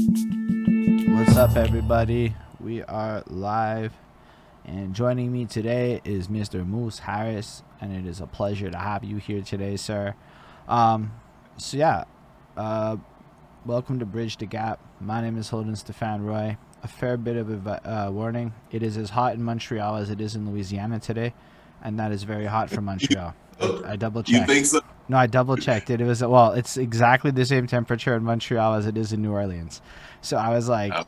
What's up, everybody? We are live, and joining me today is Mr. Moose Harris, and it is a pleasure to have you here today, sir. Um, so yeah, uh, welcome to Bridge the Gap. My name is Holden Stephan Roy. A fair bit of a warning: it is as hot in Montreal as it is in Louisiana today, and that is very hot for Montreal. I double You think checked. so? No, I double checked it. It was well, it's exactly the same temperature in Montreal as it is in New Orleans. So I was like, Uh,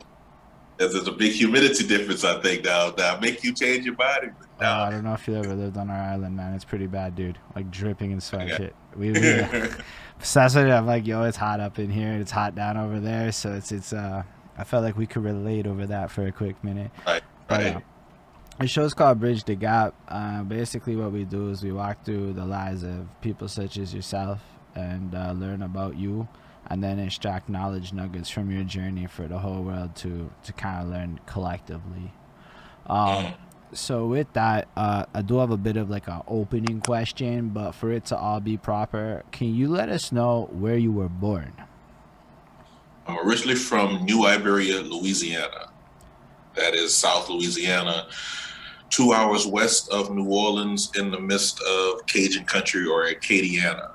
There's a big humidity difference, I think, now. Make you change your body. But oh, I don't know if you ever lived on our island, man. It's pretty bad, dude. Like dripping in I sweat got shit. We so that's what I'm like, yo, it's hot up in here. It's hot down over there. So it's. I felt like we could relate over that for a quick minute. right, But right. the show's called Bridge the Gap. Basically, what we do is we walk through the lives of people such as yourself and learn about you, and then extract knowledge nuggets from your journey for the whole world to kind of learn collectively. Um, Mm. so with that, I do have a bit of like an opening question, but for it to all be proper, can you let us know where you were born? I'm originally from New Iberia, Louisiana. That is South Louisiana, 2 hours west of New Orleans, in the midst of Cajun country or Acadiana,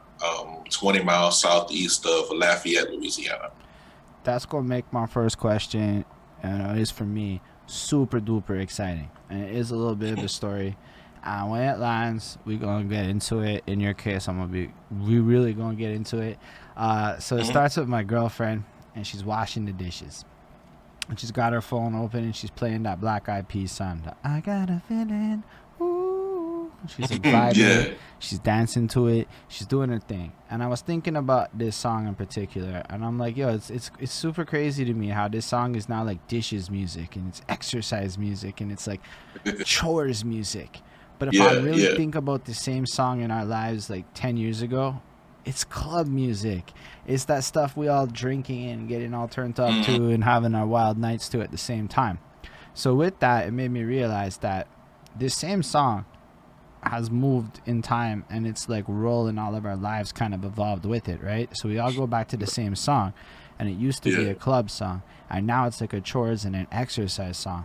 20 miles southeast of Lafayette, Louisiana. That's gonna make my first question, and it is for me super duper exciting, and it is a little bit of a story. And when it lands, we gonna get into it. In your case, we really gonna get into it. So it Mhm. starts with my girlfriend, and she's washing the dishes. And she's got her phone open and she's playing that Black Eyed Peas song. I got a feeling. Ooh. She's like vibing. Yeah. She's dancing to it. She's doing her thing. And I was thinking about this song in particular. And I'm like, yo, it's super crazy to me how this song is now like dishes music and it's exercise music and it's like chores music. But if I Yeah, really yeah. think about the same song in our lives like 10 years ago, it's club music. It's that stuff we all drinking and getting all turned up Mhm. to and having our wild nights to at the same time. So with that, it made me realize that this same song has moved in time and it's like role in all of our lives kind of evolved with it, right? So we all go back to the same song and it used to be Yeah. a club song and now it's like a chores and an exercise song.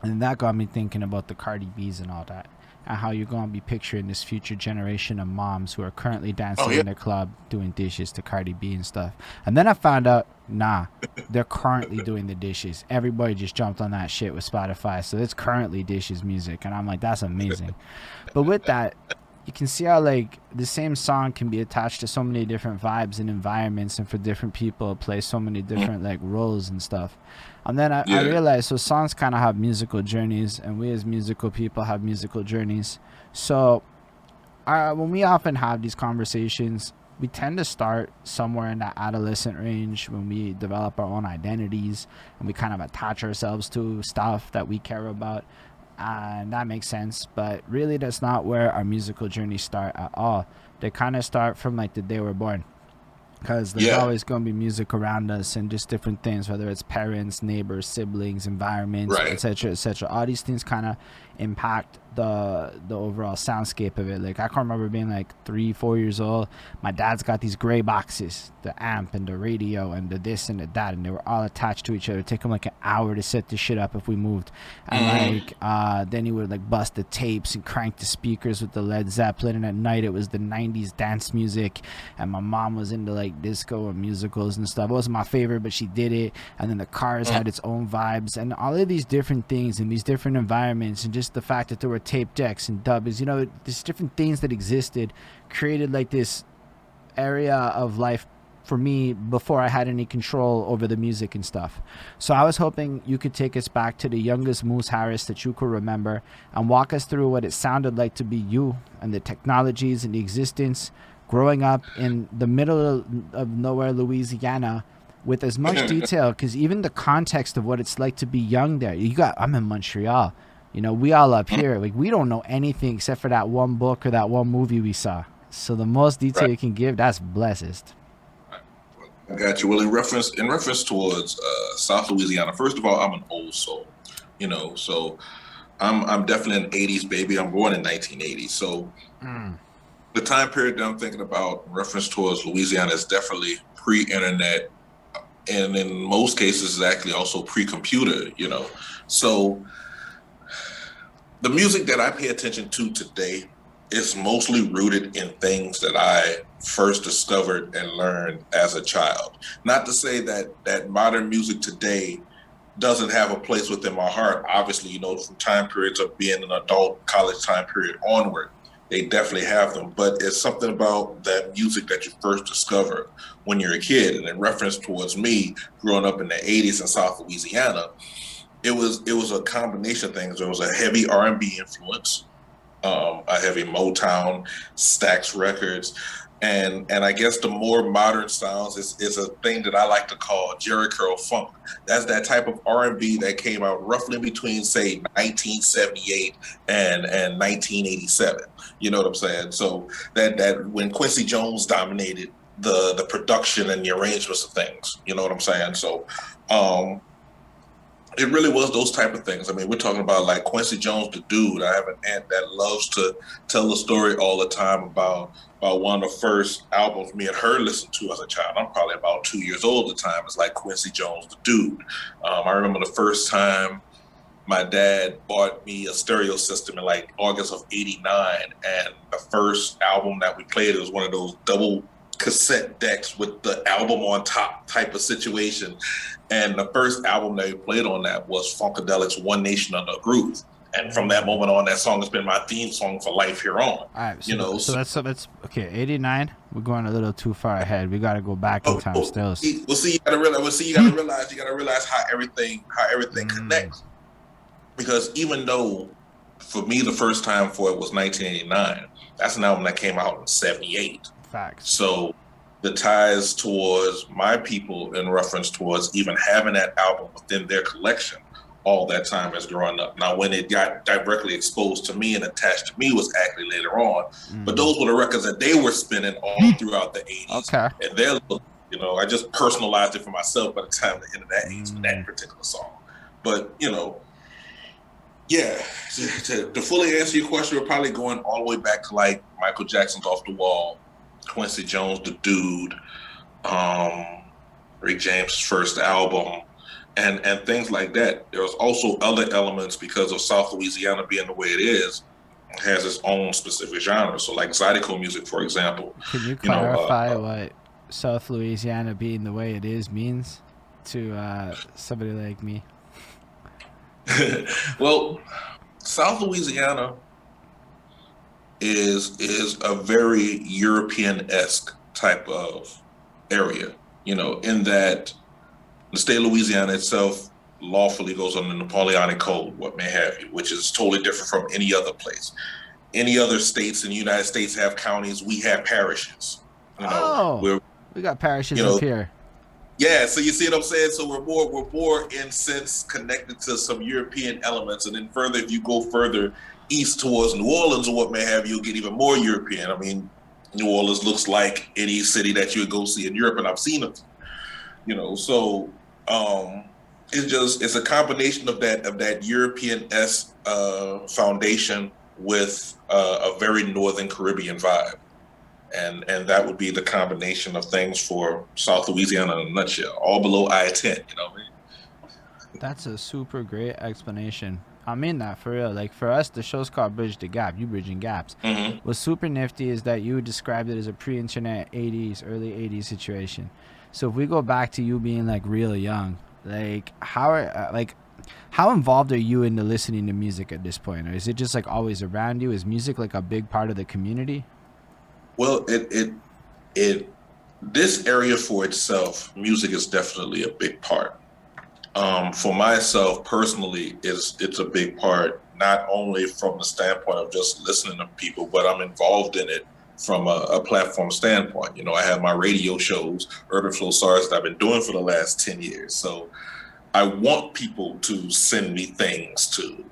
And that got me thinking about the Cardi B's and all that. And how you're going to be picturing this future generation of moms who are currently Oh, dancing yeah. in the club doing dishes to Cardi B and stuff. And then I found out, nah, they're currently doing the dishes. Everybody just jumped on that shit with Spotify. So it's currently dishes music. And I'm like, that's amazing. But with that, you can see how like the same song can be attached to so many different vibes and environments, and for different people it plays so many Mhm. different like roles and stuff. And then I Yeah. realized so songs kind of have musical journeys, and we as musical people have musical journeys. So when we often have these conversations, we tend to start somewhere in that adolescent range when we develop our own identities and we kind of attach ourselves to stuff that we care about, and that makes sense. But really, that's not where our musical journeys start at all. They kind of start from like the day we're born, because there's Yeah. always going to be music around us and just different things, whether it's parents, neighbors, siblings, environments, Right. etc., etc. All these things kind of impact the overall soundscape of it. Like I can remember being like 3 4 years old. My dad's got these gray boxes, the amp and the radio and the this and the that, and they were all attached to each other. It'd take him like an hour to set this shit up if we moved. And Mhm. like then he would like bust the tapes and crank the speakers with the Led Zeppelin, and at night it was the 90s dance music. And my mom was into like disco and musicals and stuff. It wasn't my favorite, but she did it. And then the Cars Mhm. had its own vibes, and all of these different things and these different environments, and just the fact that there were tape decks and dubs, there's different things that existed, created like this area of life for me before I had any control over the music and stuff. So I was hoping you could take us back to the youngest Moose Harris that you could remember and walk us through what it sounded like to be you and the technologies and the existence growing up in the middle of nowhere, Louisiana, with as much detail, because even the context of what it's like to be young there. I'm in Montreal. We all up here, like we don't know anything except for that one book or that one movie we saw. So the most detail Right. you can give, that's blessed. I got you. Well, in reference towards South Louisiana, first of all, I'm an old soul, so I'm definitely an '80s baby. I'm born in 1980, so Mm. the time period that I'm thinking about in reference towards Louisiana is definitely pre-internet, and in most cases it's actually also pre-computer, So the music that I pay attention to today is mostly rooted in things that I first discovered and learned as a child. Not to say that modern music today doesn't have a place within my heart. Obviously, from time periods of being an adult, college time period onward, they definitely have them. But it's something about that music that you first discover when you're a kid. And in reference towards me growing up in the 80s in South Louisiana, it was a combination of things. There was a heavy R&B influence, a heavy Motown, Stax Records, and I guess the more modern sounds is a thing that I like to call Jerry Curl funk. That's that type of R&B that came out roughly between, say, 1978 and 1987. You know what I'm saying? So that when Quincy Jones dominated the production and the arrangements of things. You know what I'm saying? So it really was those type of things. I mean, we're talking about like Quincy Jones, the dude. I have an aunt that loves to tell the story all the time about one of the first albums me and her listened to as a child. I'm probably about 2 years old at the time. It's like Quincy Jones, the dude. I remember the first time my dad bought me a stereo system in like August of '89, and the first album that we played, it was one of those double cassette decks with the album on top type of situation. And the first album that we played on that was Funkadelic's One Nation Under a Groove. And from that moment on, that song has been my theme song for life here on. All right, so that's okay. 89. We're going a little too far ahead. We got to go back in time still. You got to realize how everything connects. Because even though for me the first time for it was 1989, that's an album that came out in '78. Facts. So the ties towards my people in reference towards even having that album within their collection all that time as growing up. Now, when it got directly exposed to me and attached to me was actually later on. But those were the records that they were spinning all throughout the 80s. Okay. And they're, I just personalized it for myself by the time the end of that age for that particular song. But, yeah, to fully answer your question, we're probably going all the way back to like Michael Jackson's Off the Wall, Quincy Jones, the dude, Rick James' first album, and things like that. There's also other elements because of South Louisiana being the way it is, it has its own specific genre. So like Zydeco music, for example. Can you clarify what South Louisiana being the way it is means to somebody like me? Well, South Louisiana is a very European-esque type of area, in that the state of Louisiana itself lawfully goes under the Napoleonic Code, what may have you, which is totally different from any other place. Any other states in the United States have counties, we have parishes. We got parishes up here. Yeah, so you see what I'm saying? So we're more in sense connected to some European elements, and then further, if you go further east towards New Orleans or what may have you, you'll get even more European. I mean, New Orleans looks like any city that you would go see in Europe, and I've seen them. So it's a combination of that European-esque foundation with a very Northern Caribbean vibe. And that would be the combination of things for South Louisiana in a nutshell, all below I-10, That's a super great explanation. I mean that for real. Like for us, the show's called Bridge the Gap. You bridging gaps. Mm-hmm. What's super nifty is that you described it as a pre-internet 80s, early 80s situation. So if we go back to you being like real young, like how involved are you in the listening to music at this point? Or is it just like always around you? Is music like a big part of the community? Well, this area for itself, music is definitely a big part. For myself personally, it's a big part, not only from the standpoint of just listening to people, but I'm involved in it from a platform standpoint. I have my radio shows, Urban Flow Stars, that I've been doing for the last 10 years. So I want people to send me things to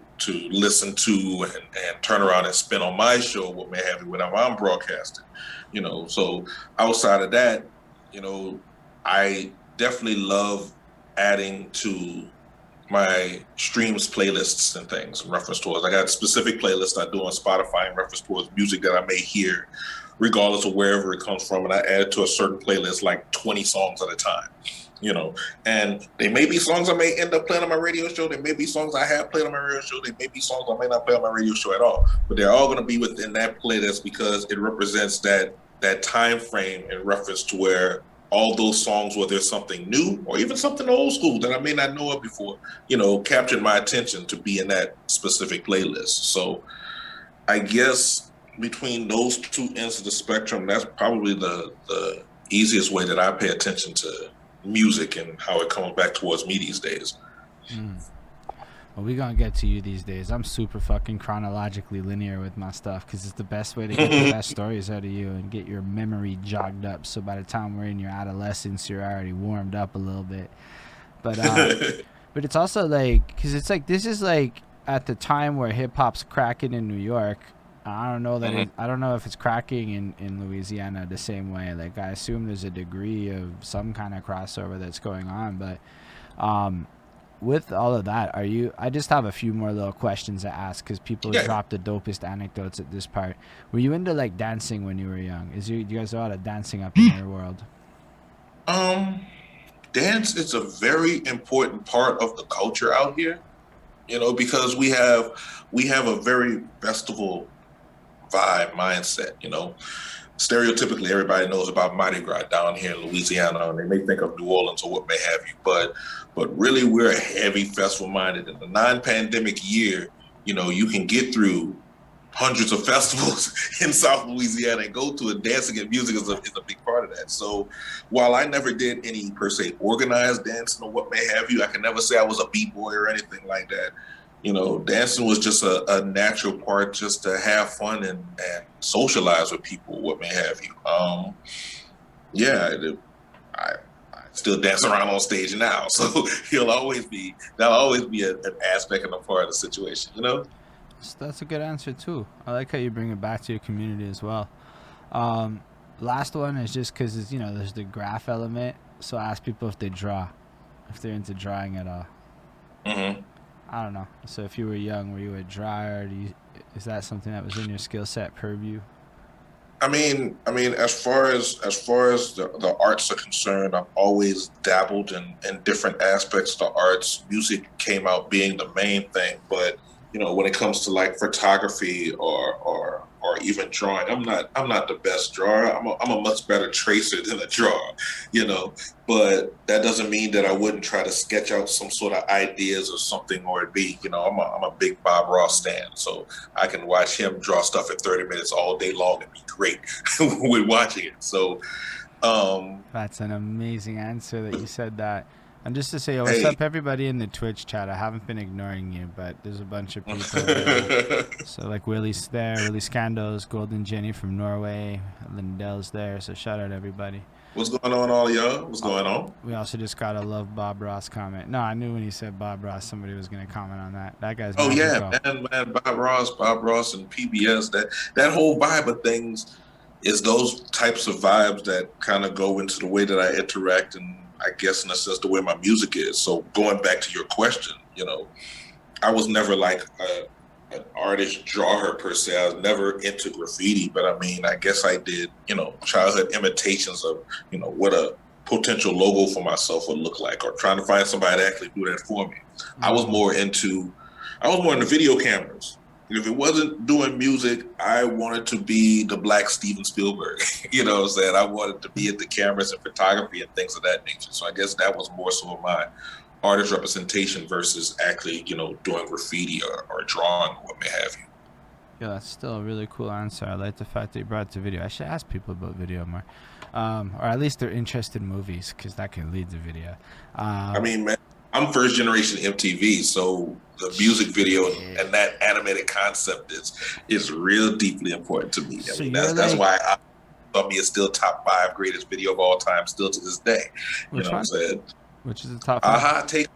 listen to and turn around and spin on my show, what may have you, whenever I'm broadcasting. So outside of that, I definitely love adding to my streams playlists and things in reference towards. I got specific playlists I do on Spotify in reference towards music that I may hear, regardless of wherever it comes from, and I add it to a certain playlist like 20 songs at a time. you know, and they may be songs I may end up playing on my radio show. There may be songs I have played on my radio show. There may be songs I may not play on my radio show at all, but they're all going to be within that playlist because it represents that time frame in reference to where all those songs, whether it's something new or even something old school that I may not know of before, captured my attention to be in that specific playlist. So I guess between those two ends of the spectrum, that's probably the easiest way that I pay attention to music and how it comes back towards me these days. Well, we're going to get to you these days. I'm super fucking chronologically linear with my stuff because it's the best way to get the best stories out of you and get your memory jogged up. So by the time we're in your adolescence, you're already warmed up a little bit. But but it's also like, because it's like, this is like at the time where hip hop's cracking in New York. I don't know that I don't know if it's cracking in Louisiana the same way. Like, I assume there's a degree of some kind of crossover that's going on, but with all of that, I just have a few more little questions to ask because people drop the dopest anecdotes at this part. Were you into like dancing when you were young? Do you guys do a lot of dancing up in your world? Dance is a very important part of the culture out here, because we have a very festival vibe mindset. Stereotypically, everybody knows about Mardi Gras down here in Louisiana, and they may think of New Orleans or what may have you, but really we're a heavy festival minded. In the non-pandemic year, you can get through hundreds of festivals in South Louisiana and go to it. Dancing and music is a big part of that. So while I never did any per se organized dancing or what may have you, I can never say I was a b-boy or anything like that. Dancing was just a natural part just to have fun and socialize with people, what may have you. I still dance around on stage now, so that'll always be an aspect and a part of the situation, That's a good answer too. I like how you bring it back to your community as well. Last one is just because there's the graph element. So I ask people if they draw, if they're into drawing at all. Mm-hmm. I don't know. So if you were young, were you a drawer? Is that something that was in your skill set purview? I mean, as far as the arts are concerned, I've always dabbled in different aspects of the arts. Music came out being the main thing, but when it comes to like photography or even drawing, I'm not the best drawer. I'm a much better tracer than a drawer, But that doesn't mean that I wouldn't try to sketch out some sort of ideas or something, or it be, I'm a big Bob Ross stan, so I can watch him draw stuff in 30 minutes all day long and be great with watching it. So that's an amazing answer that you said that. And just to say, what's up, everybody in the Twitch chat? I haven't been ignoring you, but there's a bunch of people. So like Willie's there, Willie Scandos, Golden Jenny from Norway, Lindell's there. So shout out everybody. What's going on, all y'all? What's going on? We also just got a love Bob Ross comment. No, I knew when he said Bob Ross, somebody was going to comment on that. That guy's man, Bob Ross, and PBS. That whole vibe of things is those types of vibes that kind of go into the way that I interact and, I guess, in a sense, the way my music is. So going back to your question, I was never like an artist drawer per se. I was never into graffiti, but I mean, I guess I did, childhood imitations of, what a potential logo for myself would look like, or trying to find somebody to actually do that for me. Mm-hmm. I was more into video cameras. If it wasn't doing music, I wanted to be the Black Steven Spielberg. You know what I'm saying? I wanted to be at the cameras and photography and things of that nature. So I guess that was more so of my artist representation versus actually, doing graffiti or drawing or what may have you. Yeah, that's still a really cool answer. I like the fact that you brought it to video. I should ask people about video more. Or at least they're interested in movies, because that can lead to video. I mean, man, I'm first generation MTV, so the music video and that animated concept is real deeply important to me. So that's why me is still top 5 greatest video of all time, still to this day. Which what I'm saying? Which is the top 5? Take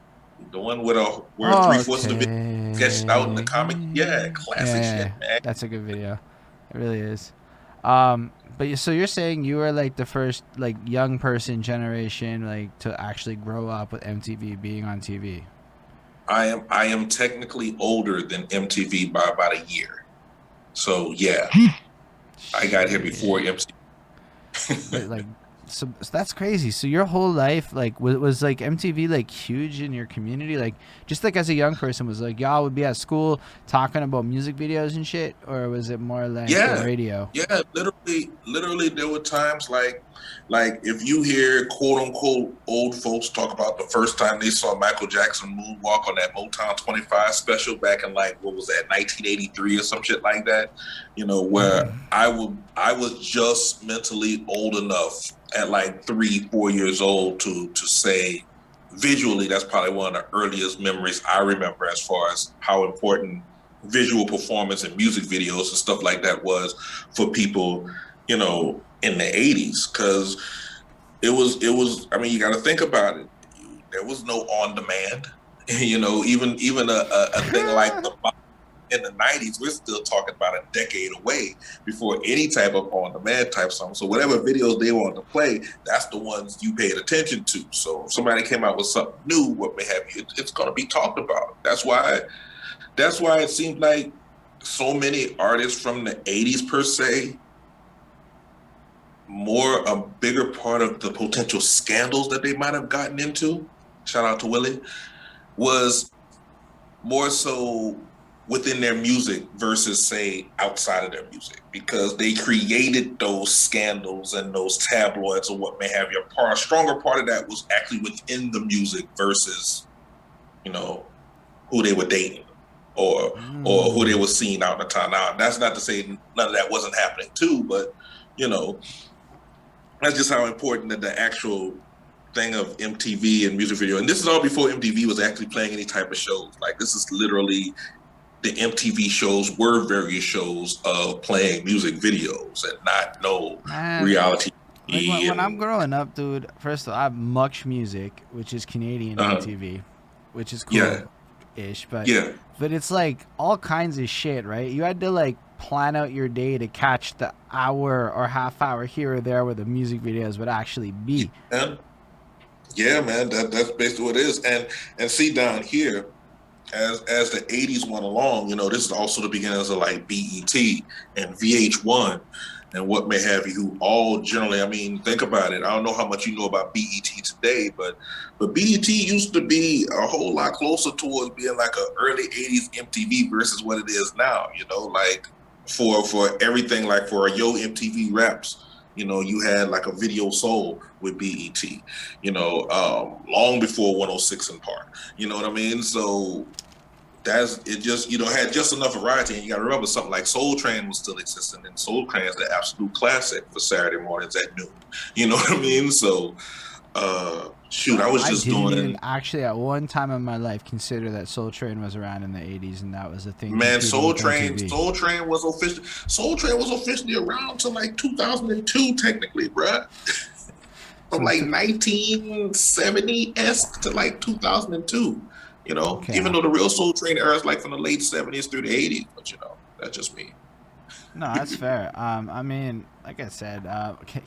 the one where 3/4 of the video sketched out in the comic. Yeah, classic shit, man. That's a good video. It really is. But so you're saying you were like the first like young person generation like to actually grow up with MTV being on TV. I am technically older than MTV by about a year. So yeah, I got here before MTV. But like So that's crazy. So your whole life, like, was like MTV like huge in your community? Like, just like as a young person, was like y'all would be at school talking about music videos and shit, or was it more like the Yeah, radio? yeah. Literally, there were times like if you hear quote unquote old folks talk about the first time they saw Michael Jackson moonwalk on that Motown 25 special back in like what was that 1983 or some shit like that, where I was just mentally old enough at like 3, 4 years old to say visually that's probably one of the earliest memories I remember as far as how important visual performance and music videos and stuff like that was for people, in the 80s. Because I mean, you got to think about it. There was no on demand, even a thing like the in the 90s, we're still talking about a decade away before any type of on-demand type song. So whatever videos they wanted to play, that's the ones you paid attention to. So if somebody came out with something new, what may have you, it's going to be talked about. That's why it seemed like so many artists from the 80s per se, a bigger part of the potential scandals that they might have gotten into, shout out to Willie, was more so within their music versus say outside of their music, because they created those scandals and those tabloids or what may have you. A stronger part of that was actually within the music versus, who they were dating or who they were seeing out in the town. Now, that's not to say none of that wasn't happening too, but that's just how important that the actual thing of MTV and music video. And this is all before MTV was actually playing any type of shows. Like this is literally the MTV shows were various shows of playing music videos and not no reality. Like when I'm growing up, dude. First of all, I have Much Music, which is Canadian MTV, which is cool-ish, but it's like all kinds of shit, right? You had to like plan out your day to catch the hour or half hour here or there where the music videos would actually be. Yeah, man, that's basically what it is. And see down here, as the 80s went along, this is also the beginnings of like BET and VH1 and what may have you, who all generally, I mean, think about it. I don't know how much you know about BET today, but BET used to be a whole lot closer towards being like a early 80s MTV versus what it is now, like for everything, like for Yo MTV Raps, you had like a Video Soul with BET, long before 106 and Park, you know what I mean? So that's it. Just had just enough variety, and you got to remember something like Soul Train was still existing, and Soul Train is the absolute classic for Saturday mornings at noon. You know what I mean? So, I was just didn't even actually at one time in my life consider that Soul Train was around in the 80s, and that was a thing. Man, Soul Train was officially around till like 2002, technically, bruh. From like 1970s to like 2002. Even though the real Soul Train era is like from the late 70s through the 80s, but that's just me. No, that's fair. I mean, like I said,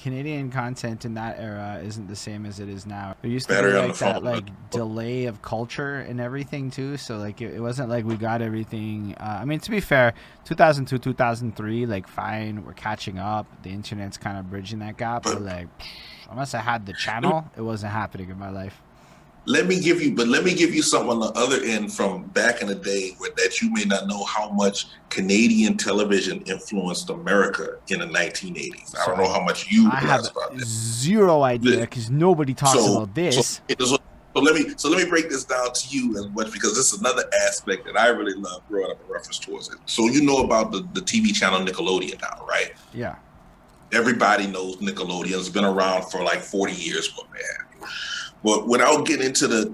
Canadian content in that era isn't the same as it is now. There used to be like that delay of culture and everything too. So like it wasn't like we got everything. I mean, to be fair, 2002, 2003, like fine, we're catching up. The internet's kind of bridging that gap. But like, unless I had the channel, it wasn't happening in my life. Let me give you something on the other end from back in the day that you may not know how much Canadian television influenced America in the 1980s. I don't know how much you realize about this. Zero idea, because nobody talks about this. So let me break this down to you as much, because this is another aspect that I really love growing up in reference towards it. So you know about the TV channel Nickelodeon now, right? Yeah. Everybody knows Nickelodeon. It's been around for like 40 years, what they have. But without getting into the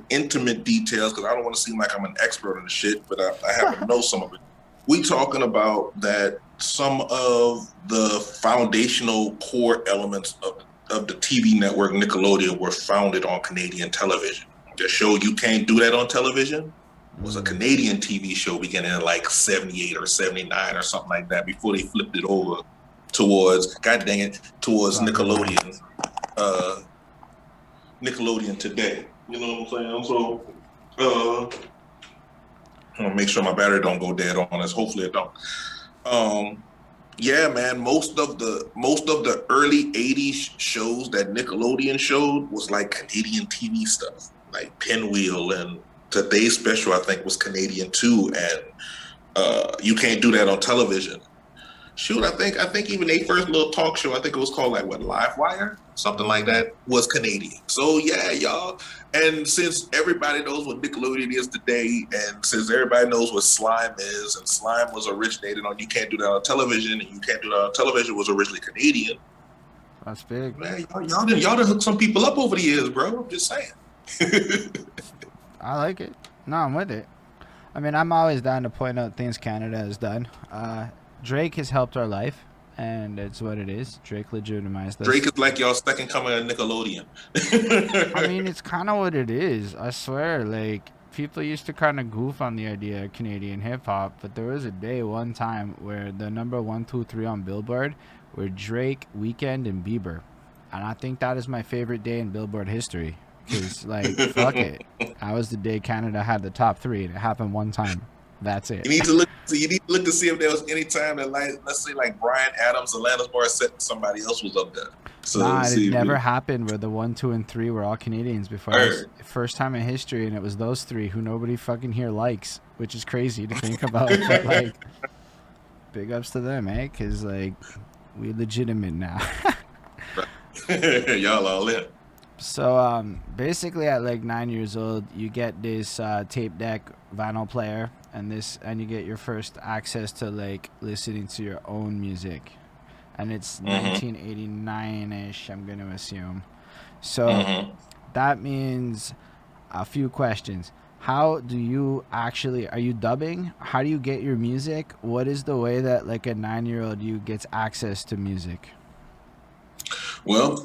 intimate details, because I don't want to seem like I'm an expert on the shit, but I happen to know some of it. We talking about that some of the foundational core elements of the TV network Nickelodeon were founded on Canadian television. The show You Can't Do That on Television was a Canadian TV show beginning in like 78 or 79 or something like that, before they flipped it over towards Nickelodeon. Nickelodeon today. You know what I'm saying? So I'm gonna make sure my battery don't go dead on us. Hopefully it don't. Yeah, man. Most of the early '80s shows that Nickelodeon showed was like Canadian TV stuff, like Pinwheel, and today's special I think was Canadian too. And you can't do that on television. Shoot, I think even their first little talk show, I think it was called like what, Live Wire, something like Mm. that, was Canadian. So yeah, y'all. And since everybody knows what Nickelodeon is today, and since everybody knows what slime is, and slime was originated on You Can't Do That on Television, and You Can't Do That on Television was originally Canadian. That's big. Man, y'all done hooked some people up over the years, bro. I'm just saying. I like it. No, I'm with it. I mean, I'm always down to point out things Canada has done. Drake has helped our life, and it's what it is. Drake legitimized Drake us. is like y'all second coming of Nickelodeon. I mean, it's kind of what it is. I swear, like people used to kind of goof on the idea of Canadian hip hop, but there was a day, one time, where the number one, two, three on Billboard were Drake, Weekend, and Bieber, and I think that is my favorite day in Billboard history. Cause like, fuck it, that was the day Canada had the top three, and it happened one time. That's it. You need to look. You need to look to see if there was any time that, like, let's say, like Brian Adams, Alanis Morissette, and somebody else was up there. So Nah, it see if never you happened where the one, two, and three were all Canadians before. That was heard. first time in history, and it was those three who nobody fucking here likes, which is crazy to think about. But like, big ups to them, eh? Cause like, we legitimate now. Y'all all in. So basically, at like 9 years old, you get this tape deck vinyl player, and you get your first access to like listening to your own music, and it's Mm-hmm. 1989ish. I'm gonna assume. So Mm-hmm. that means a few questions. How do you actually, are you dubbing? How do you get your music? What is the way that like a 9 year old you gets access to music? Well,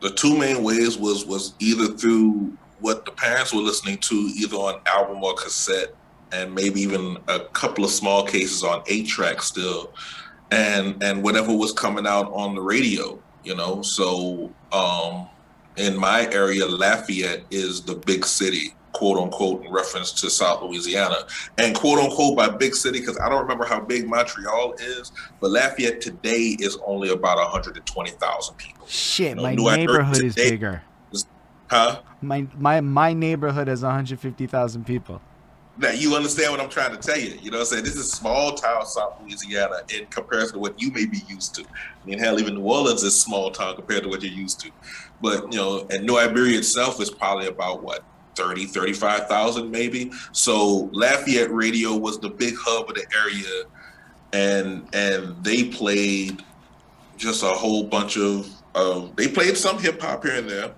the two main ways was either through what the parents were listening to, either on album or cassette, and maybe even a couple of small cases on 8 track still, and whatever was coming out on the radio. So in my area, Lafayette is the big city, quote unquote, in reference to South Louisiana, and quote unquote by big city because I don't remember how big Montreal is, but Lafayette today is only about 120,000 people. Shit, my New Iberia neighborhood is today bigger. is, huh? My neighborhood has 150,000 people. Now you understand what I'm trying to tell you. You know what I'm saying? This is small town South Louisiana in comparison to what you may be used to. I mean, hell, even New Orleans is small town compared to what you're used to. But, and New Iberia itself is probably about what, 30, 35,000 maybe. So Lafayette Radio was the big hub of the area, and they played just a whole bunch they played some hip hop here and there.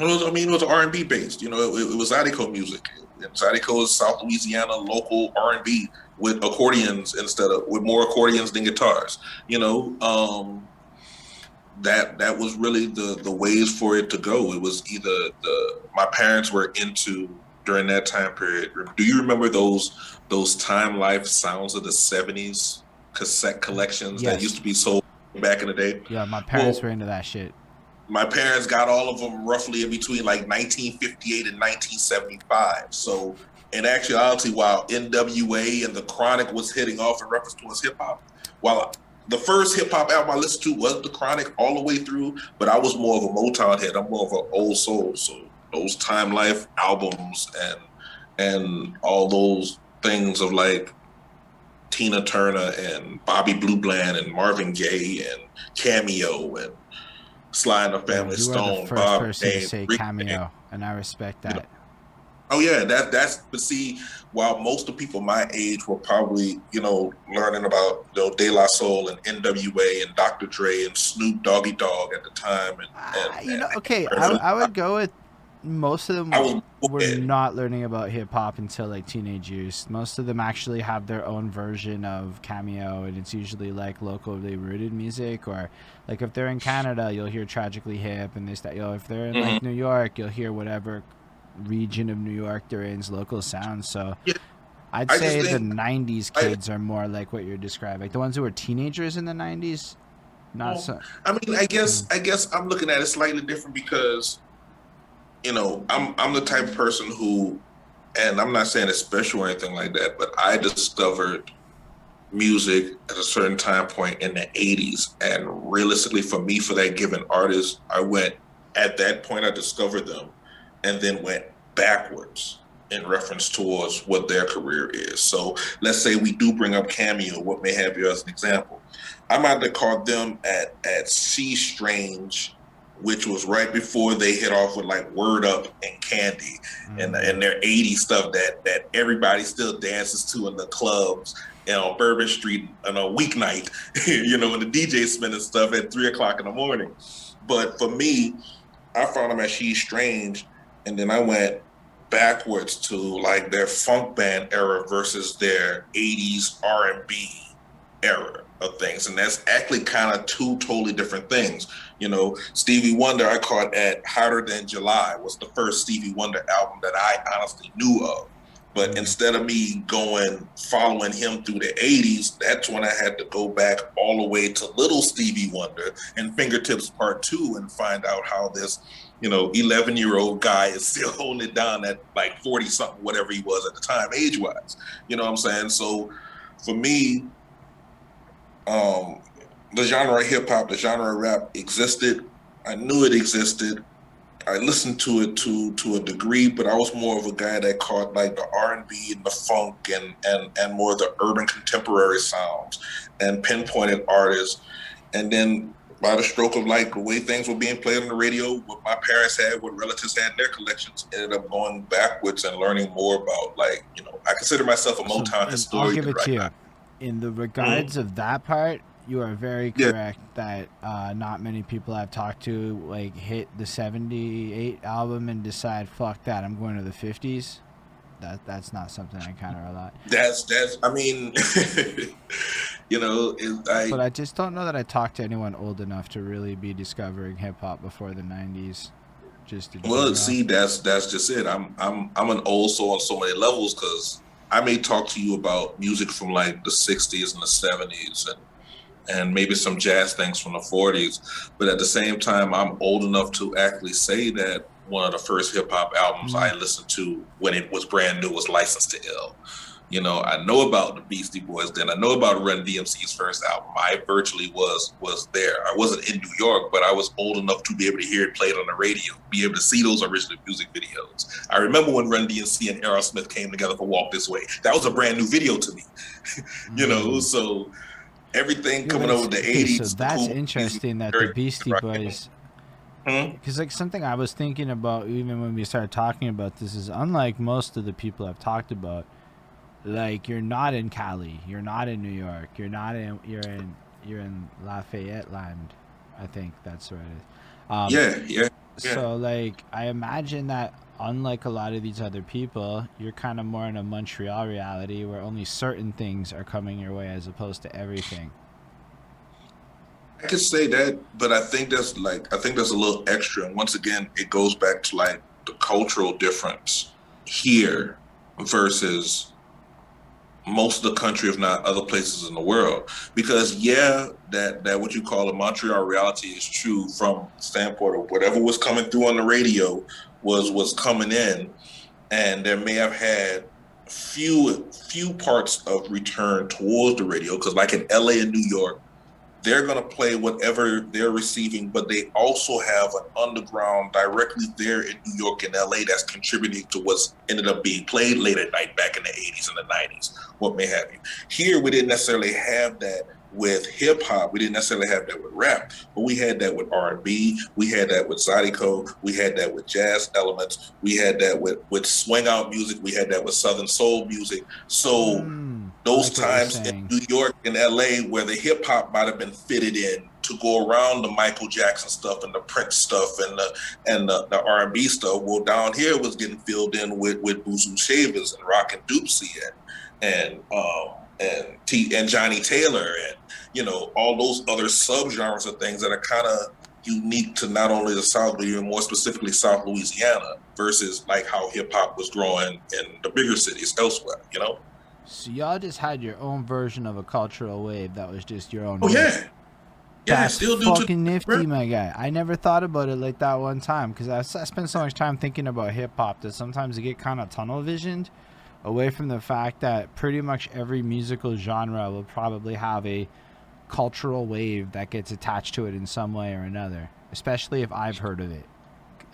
It was R&B based. It was Zydeco music. And Zydeco is South Louisiana local R&B with accordions with more accordions than guitars. That was really the ways for it to go. It was either my parents were into during that time period. Do you remember those Time Life Sounds of the '70s cassette collections that used Yes. to be sold back in the day? Yeah, my parents Well, were into that shit. my parents got all of them roughly in between like 1958 and 1975. So in actuality, while NWA and the Chronic was hitting off in reference towards hip hop, while the first hip hop album I listened to was the Chronic all the way through, but I was more of a Motown head. I'm more of an old soul. So those Time Life albums and all those things of like Tina Turner and Bobby Blue Bland and Marvin Gaye and Cameo and Sly and the Yo, Family you are the Stone, first Bob person to Dane, say Rick. cameo, and I respect You know, that. oh yeah, but see, while most of people my age were probably, learning about De La Soul and NWA and Dr. Dre and Snoop Doggy Dogg at the time, Okay, and I would go with most of I them was were ahead. not learning about hip hop until like teenage years. Most of them actually have their own version of cameo, and it's usually like locally rooted music, or like if they're in Canada, you'll hear Tragically Hip and this that. If they're in Mhm. like New York, you'll hear whatever region of New York they're in's local sounds. So Yeah, I'd I just say the think '90s I, kids are more like what you're describing, like the ones who were teenagers in the '90s. Not well, so. I mean, I Mm. guess I guess I'm looking at it slightly different because I'm the type of person who, and I'm not saying it's special or anything like that, but I discovered music at a certain time point in the 80s. And realistically, for me, for that given artist, I went at that point, I discovered them and then went backwards in reference towards what their career is. So let's say we do bring up Cameo, what may have you as an example. I might have caught them at C Strange, which was right before they hit off with like Word Up and Candy and their 80s stuff that everybody still dances to in the clubs on Bourbon Street on a weeknight, you know, when the DJ spinning stuff at 3 o'clock in the morning. But for me, I found them at She's Strange, and then I went backwards to like their funk band era versus their 80s R&B era of things. And that's actually kind of two totally different things. You know, Stevie Wonder, I caught at Hotter Than July, was the first Stevie Wonder album that I honestly knew of. But instead of me following him through the 80s, that's when I had to go back all the way to Little Stevie Wonder and Fingertips Part 2 and find out how this, you know, 11-year-old guy is still holding it down at like 40-something, whatever he was at the time, age-wise. You know what I'm saying? So for me, the genre of hip-hop, the genre of rap existed. I knew it existed. I listened to it to a degree, but I was more of a guy that caught like the R&B and the funk and more of the urban contemporary sounds and pinpointed artists. And then by the stroke of like the way things were being played on the radio, what my parents had, what relatives had in their collections, ended up going backwards and learning more about, like, you know, I consider myself a Motown historian. I'll give it to you. In the regards of that part, you are very correct that not many people I've talked to like hit the 78 album and decide, fuck that, I'm going to the 50s. That's not something I encounter a lot. That's I mean, you know, but I just don't know that I talked to anyone old enough to really be discovering hip hop before the 90s. Well, see, that's just it. I'm an old soul on so many levels, because I may talk to you about music from like the 60s and the 70s and maybe some jazz things from the 40s. But at the same time, I'm old enough to actually say that one of the first hip hop albums I listened to when it was brand new was License to Ill. You know, I know about the Beastie Boys then. I know about Run DMC's first album. I virtually was there. I wasn't in New York, but I was old enough to be able to hear it played on the radio, be able to see those original music videos. I remember when Run DMC and Aerosmith came together for Walk This Way. That was a brand new video to me. You know, so everything coming over the 80s. So that's interesting that the Beastie Boys... Because like something I was thinking about even when we started talking about this is, unlike most of the people I've talked about, like, you're not in Cali, you're not in New York, you're in Lafayette land, I think that's right. Yeah. So like I imagine that unlike a lot of these other people, you're kind of more in a Montreal reality where only certain things are coming your way as opposed to everything. I could say that, but I think that's a little extra. And once again, it goes back to like the cultural difference here versus most of the country, if not other places in the world. Because that what you call a Montreal reality is true from the standpoint of whatever was coming through on the radio was coming in, and there may have had few parts of return towards the radio. Because like in LA and New York, they're going to play whatever they're receiving, but they also have an underground directly there in New York and LA that's contributing to what's ended up being played late at night back in the 80s and the 90s, what may have you. Here, we didn't necessarily have that with hip hop. We didn't necessarily have that with rap, but we had that with R&B. We had that with Zydeco. We had that with jazz elements. We had that with swing out music. We had that with Southern soul music. So those times in New York and LA where the hip hop might have been fitted in to go around the Michael Jackson stuff and the Prince stuff and the R&B stuff, well, down here was getting filled in with Boozoo Shavers and Rockin' Doopsie and Johnny Taylor and, you know, all those other subgenres of things that are kind of unique to not only the South, but even more specifically South Louisiana versus like how hip hop was growing in the bigger cities elsewhere, you know? So y'all just had your own version of a cultural wave that was just your own. Oh, yeah. That's still fucking nifty, my guy. I never thought about it like that one time because I spent so much time thinking about hip hop that sometimes I get kind of tunnel visioned away from the fact that pretty much every musical genre will probably have a cultural wave that gets attached to it in some way or another, especially if I've heard of it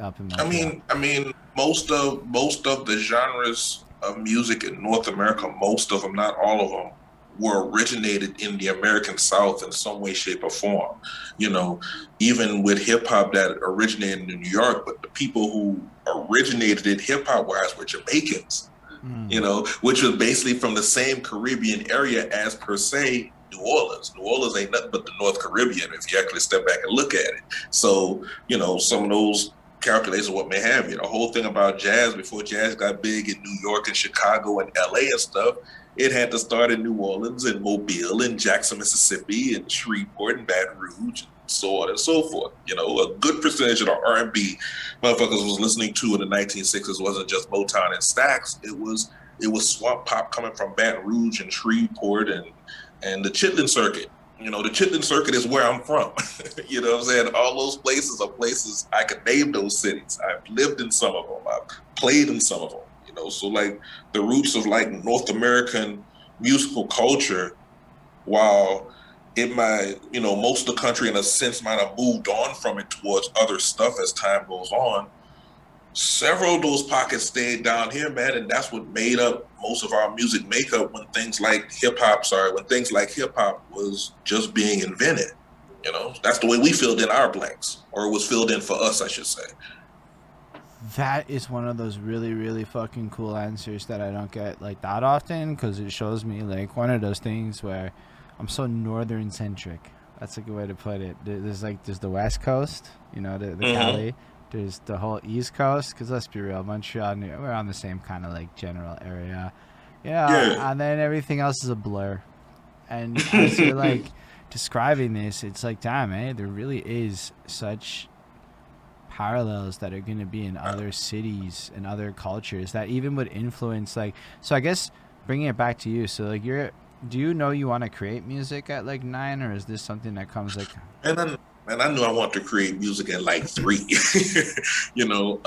up in Montreal. I mean, most of the genres of music in North America, most of them, not all of them, were originated in the American South in some way, shape, or form. You know, even with hip hop that originated in New York, but the people who originated it hip hop wise were Jamaicans. You know, which was basically from the same Caribbean area as per se New Orleans. New Orleans ain't nothing but the North Caribbean if you actually step back and look at it. So, you know, some of those calculations, what may have you. The whole thing about jazz before jazz got big in New York and Chicago and LA and stuff, it had to start in New Orleans and Mobile and Jackson, Mississippi and Shreveport and Baton Rouge and so on and so forth. You know, a good percentage of the R&B motherfuckers was listening to in the 1960s wasn't just Motown and Stax. It was swamp pop coming from Baton Rouge and Shreveport and the Chitlin Circuit. You know, the Chitlin Circuit is where I'm from. You know what I'm saying? All those places are places I could name those cities. I've lived in some of them. I've played in some of them. You know, so like the roots of like North American musical culture, while it might, you know, most of the country in a sense might have moved on from it towards other stuff as time goes on, several of those pockets stayed down here, man, and that's what made up most of our music makeup when things like hip hop was just being invented. You know, that's the way we filled in our blanks, or it was filled in for us, I should say. That is one of those really, really fucking cool answers that I don't get like that often, because it shows me like one of those things where I'm so northern centric. That's a good way to put it. There's the West Coast, you know, the Cali. There's the whole East Coast, because let's be real, Montreal, we're on the same kind of like general area, Yeah. and then everything else is a blur. And as you're like describing this, it's like, damn, there really is such parallels that are going to be in other cities and other cultures that even would influence, like, so I guess bringing it back to you, so like do you know you want to create music at like 9, or is this something that comes like... And I knew I wanted to create music at like 3. You know,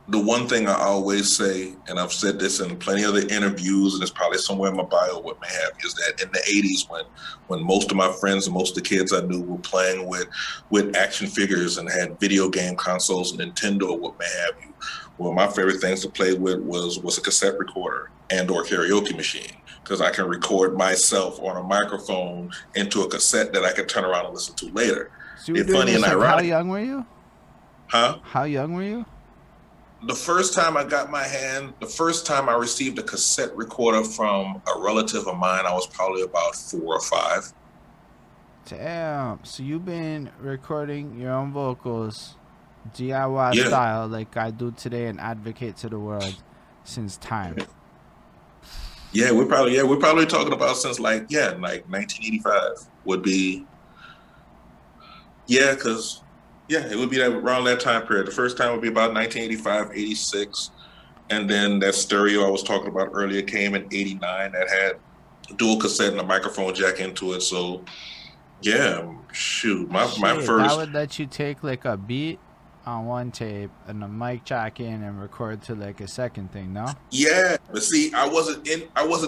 the one thing I always say, and I've said this in plenty of other interviews, and it's probably somewhere in my bio, what may have you, is that in the 80s, when most of my friends and most of the kids I knew were playing with action figures and had video game consoles and Nintendo or what may have you, well, my favorite things to play with was a cassette recorder and or karaoke machine, because I can record myself on a microphone into a cassette that I can turn around and listen to later. So it's funny and ironic. How young were you? Huh? How young were you? The first time I received a cassette recorder from a relative of mine, I was probably about 4 or 5. Damn. So you've been recording your own vocals, DIY style, like I do today, and advocate to the world since time. Yeah, we're probably talking about since like 1985 would be. Yeah, because it would be around that time period. The first time would be about 1985, 86. And then that stereo I was talking about earlier came in 89 that had dual cassette and a microphone jack into it. So, yeah, my first... That would let you take like a beat on one tape and a mic jack in and record to like a second thing, no? Yeah, but see, I wasn't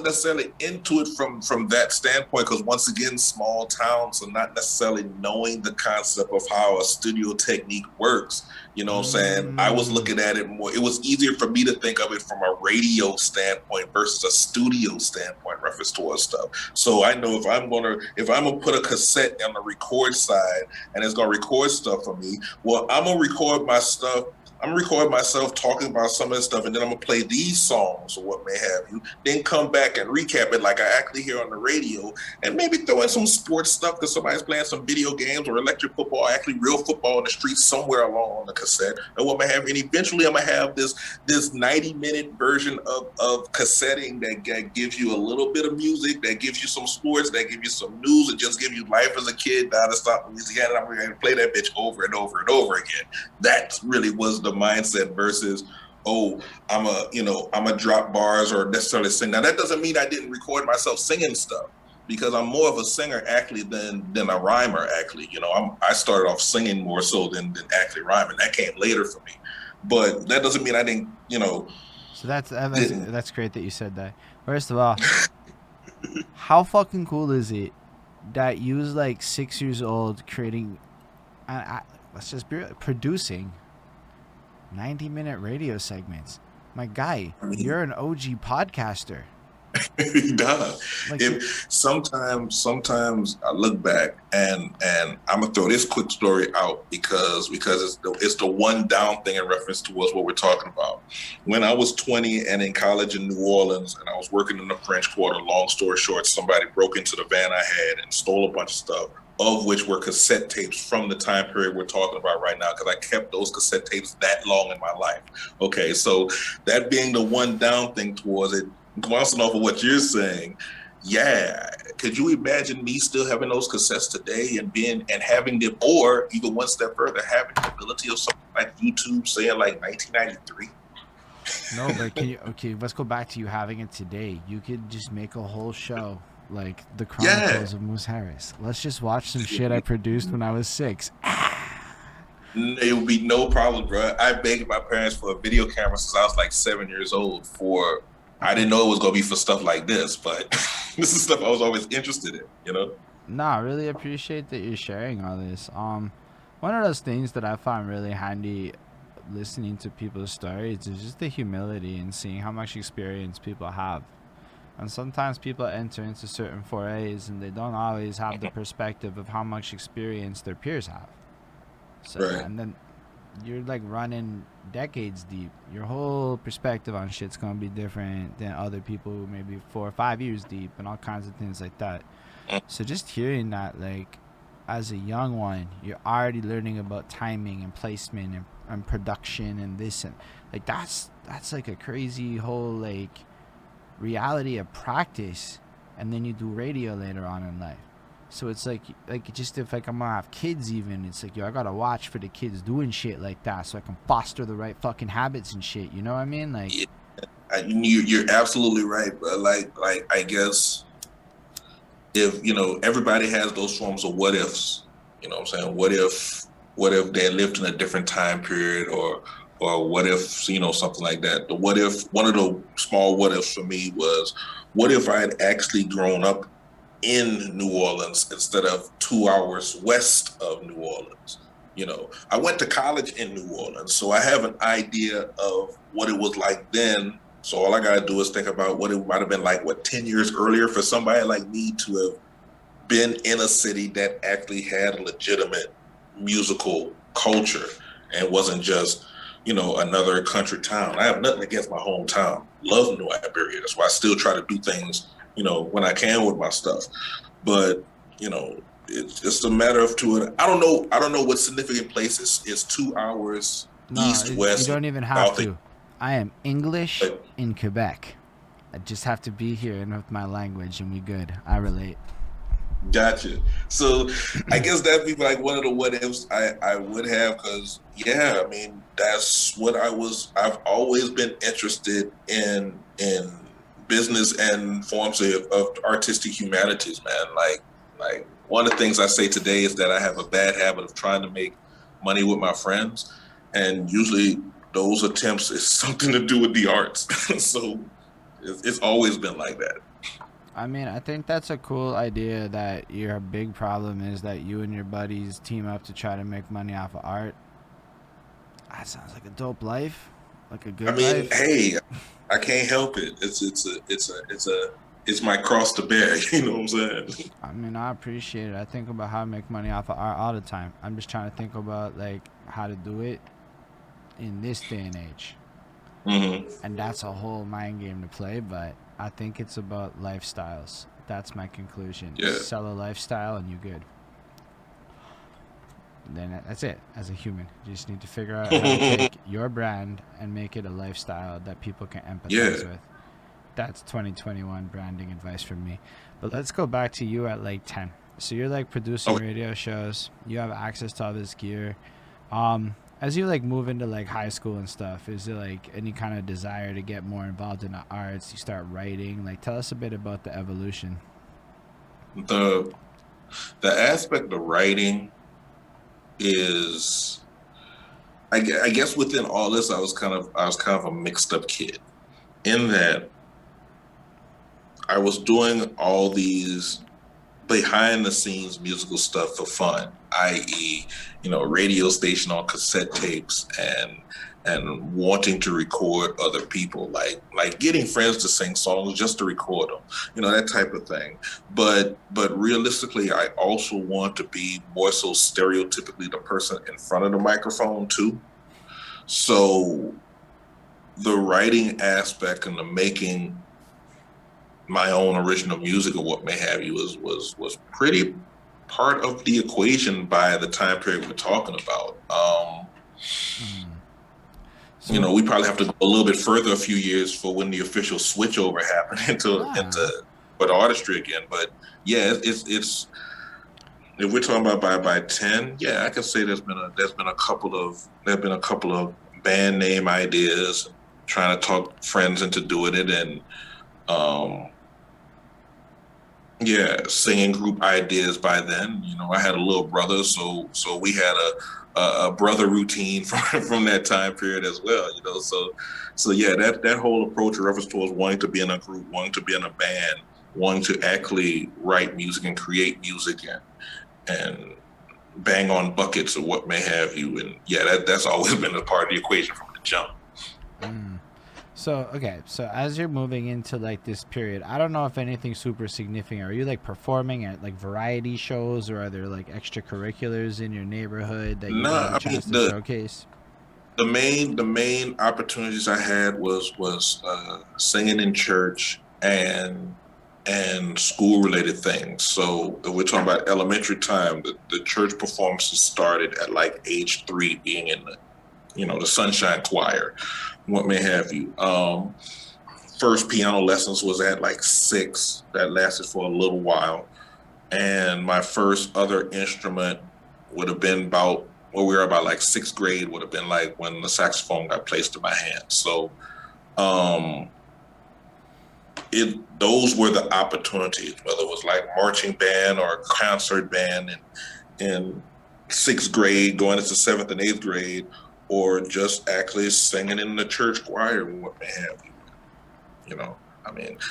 necessarily into it from that standpoint, because once again, small town, so not necessarily knowing the concept of how a studio technique works. You know what I'm saying? I was looking at it more. It was easier for me to think of it from a radio standpoint versus a studio standpoint reference towards stuff. So I know if I'm gonna put a cassette on the record side and it's gonna record stuff for me, well, I'm gonna record my stuff. I'm recording myself talking about some of this stuff, and then I'm gonna play these songs or what may have you, then come back and recap it like I actually hear on the radio, and maybe throw in some sports stuff because somebody's playing some video games or electric football, actually real football in the streets somewhere along on the cassette, and what may have you. And eventually I'm gonna have this 90-minute version of cassetting that gives you a little bit of music, that gives you some sports, that gives you some news, and just gives you life as a kid down in South Louisiana. I'm gonna play that bitch over and over and over again. That really was the mindset versus, I'm a drop bars or necessarily sing. Now that doesn't mean I didn't record myself singing stuff, because I'm more of a singer actually than a rhymer actually. You know, I started off singing more so than actually rhyming. That came later for me. But that doesn't mean I didn't, So didn't. that's great that you said that. First of all, how fucking cool is it that you was like 6 years old creating, let's just be real, producing 90-minute radio segments. My guy, I mean, you're an OG podcaster. duh. Like you, If sometimes I look back and I'm gonna throw this quick story out because it's the one down thing in reference towards what we're talking about. When I was 20 and in college in New Orleans and I was working in the French Quarter, long story short, somebody broke into the van I had and stole a bunch of stuff, of which were cassette tapes from the time period we're talking about right now, because I kept those cassette tapes that long in my life. Okay, so that being the one down thing towards it, bouncing off of what you're saying, yeah, could you imagine me still having those cassettes today and having them, or even one step further, having the ability of something like YouTube saying like 1993? no, but can you? Okay, let's go back to you having it today. You could just make a whole show like the Yeah, Chronicles of Moose Harris. Let's just watch some shit I produced when I was 6. it would be no problem, bro. I begged my parents for a video camera since I was like 7 years old. I didn't know it was gonna be for stuff like this, but this is stuff I was always interested in. Nah, I really appreciate that you're sharing all this. One of those things that I find really handy listening to people's stories is just the humility and seeing how much experience people have. And sometimes people enter into certain forays and they don't always have the perspective of how much experience their peers have. So, Right. and then you're like running decades deep. Your whole perspective on shit's gonna be different than other people who maybe 4 or 5 years deep and all kinds of things like that. So just hearing that, like, as a young one, you're already learning about timing and placement and production and this and like that's like a crazy whole like reality of practice, and then you do radio later on in life. So it's like just if like I'm gonna have kids, even it's like yo, I gotta watch for the kids doing shit like that so I can foster the right fucking habits and shit. You know what I mean? Like, Yeah, you're absolutely right, but like I guess if everybody has those forms of what ifs. You know what I'm saying? What if they lived in a different time period, or what if something like that. The what if One of the small what ifs for me was, what if I had actually grown up in New Orleans instead of 2 hours west of New Orleans. I went to college in New Orleans, so I have an idea of what it was like then. So all I got to do is think about what it might have been like, 10 years earlier, for somebody like me to have been in a city that actually had a legitimate musical culture and wasn't just, another country town. I have nothing against my hometown. Love New Iberia. That's why I still try to do things, when I can with my stuff. But, it's just a matter of two. I don't know. I don't know what significant places is 2 hours no, east, you west, don't even have south. to. I am English But in Quebec. I just have to be here and with my language, and we good. I relate. gotcha. So I guess that'd be like one of the what ifs I would have, because yeah, I mean that's what I've always been interested in business and forms of artistic humanities, man. Like one of the things I say today is that I have a bad habit of trying to make money with my friends, and usually those attempts is something to do with the arts. So it's always been like that. I mean, I think that's a cool idea that your big problem is that you and your buddies team up to try to make money off of art. That sounds like a dope life, like a I good mean, life. hey, I can't help it. It's my cross to bear. You know what I'm saying? I mean, I appreciate it. I think about how to make money off of art all the time. I'm just trying to think about like how to do it in this day and age. Hmm. And that's a whole mind game to play, but I think it's about lifestyles. That's my conclusion. Yeah. Sell a lifestyle and you good. Then that's it. As a human, you just need to figure out how to take your brand and make it a lifestyle that people can Yeah. empathize with. That's 2021 branding advice from me. But let's go back to you at like 10. So you're like producing Okay. radio shows. You have access to all this gear. As you like move into like high school and stuff, is there like any kind of desire to get more involved in the arts? You start writing. Like, tell us a bit about the evolution. The the aspect of writing is, I guess within all this, I was kind of a mixed up kid in that I was doing all these behind the scenes musical stuff for fun, i.e., radio station on cassette tapes and wanting to record other people, like getting friends to sing songs just to record them, that type of thing. But realistically, I also want to be more so stereotypically the person in front of the microphone too. So the writing aspect and the making my own original music or what may have you was pretty part of the equation by the time period we're talking about. We probably have to go a little bit further, a few years, for when the official switchover happened into but artistry again. But yeah, it's if we're talking about by 10, yeah, I can say there's been a couple of band name ideas, trying to talk friends into doing it, and singing group ideas by then. I had a little brother, so we had a brother routine from that time period as well. So yeah, that whole approach or reference towards wanting to be in a group, wanting to be in a band, wanting to actually write music and create music and bang on buckets or what may have you. And yeah, that's always been a part of the equation from the jump. So as you're moving into like this period, I don't know if anything super significant. Are you like performing at like variety shows, or are there like extracurriculars in your neighborhood that you got a chance to showcase? The main opportunities I had was singing in church and school related things. So if we're talking about elementary time, the church performances started at like age 3, being in the Sunshine Choir, what may have you. First piano lessons was at like 6. That lasted for a little while. And my first other instrument would have been about like 6th grade, would have been like when the saxophone got placed in my hand. So those were the opportunities, whether it was like marching band or concert band in 6th grade, going into 7th and 8th grade, or just actually singing in the church choir and what may have you.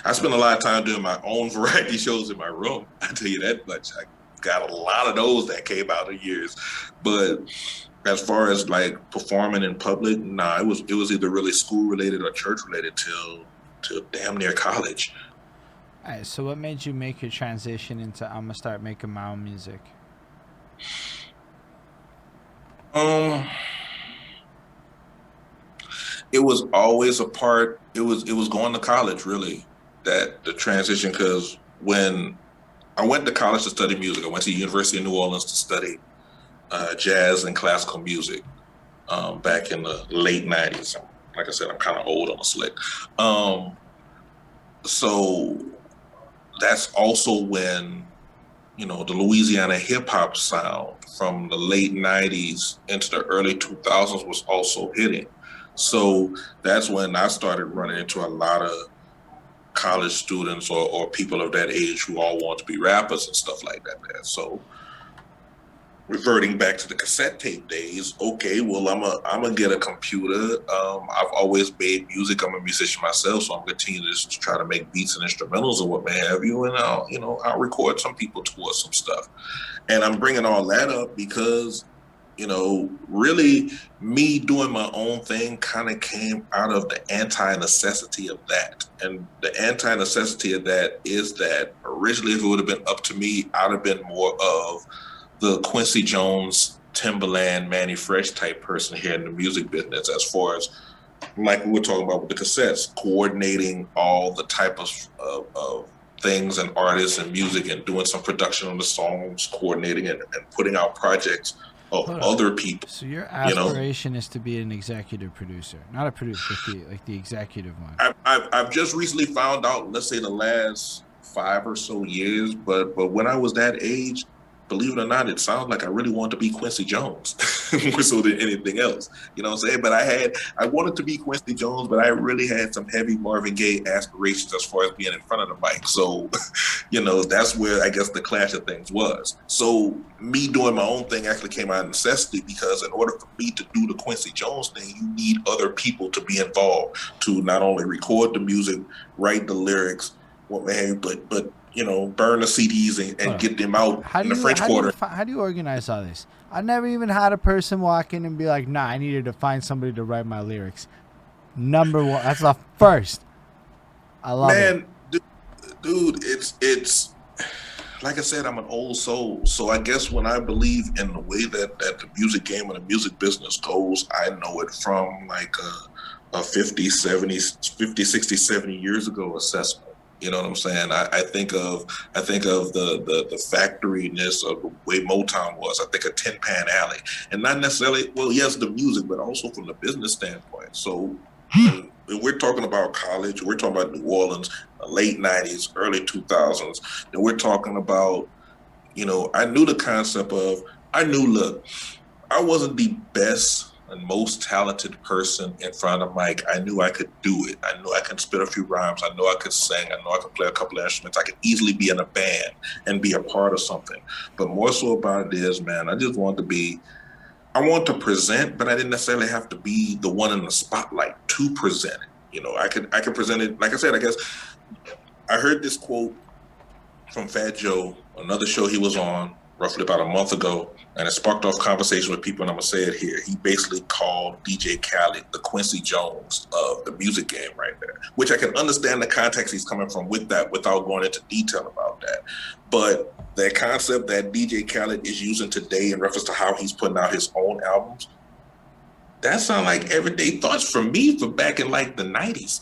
I spent a lot of time doing my own variety shows in my room. I tell you that much. I got a lot of those that came out of years. But as far as like performing in public, it was either really school related or church related till damn near college. All right. So what made you make your transition into I'm gonna start making my own music? It was always a part. It was going to college, really, that the transition. Because when I went to college to study music, I went to the University of New Orleans to study jazz and classical music back in the late 90s. Like I said, I'm kind of old on the slick. So that's also when the Louisiana hip hop sound from the late 90s into the early 2000s was also hitting. So that's when I started running into a lot of college students or people of that age who all want to be rappers and stuff like that. So reverting back to the cassette tape days, okay, well, I'm gonna get a computer. I've always made music. I'm a musician myself, so I'm continuing to try to make beats and instrumentals or what may have you, and I'll record some people towards some stuff. And I'm bringing all that up because really me doing my own thing kind of came out of the anti-necessity of that. And the anti-necessity of that is that originally, if it would have been up to me, I'd have been more of the Quincy Jones, Timbaland, Manny Fresh type person here in the music business, as far as like we were talking about with the cassettes, coordinating all the type of things and artists and music and doing some production on the songs, coordinating it and putting out projects of other people. So your aspiration is to be an executive producer, not a producer, but the executive one. I've just recently found out, let's say the last 5 or so years, but when I was that age, believe it or not, it sounds like I really wanted to be Quincy Jones more so than anything else. You know what I'm saying? But I wanted to be Quincy Jones, but I really had some heavy Marvin Gaye aspirations as far as being in front of the mic. So, that's where I guess the clash of things was. So me doing my own thing actually came out of necessity, because in order for me to do the Quincy Jones thing, you need other people to be involved to not only record the music, write the lyrics, what man, but burn the CDs and get them out in the French Quarter. How do you organize all this? I never even had a person walk in and be like, "Nah, I needed to find somebody to write my lyrics." Number one, that's the first. I love it. Dude, it's like I said, I'm an old soul. So I guess when I believe in the way that the music game and the music business goes, I know it from like a 50, 70, 50, 60, 70 years ago assessment. You know what I'm saying? I think of the factoryness of the way Motown was. I think of Tin Pan Alley, and not necessarily, well, yes, the music, but also from the business standpoint. So when we're talking about college, we're talking about New Orleans, late 90s, early 2000s, and we're talking about, I knew the concept of, look, I wasn't the best and most talented person in front of a mic. I knew I could do it. I knew I could spit a few rhymes. I knew I could sing. I knew I could play a couple of instruments. I could easily be in a band and be a part of something. But more so about it is, man, I want to present, but I didn't necessarily have to be the one in the spotlight to present it. I could present it. Like I said, I guess I heard this quote from Fat Joe, another show he was on roughly about a month ago, and it sparked off conversation with people, and I'm going to say it here. He basically called DJ Khaled the Quincy Jones of the music game right there, which I can understand the context he's coming from with that without going into detail about that. But that concept that DJ Khaled is using today in reference to how he's putting out his own albums, that sound like everyday thoughts from me from back in like the 90s.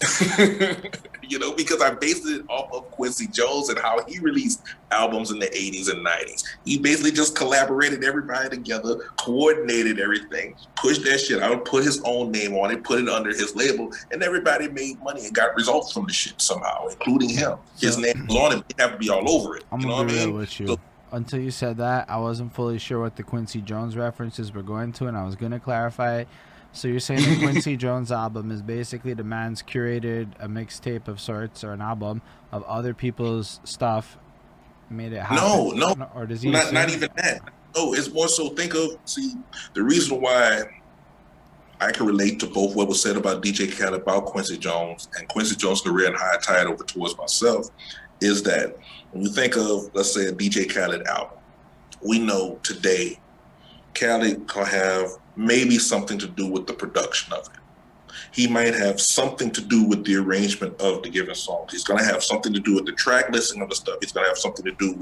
Because I based it off of Quincy Jones and how he released albums in the 80s and 90s. He basically just collaborated everybody together, coordinated everything, pushed that shit out, put his own name on it, put it under his label, and everybody made money and got results from the shit somehow, including him. His name was on it. He have to be all over it. I'm gonna be real with you. So, until you said that, I wasn't fully sure what the Quincy Jones references were going to, and I was going to clarify it. So you're saying the Quincy Jones album is basically the man's curated a mixtape of sorts, or an album of other people's stuff, made it happen? No. Or does he not even that. No, it's more so the reason why I can relate to both what was said about DJ Khaled about Quincy Jones and Quincy Jones' career and high tide over towards myself is that when you think of, let's say, a DJ Khaled album, we know today Khaled can have maybe something to do with the production of it. He might have something to do with the arrangement of the given songs. He's going to have something to do with the track listing of the stuff. He's going to have something to do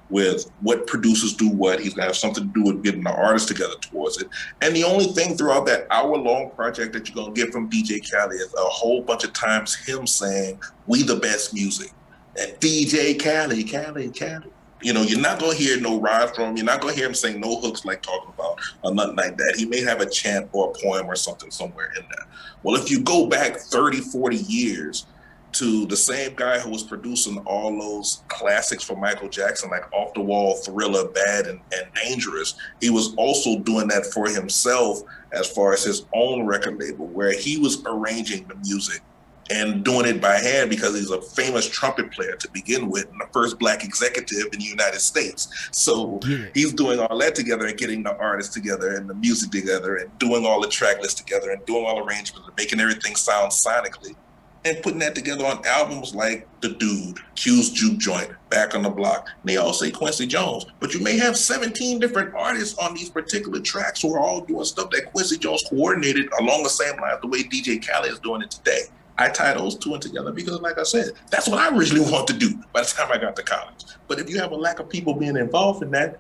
with what producers do what. He's going to have something to do with getting the artists together towards it. And the only thing throughout that hour-long project that you're going to get from DJ Khaled is a whole bunch of times him saying, "We the best music." And DJ Khaled, Khaled. You're not going to hear no rhyme from him. You're not going to hear him sing no hooks like talking about or nothing like that. He may have a chant or a poem or something somewhere in there. Well, if you go back 30, 40 years to the same guy who was producing all those classics for Michael Jackson, like Off the Wall, Thriller, Bad, and Dangerous, he was also doing that for himself as far as his own record label, where he was arranging the music and doing it by hand because he's a famous trumpet player to begin with and the first Black executive in the United States. So he's doing all that together and getting the artists together and the music together and doing all the track lists together and doing all arrangements and making everything sound sonically and putting that together on albums like The Dude, Q's Juke Joint, Back on the Block. And they all say Quincy Jones, but you may have 17 different artists on these particular tracks who are all doing stuff that Quincy Jones coordinated along the same line the way DJ Khaled is doing it today. I tie those two in together because, like I said, that's what I originally wanted to do by the time I got to college. But if you have a lack of people being involved in that,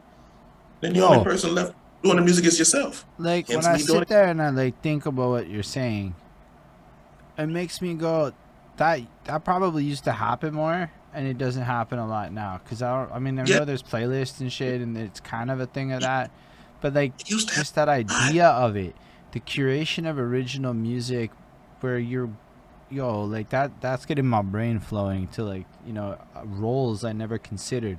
then the only person left doing the music is yourself. Like, when I sit there and I think about what you're saying, it makes me go, that probably used to happen more, and it doesn't happen a lot now. Because I know there's playlists and shit, and it's kind of a thing of that. But just that idea of it, the curation of original music, where you're that's getting my brain flowing to roles I never considered.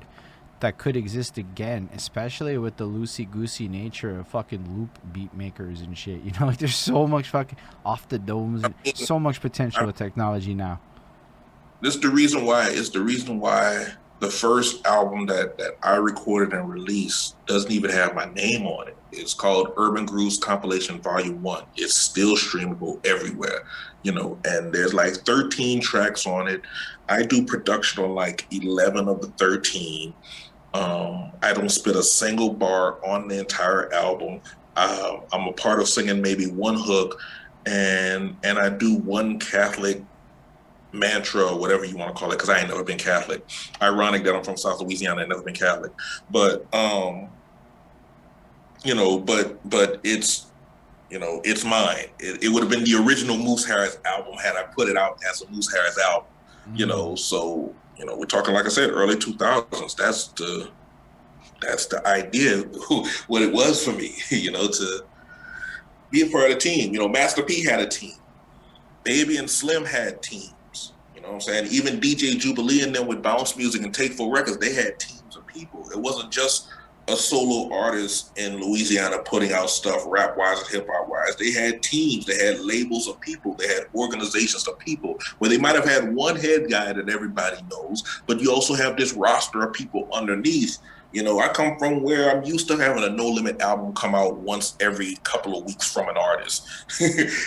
that could exist again, especially with the loosey goosey nature of fucking loop beat makers and shit. You know, like there's so much fucking off the domes, I mean, so much potential I, with technology now. this is the reason why. It's the reason why the first album that I recorded and released doesn't even have my name on it. It's called Urban Grooves Compilation Volume 1. It's still streamable everywhere, you know, and there's like 13 tracks on it. I do production on like 11 of the 13. I don't spit a single bar on the entire album. I'm a part of singing maybe one hook, and I do one Catholic mantra or whatever you want to call it, because I ain't never been Catholic. Ironic that I'm from South Louisiana and never been Catholic, but you know, but it's, you know, it's mine. It would have been the original Moose Harris album had I put it out as a Moose Harris album. You know, so you know, we're talking, like I said, early 2000s. That's the idea, what it was for me. You know, to be a part of the team. You know, Master P had a team. Baby and Slim had teams. You know what I'm saying? Even DJ Jubilee and them with Bounce Music and Take 4 Records, they had teams of people. It wasn't just a solo artist in Louisiana putting out stuff rap-wise and hip-hop-wise. They had teams. They had labels of people. They had organizations of people where they might have had one head guy that everybody knows, but you also have this roster of people underneath. You know, I come from where I'm used to having a No Limit album come out once every couple of weeks from an artist.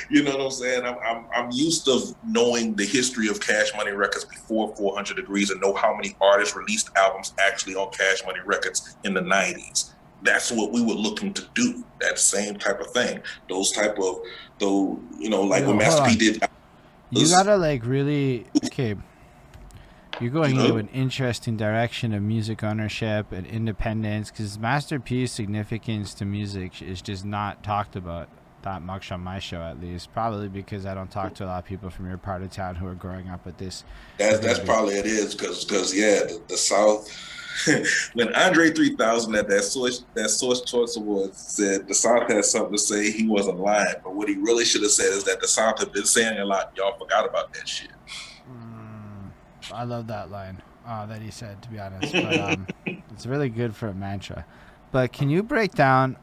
You know what I'm saying? I'm used to knowing the history of Cash Money Records before 400 Degrees and know how many artists released albums actually on Cash Money Records in the 90s. That's what we were looking to do. That same type of thing. Those type of, though, you know, like when Master P did. You gotta like really, okay. You're going into an interesting direction of music ownership and independence, because Master P's significance to music is just not talked about that much on my show, at least. Probably because I don't talk to a lot of people from your part of town who are growing up with this. That's probably it is, because yeah, the South. When Andre 3000 at that Source Choice Awards said the South had something to say, he wasn't lying. But what he really should have said is that the South had been saying a lot. Y'all forgot about that shit. I love that line that he said, to be honest. But it's really good for a mantra. But can you break down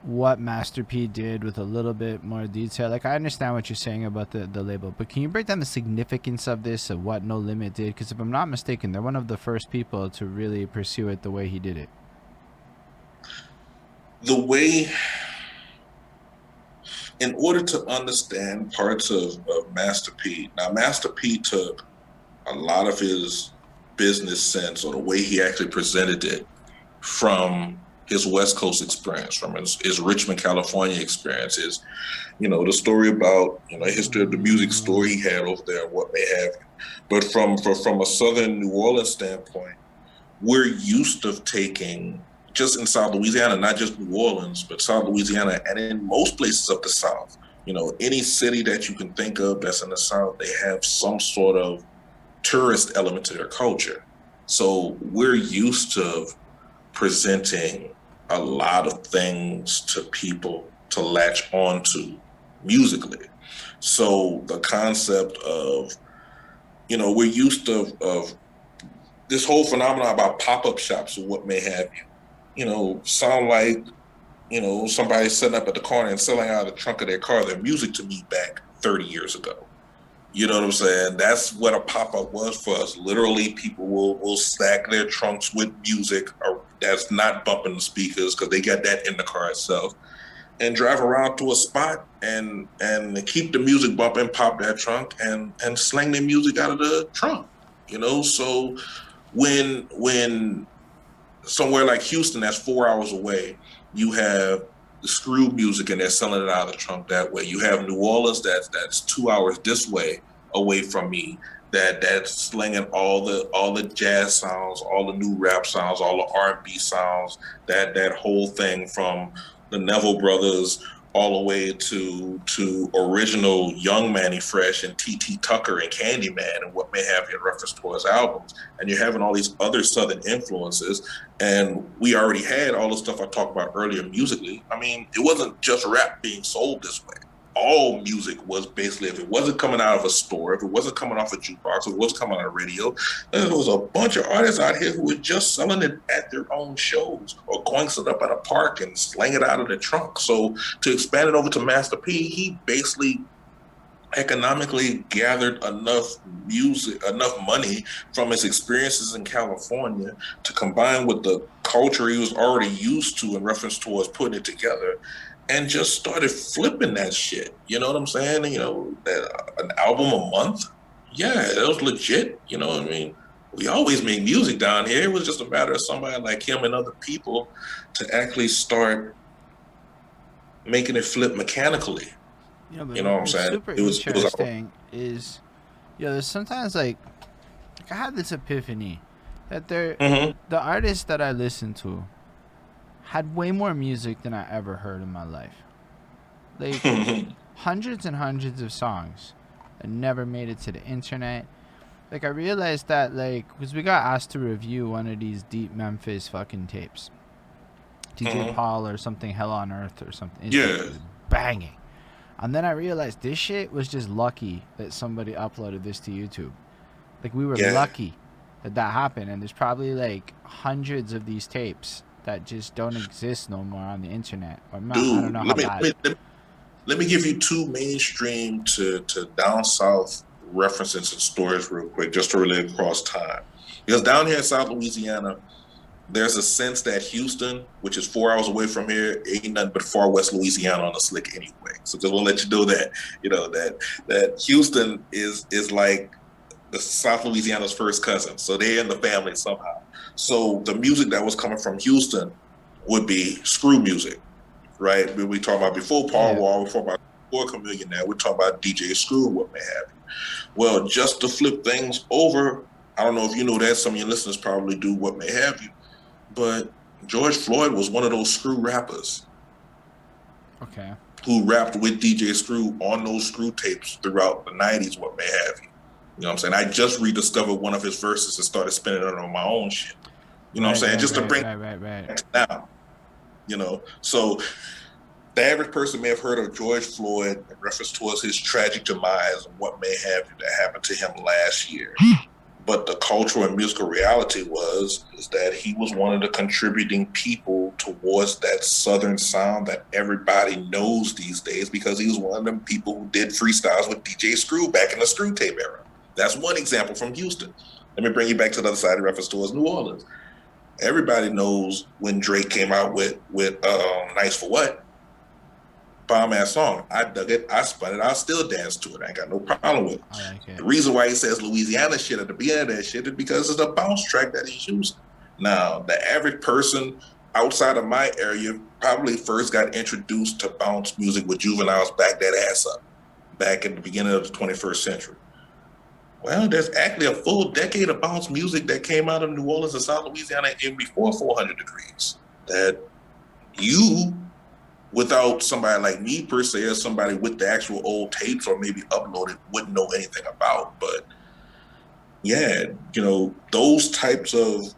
what Master P did with a little bit more detail? Like, I understand what you're saying about the label, but can you break down the significance of this, of what No Limit did? Because if I'm not mistaken, they're one of the first people to really pursue it the way he did it. The way, in order to understand parts of Master P, now Master P took a lot of his business sense, or the way he actually presented it, from his West Coast experience, from his Richmond, California experiences. You know, the story about, you know, the history of the music store he had over there and what may have you. But from a Southern New Orleans standpoint, we're used to taking, just in South Louisiana, not just New Orleans, but South Louisiana, and in most places of the South, you know, any city that you can think of that's in the South, they have some sort of tourist element to their culture. So we're used to presenting a lot of things to people to latch onto musically. So the concept of, you know, we're used to of this whole phenomenon about pop-up shops or what may have you, you know, sound like, you know, somebody sitting up at the corner and selling out of the trunk of their car their music to me back 30 years ago. You know what I'm saying? That's what a pop-up was for us. Literally, people will stack their trunks with music that's not bumping the speakers, because they got that in the car itself, and drive around to a spot and keep the music bumping, pop that trunk, and sling their music out of the trunk. You know, so when somewhere like Houston, that's 4 hours away, you have the screw music and they're selling it out of the trunk that way. You have New Orleans that's 2 hours this way away from me, that's slinging all the jazz sounds, all the new rap sounds, all the R&B sounds, that whole thing from the Neville Brothers all the way to original Young Manny Fresh and T.T. Tucker and Candyman and what may have you in reference to his albums. And you're having all these other Southern influences. And we already had all the stuff I talked about earlier musically. I mean, it wasn't just rap being sold this way. all music was basically, if it wasn't coming out of a store, if it wasn't coming off a jukebox, if it wasn't coming on a radio, there was a bunch of artists out here who were just selling it at their own shows or going set up at a park and slang it out of the trunk. So to expand it over to Master P, he basically economically gathered enough music, enough money from his experiences in California to combine with the culture he was already used to in reference towards putting it together, and just started flipping that shit. You know what I'm saying? You know, an album a month. Yeah, that was legit. You know what I mean? We always make music down here. It was just a matter of somebody like him and other people to actually start making it flip mechanically. Yeah, but You know what I'm saying? super interesting is, there's sometimes like I had this epiphany that the artists that I listened to had way more music than I ever heard in my life. Like hundreds and hundreds of songs that never made it to the internet. Like I realized that because we got asked to review one of these Deep Memphis fucking tapes. DJ Paul or something, Hell on Earth or something. It was banging. And then I realized this shit was just lucky that somebody uploaded this to YouTube. Like we were lucky that happened. And there's probably like hundreds of these tapes that just don't exist no more on the internet. Or not, dude, I don't know how bad. Let me give you two mainstream to down south references and stories real quick, just to relate across time. Because down here in South Louisiana, there's a sense that Houston, which is 4 hours away from here, ain't nothing but far west Louisiana on the slick anyway. So just want to let you know that, that Houston is like the South Louisiana's first cousin. So they're in the family somehow. So the music that was coming from Houston would be screw music, right? We talk about before Paul Wall, we talk about before Chameleon now, we're talking about DJ Screw, what may have you. Well, just to flip things over, I don't know if you know that, some of your listeners probably do, what may have you, but George Floyd was one of those Screw rappers. Okay. Who rapped with DJ Screw on those Screw tapes throughout the 90s, what may have you. You know what I'm saying? I just rediscovered one of his verses and started spinning it on my own shit. You know what I'm saying? Just to bring it down. You know? So the average person may have heard of George Floyd in reference towards his tragic demise and what may have you that happened to him last year. But the cultural and musical reality is that he was one of the contributing people towards that Southern sound that everybody knows these days, because he was one of them people who did freestyles with DJ Screw back in the Screw tape era. That's one example from Houston. Let me bring you back to the other side in reference towards New Orleans. Everybody knows when Drake came out with Nice for What? Bomb-ass song. I dug it, I spun it, I still dance to it. I ain't got no problem with it. I like it. The reason why he says Louisiana shit at the beginning of that shit is because it's a bounce track that he's using. Now, the average person outside of my area probably first got introduced to bounce music with Juvenile's Back That Ass Up back at the beginning of the 21st century. Well, there's actually a full decade of bounce music that came out of New Orleans and South Louisiana in before 400 Degrees that you, without somebody like me per se, or somebody with the actual old tapes or maybe uploaded, wouldn't know anything about. But yeah, those types of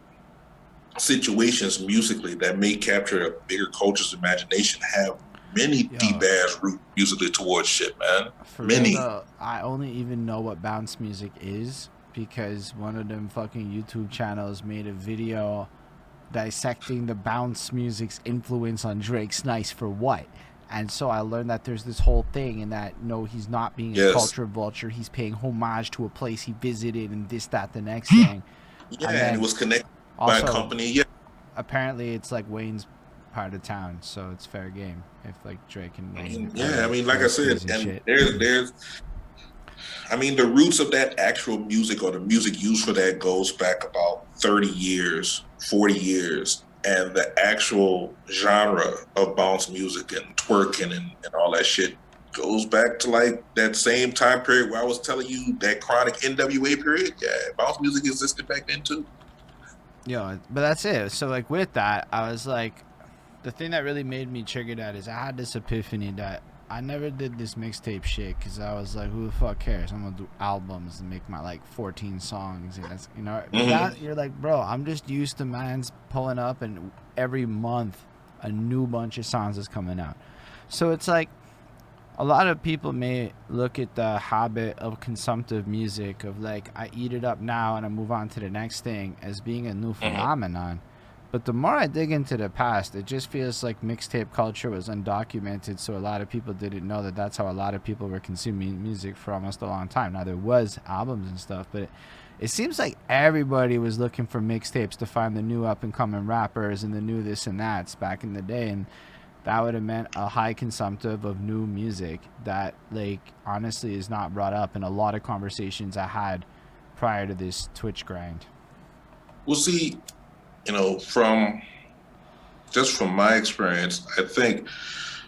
situations musically that may capture a bigger culture's imagination have many deep-ass root musically towards shit, man. For many. Real, I only even know what bounce music is because one of them fucking YouTube channels made a video dissecting the bounce music's influence on Drake's Nice for What. And so I learned that there's this whole thing, and that no, he's not being a culture vulture. He's paying homage to a place he visited and this, that, the next thing. Yeah, and it was connected by a company. Yeah. Apparently it's like Wayne's part of town, so it's fair game if like Drake and Wayne. Yeah, I mean, like I said, and there's I mean, the roots of that actual music or the music used for that goes back about 30 years, 40 years. And the actual genre of bounce music and twerking and all that shit goes back to like that same time period where I was telling you that chronic NWA period. Yeah, bounce music existed back then too. But that's it. So like with that, I was like, the thing that really made me trigger that is I had this epiphany that I never did this mixtape shit because I was like, who the fuck cares? I'm gonna do albums and make my like 14 songs. And that's, that, you're like, bro, I'm just used to man's pulling up and every month a new bunch of songs is coming out. So it's like A lot of people may look at the habit of consumptive music, of like, I eat it up now and I move on to the next thing, as being a new Hmm. phenomenon. But the more I dig into the past, it just feels like mixtape culture was undocumented, so a lot of people didn't know that that's how a lot of people were consuming music for almost a long time. Now, there was albums and stuff, but it seems like everybody was looking for mixtapes to find the new up and coming rappers and the new this and that's back in the day. And that would have meant a high consumptive of new music that, like, honestly is not brought up in a lot of conversations I had prior to this Twitch grind. We'll see. From just from my experience, I think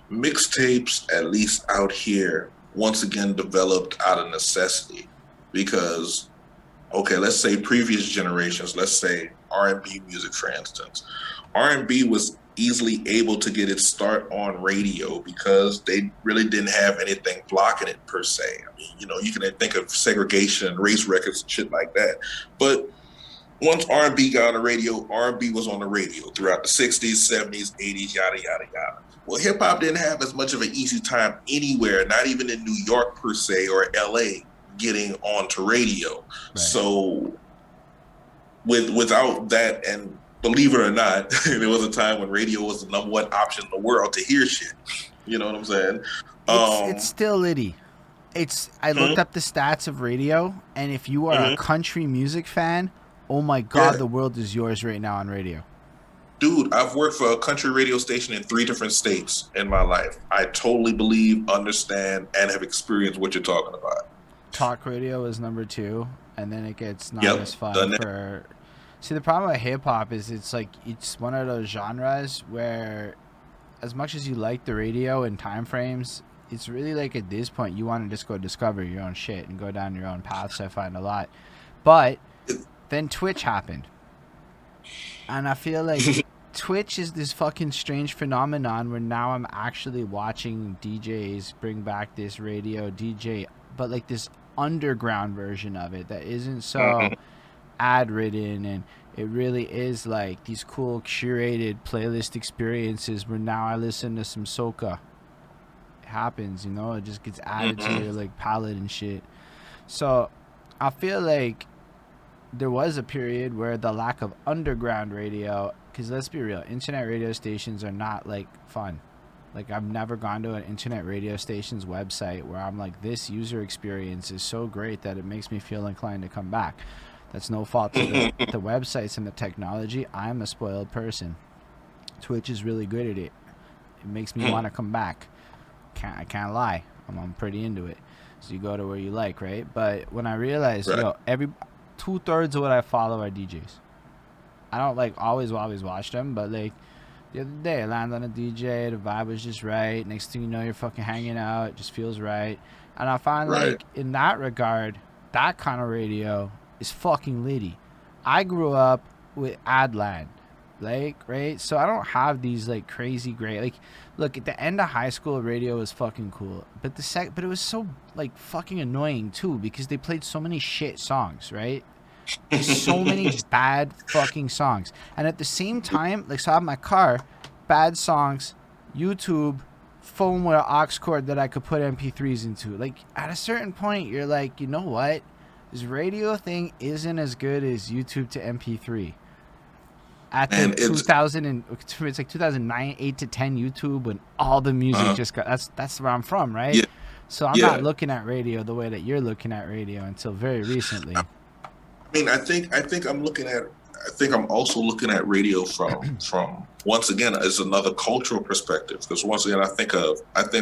mixtapes, at least out here, once again developed out of necessity. Because, okay, let's say previous generations, let's say R&B music, for instance, R&B was easily able to get its start on radio because they really didn't have anything blocking it per se. I mean, you can think of segregation and race records and shit like that. But once R&B got on the radio, R&B was on the radio throughout the 60s, 70s, 80s, yada, yada, yada. Well, hip hop didn't have as much of an easy time anywhere, not even in New York per se or LA, getting onto radio. Right. So without that, and believe it or not, there was a time when radio was the number one option in the world to hear shit. You know what I'm saying? It's still litty. I looked up the stats of radio, and if you are a Mhm. country music fan, oh my god, Yeah. the world is yours right now on radio. Dude, I've worked for a country radio station in 3 different states in my life. I totally believe, understand, and have experienced what you're talking about. Talk radio is number 2, and then it gets not Yep, as fun done that. for. See, the problem with hip hop is it's like it's one of those genres where, as much as you like the radio and time frames, it's really like at this point you want to just go discover your own shit and go down your own paths. I find a lot, but then Twitch happened, and I feel like Twitch is this fucking strange phenomenon where now I'm actually watching DJs bring back this radio DJ, but like this underground version of it that isn't so Mhm. ad ridden, and it really is like these cool curated playlist experiences where now I listen to some soca. It happens, it just gets added to your Mhm. like palette and shit. So I feel like there was a period where the lack of underground radio, because let's be real, internet radio stations are not like fun. Like, I've never gone to an internet radio station's website where I'm like, this user experience is so great that it makes me feel inclined to come back. That's no fault to the websites and the technology. I'm a spoiled person. Twitch is really good at it. It makes me want to come back. I can't lie. I'm pretty into it. So you go to where you like, right? But when I realized, Right. every 2/3 of what I follow are DJs. I don't like always watch them, but like the other day I landed on a DJ, the vibe was just right. Next thing you know, you're fucking hanging out, it just feels right. And I find Right. like in that regard, that kind of radio is fucking litty. I grew up with Adland, like, right? So I don't have these like crazy great like look, at the end of high school radio was fucking cool. But but it was so like fucking annoying too because they played so many shit songs, right? Just so many bad fucking songs. And at the same time, like, so I have my car, bad songs, YouTube, phone with an aux cord that I could put MP3s into. Like, at a certain point, you're like, you know what? This radio thing isn't as good as YouTube to MP3. At the And it's 2000 and it's like 2009, 8 to 10 YouTube when all the music uh just got. That's where I'm from, right? yeah, So I'm not yeah. looking at radio the way that you're looking at radio until very recently. I mean, I think I'm also looking at radio from once again as another cultural perspective. Because once again, I think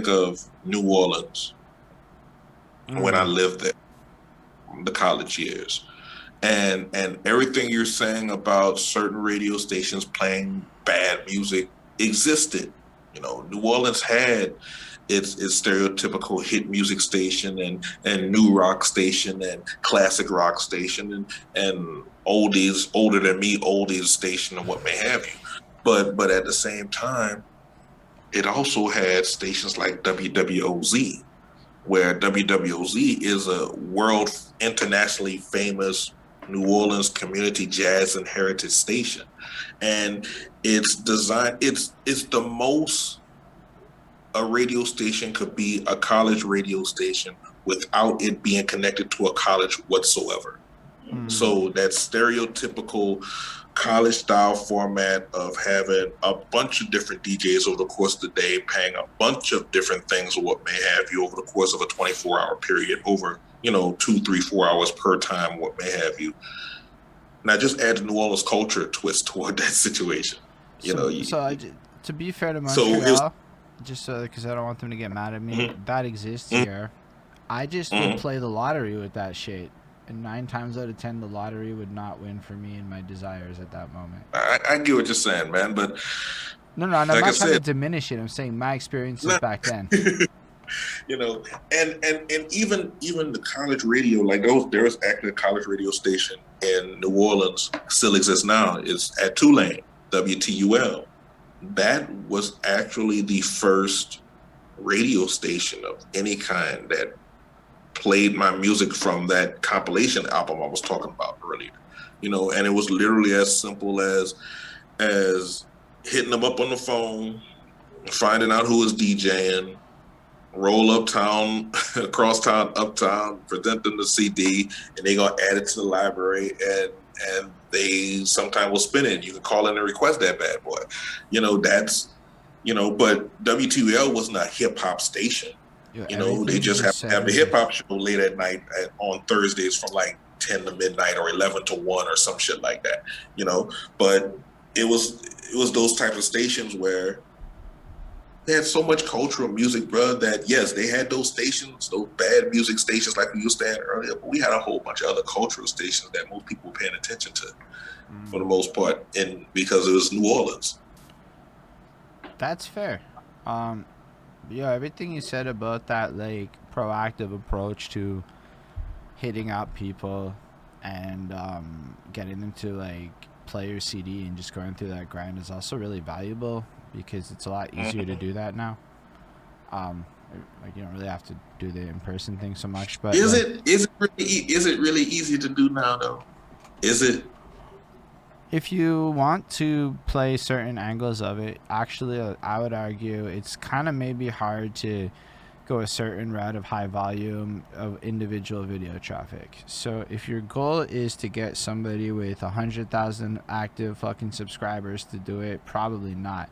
of New Orleans when I lived there, the college years, and everything you're saying about certain radio stations playing bad music existed. New Orleans had its stereotypical hit music station and new rock station and classic rock station and oldies, older than me oldies station and what may have you. But at the same time, it also had stations like WWOZ, where WWOZ is a world internationally famous New Orleans community jazz and heritage station. And it's designed it's the most a radio station could be a college radio station without it being connected to a college whatsoever. So that stereotypical college style format of having a bunch of different DJs over the course of the day, paying a bunch of different things or what may have you over the course of a 24-hour period over, 2, 3, 4 hours per time, what may have you. Now just add the New Orleans culture twist toward that situation. To be fair to Montreal, just because I don't want them to get mad at me, that exists here. I just would play the lottery with that shit. And 9 times out of 10, the lottery would not win for me and my desires at that moment. I get what you're saying, man, but no, I'm not trying to diminish it. I'm saying my experiences back then. And even the college radio, like there was actually a college radio station in New Orleans, still exists now. It's at Tulane, WTUL. That was actually the first radio station of any kind that played my music from that compilation album I was talking about earlier, and it was literally as simple as hitting them up on the phone, finding out who was DJing, roll uptown, across town, uptown, present them the CD, and they gonna add it to the library, and they sometimes will spin it. You can call in and request that bad boy, but WTL wasn't a hip hop station. They just have the hip hop show late at night on Thursdays from like 10 to midnight or 11 to 1 or some shit like that, but it was those types of stations where they had so much cultural music, bro, that yes, they had those stations, those bad music stations like we used to have earlier, but we had a whole bunch of other cultural stations that most people were paying attention to for the most part, and because it was New Orleans. That's fair. Yeah, everything you said about that like proactive approach to hitting up people and getting them to like play your CD and just going through that grind is also really valuable because it's a lot easier to do that now. Like you don't really have to do the in-person thing so much. But is it really easy to do now though? Is it? If you want to play certain angles of it, actually, I would argue it's kind of maybe hard to go a certain route of high volume of individual video traffic. So if your goal is to get somebody with 100,000 active fucking subscribers to do it, probably not.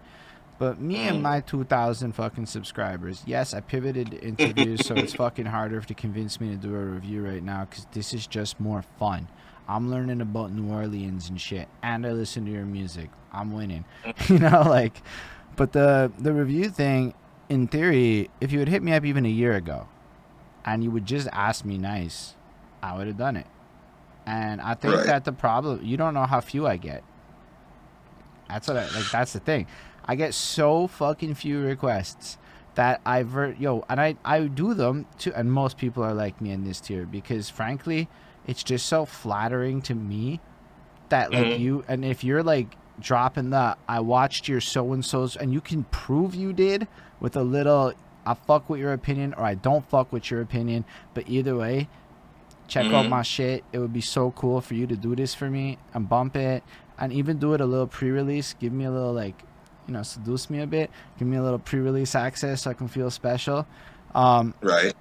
But me and my 2,000 fucking subscribers, yes, I pivoted to interviews, so it's fucking harder to convince me to do a review right now because this is just more fun. I'm learning about New Orleans and shit, and I listen to your music. I'm winning, but the review thing, in theory, if you had hit me up even a year ago, and you would just ask me nice, I would have done it. And I think that the problem, you don't know how few I get. That's the thing. I get so fucking few requests that I do them too, and most people are like me in this tier because frankly, it's just so flattering to me that like you, and if you're like dropping the I watched your so-and-so's and you can prove you did with a little I fuck with your opinion or I don't fuck with your opinion, but either way, check out my shit. It would be so cool for you to do this for me and bump it and even do it a little pre-release. Give me a little seduce me a bit. Give me a little pre-release access so I can feel special. Right.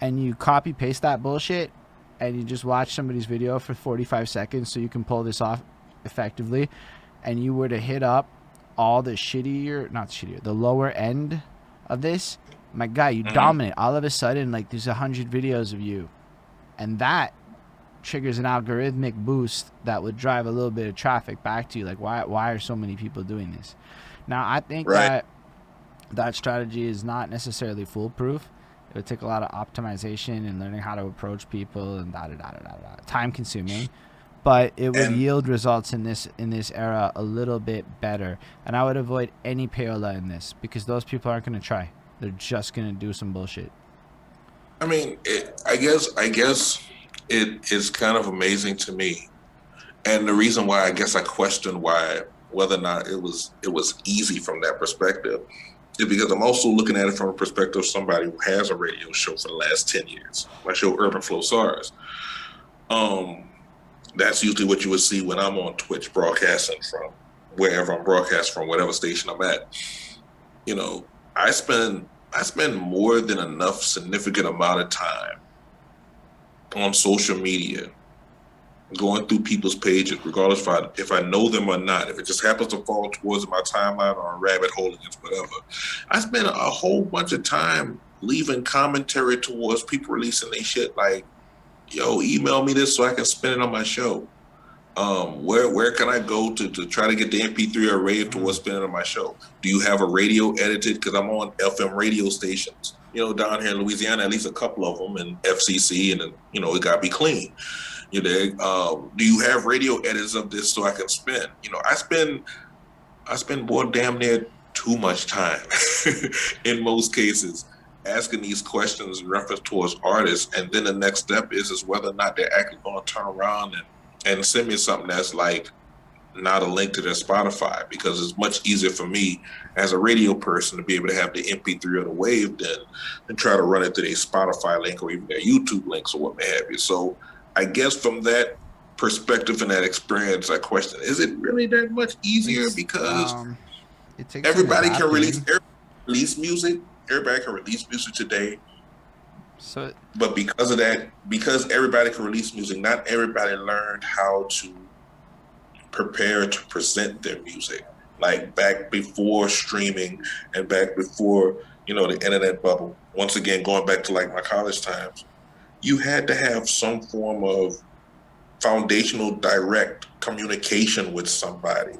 And you copy paste that bullshit and you just watch somebody's video for 45 seconds so you can pull this off effectively, and you were to hit up all the the lower end of this, my guy, you dominate. All of a sudden, like, there's 100 videos of you, and that triggers an algorithmic boost that would drive a little bit of traffic back to you. Like, why are so many people doing this? Now, I think that strategy is not necessarily foolproof. It would take a lot of optimization and learning how to approach people and time consuming, but it would yield results in this era a little bit better. And I would avoid any payola in this because those people aren't going to try. They're just going to do some bullshit. I mean, I guess it is kind of amazing to me. And the reason why I guess I question whether or not it was easy from that perspective is because I'm also looking at it from a perspective of somebody who has a radio show for the last 10 years. My show, Urban Flow SARS. That's usually what you would see when I'm on Twitch broadcasting from wherever I'm broadcasting from, whatever station I'm at. I spend more than enough significant amount of time on social media, going through people's pages, regardless if I know them or not. If it just happens to fall towards my timeline or a rabbit hole against whatever, I spend a whole bunch of time leaving commentary towards people releasing their shit. Like, yo, email me this so I can spin it on my show. Where can I go to try to get the MP3 or rave to what's spinning on my show? Do you have a radio edited? Because I'm on FM radio stations, down here in Louisiana, at least a couple of them, and FCC, and it got to be clean. You know, do you have radio edits of this so I can spin? I spend more damn near too much time in most cases asking these questions in reference towards artists, and then the next step is whether or not they're actually going to turn around and send me something that's like not a link to their Spotify, because it's much easier for me as a radio person to be able to have the MP3 or the wave than try to run it to their Spotify link or even their YouTube links or what may have you. So I guess from that perspective and that experience, I question, is it really that much easier? Because everybody can release music. Everybody can release music today. But because of that, because everybody can release music, not everybody learned how to prepare to present their music. Like back before streaming and back before, the internet bubble. Once again, going back to like my college times, you had to have some form of foundational direct communication with somebody,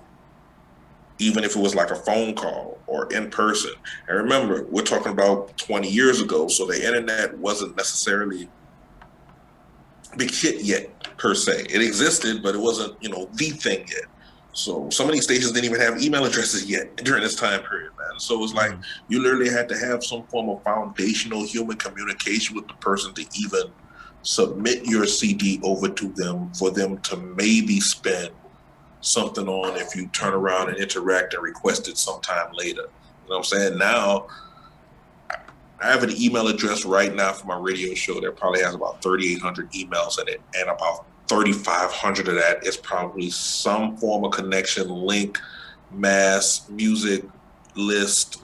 even if it was like a phone call or in person. And remember, we're talking about 20 years ago, so the internet wasn't necessarily big shit yet, per se. It existed, but it wasn't, the thing yet. So some of these stations didn't even have email addresses yet during this time period, man. So it was like you literally had to have some form of foundational human communication with the person to even submit your CD over to them for them to maybe spend something on if you turn around and interact and request it sometime later. You know what I'm saying? Now, I have an email address right now for my radio show that probably has about 3,800 emails in it, and about 3,500 of that is probably some form of connection, link, mass, music, list,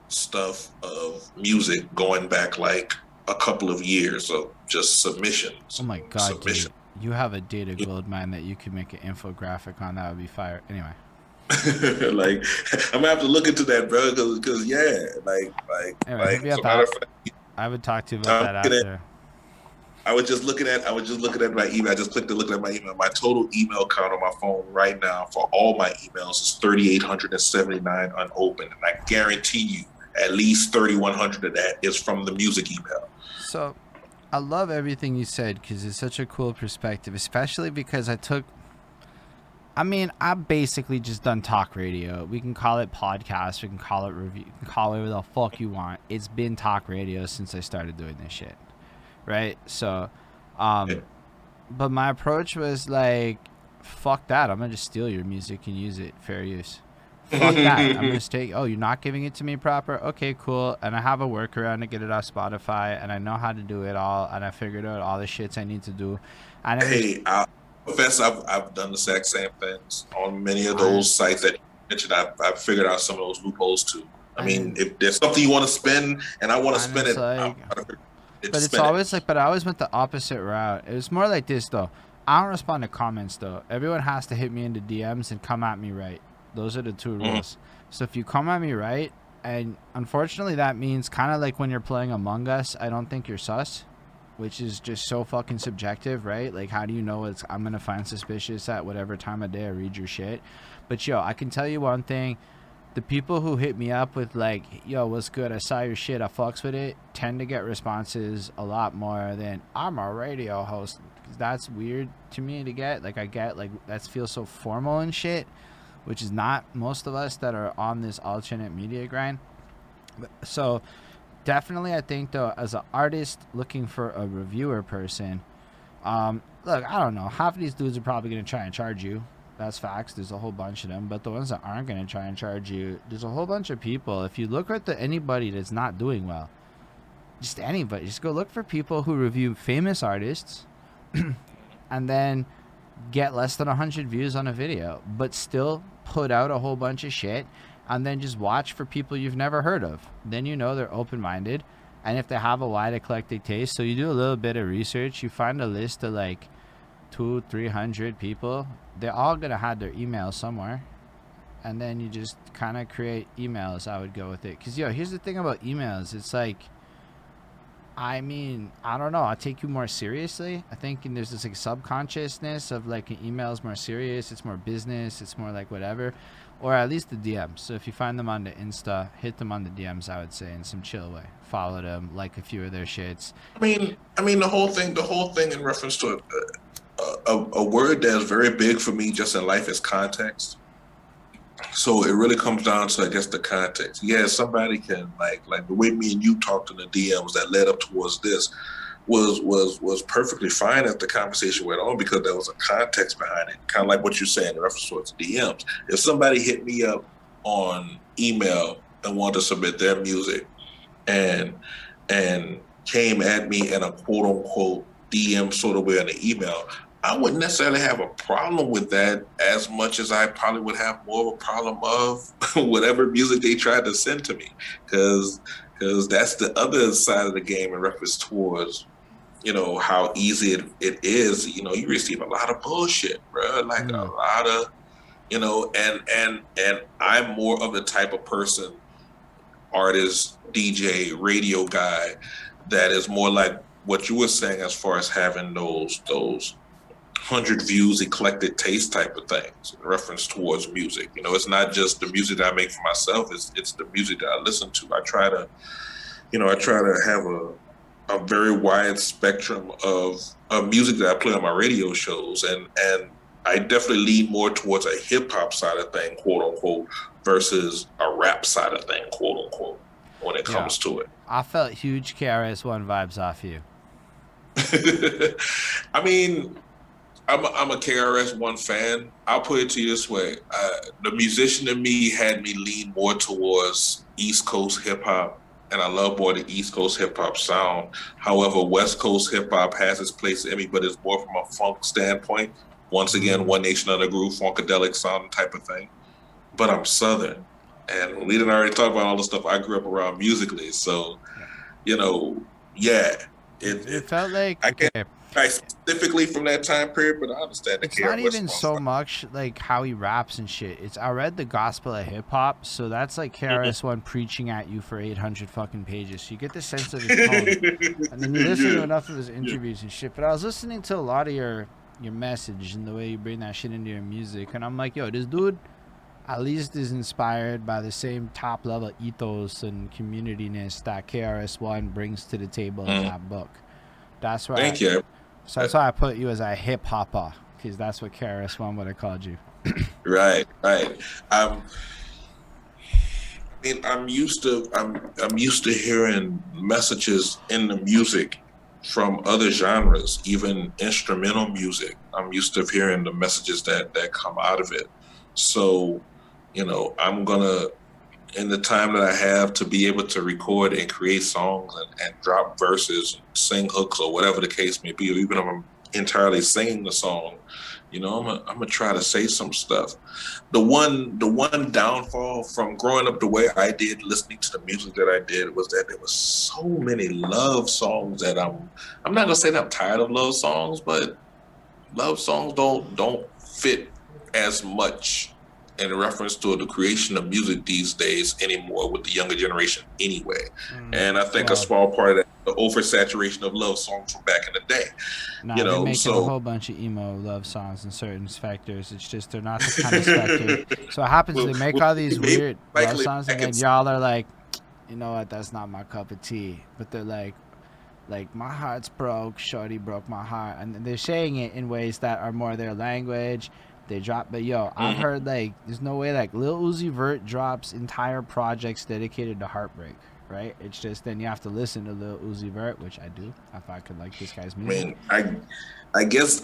stuff of music going back like a couple of years of just submissions. Oh my God, dude. You have a data gold mine that you could make an infographic on. That would be fire. Anyway. Like, I'm gonna have to look into that, bro, because I would talk to you about that after. I was just looking at my email. I just clicked to look at my email. My total email count on my phone right now for all my emails is 3,879 unopened, and I guarantee you at least 3,100 of that is from the music email. So I love everything you said, because it's such a cool perspective, especially because I've basically just done talk radio. We can call it podcast, we can call it review, you can call it whatever the fuck you want. It's been talk radio since I started doing this shit, right? So, but my approach was like, fuck that. I'm going to just steal your music and use it. Fair use. Fuck that. I'm going to take, you're not giving it to me proper? Okay, cool. And I have a workaround to get it off Spotify, and I know how to do it all, and I figured out all the shits I need to do. And I'll confess, I've done the exact same things on many of those sites that you mentioned. I've figured out some of those loopholes too. I mean, if there's something you want to spin and I want to spin it, but I always went the opposite route. It was more like this though. I don't respond to comments though. Everyone has to hit me into DMs and come at me right. Those are the two rules. So if you come at me right, and unfortunately that means kind of like when you're playing Among Us, I don't think you're sus, which is just so fucking subjective, right? Like, how do you know I'm gonna find suspicious at whatever time of day I read your shit? But yo, I can tell you one thing. The people who hit me up with like, yo, what's good? I saw your shit. I fucks with it. Tend to get responses a lot more than I'm a radio host. Cause that's weird to me to get. Like, I get like that feels so formal and shit, which is not most of us that are on this alternate media grind. So definitely, I think though, as an artist looking for a reviewer person, look, I don't know. Half of these dudes are probably gonna try and charge you. That's facts. There's a whole bunch of them. But the ones that aren't going to try and charge you, there's a whole bunch of people. If you look at anybody that's not doing well, just anybody, just go look for people who review famous artists and then get less than 100 views on a video, but still put out a whole bunch of shit and then just watch for people you've never heard of. Then you know they're open-minded, and if they have a wide eclectic taste, so you do a little bit of research, you find a list of like 200-300 people. They're all gonna have their email somewhere, and then you just kind of create emails. I would go with it, because here's the thing about emails. It's like, I mean, I don't know. I take you more seriously. I think there's this like subconsciousness of like an email is more serious. It's more business. It's more like whatever, or at least the DMs. So if you find them on the Insta, hit them on the DMs. I would say in some chill way. Follow them, like a few of their shits. I mean, the whole thing in reference to a word that's very big for me just in life is context. So it really comes down to, I guess, the context. Yeah, somebody can like the way me and you talked in the DMs that led up towards this was perfectly fine as the conversation went on, because there was a context behind it. Kind of like what you're saying in reference towards DMs. If somebody hit me up on email and wanted to submit their music and and came at me in a quote unquote DM sort of way in the email, I wouldn't necessarily have a problem with that as much as I probably would have more of a problem of whatever music they tried to send to me, because that's the other side of the game in reference towards how easy it is. You receive a lot of bullshit, bro, like a lot of and I'm more of the type of person, artist, DJ, radio guy, that is more like what you were saying as far as having those 100 views, eclectic taste type of things in reference towards music. It's not just the music that I make for myself, it's the music that I listen to. I try to have a very wide spectrum of music that I play on my radio shows, and I definitely lean more towards a hip hop side of thing, quote unquote, versus a rap side of thing, quote unquote, when it comes to it. I felt huge KRS-One vibes off you. I mean, I'm a KRS-One fan. I'll put it to you this way: the musician in me had me lean more towards East Coast hip hop, and I love more the East Coast hip hop sound. However, West Coast hip hop has its place in me, but it's more from a funk standpoint. Once again, One Nation Under Groove, funkadelic sound type of thing. But I'm Southern, and we didn't already talk about all the stuff I grew up around musically. So, yeah, it felt like I can't specifically from that time period, but I understand the it's not even so much like how he raps and shit. I read the Gospel of Hip Hop, so that's like KRS-One preaching at you for 800 fucking pages. So you get the sense of his tone, and then you listen to enough of his interviews and shit. But I was listening to a lot of your message and the way you bring that shit into your music, and I'm like, yo, this dude at least is inspired by the same top level ethos and communityness that KRS-One brings to the table in that book. That's why. Thank you. So that's why I put you as a hip hopper, because that's what KRS-One would have called you. Right. I mean, I'm used to hearing messages in the music from other genres, even instrumental music. I'm used to hearing the messages that come out of it. So, I'm gonna, in the time that I have to be able to record and create songs and drop verses, sing hooks, or whatever the case may be, or even if I'm entirely singing the song, I'm gonna try to say some stuff. The one downfall from growing up the way I did, listening to the music that I did, was that there was so many love songs that I'm not gonna say that I'm tired of love songs, but love songs don't fit as much in reference to the creation of music these days anymore with the younger generation anyway. And I think a small part of that, the oversaturation of love songs from back in the day. They're making a whole bunch of emo love songs in certain specters. It's just they're not the kind of specter. So what happens is they make all these weird love songs, and then y'all are like, you know what, that's not my cup of tea. But they're like my heart's broke, shorty broke my heart, and they're saying it in ways that are more their language. They drop, but I've heard there's no way Lil Uzi Vert drops entire projects dedicated to heartbreak, right? It's just then you have to listen to Lil Uzi Vert, which I do if I could like this guy's music. I guess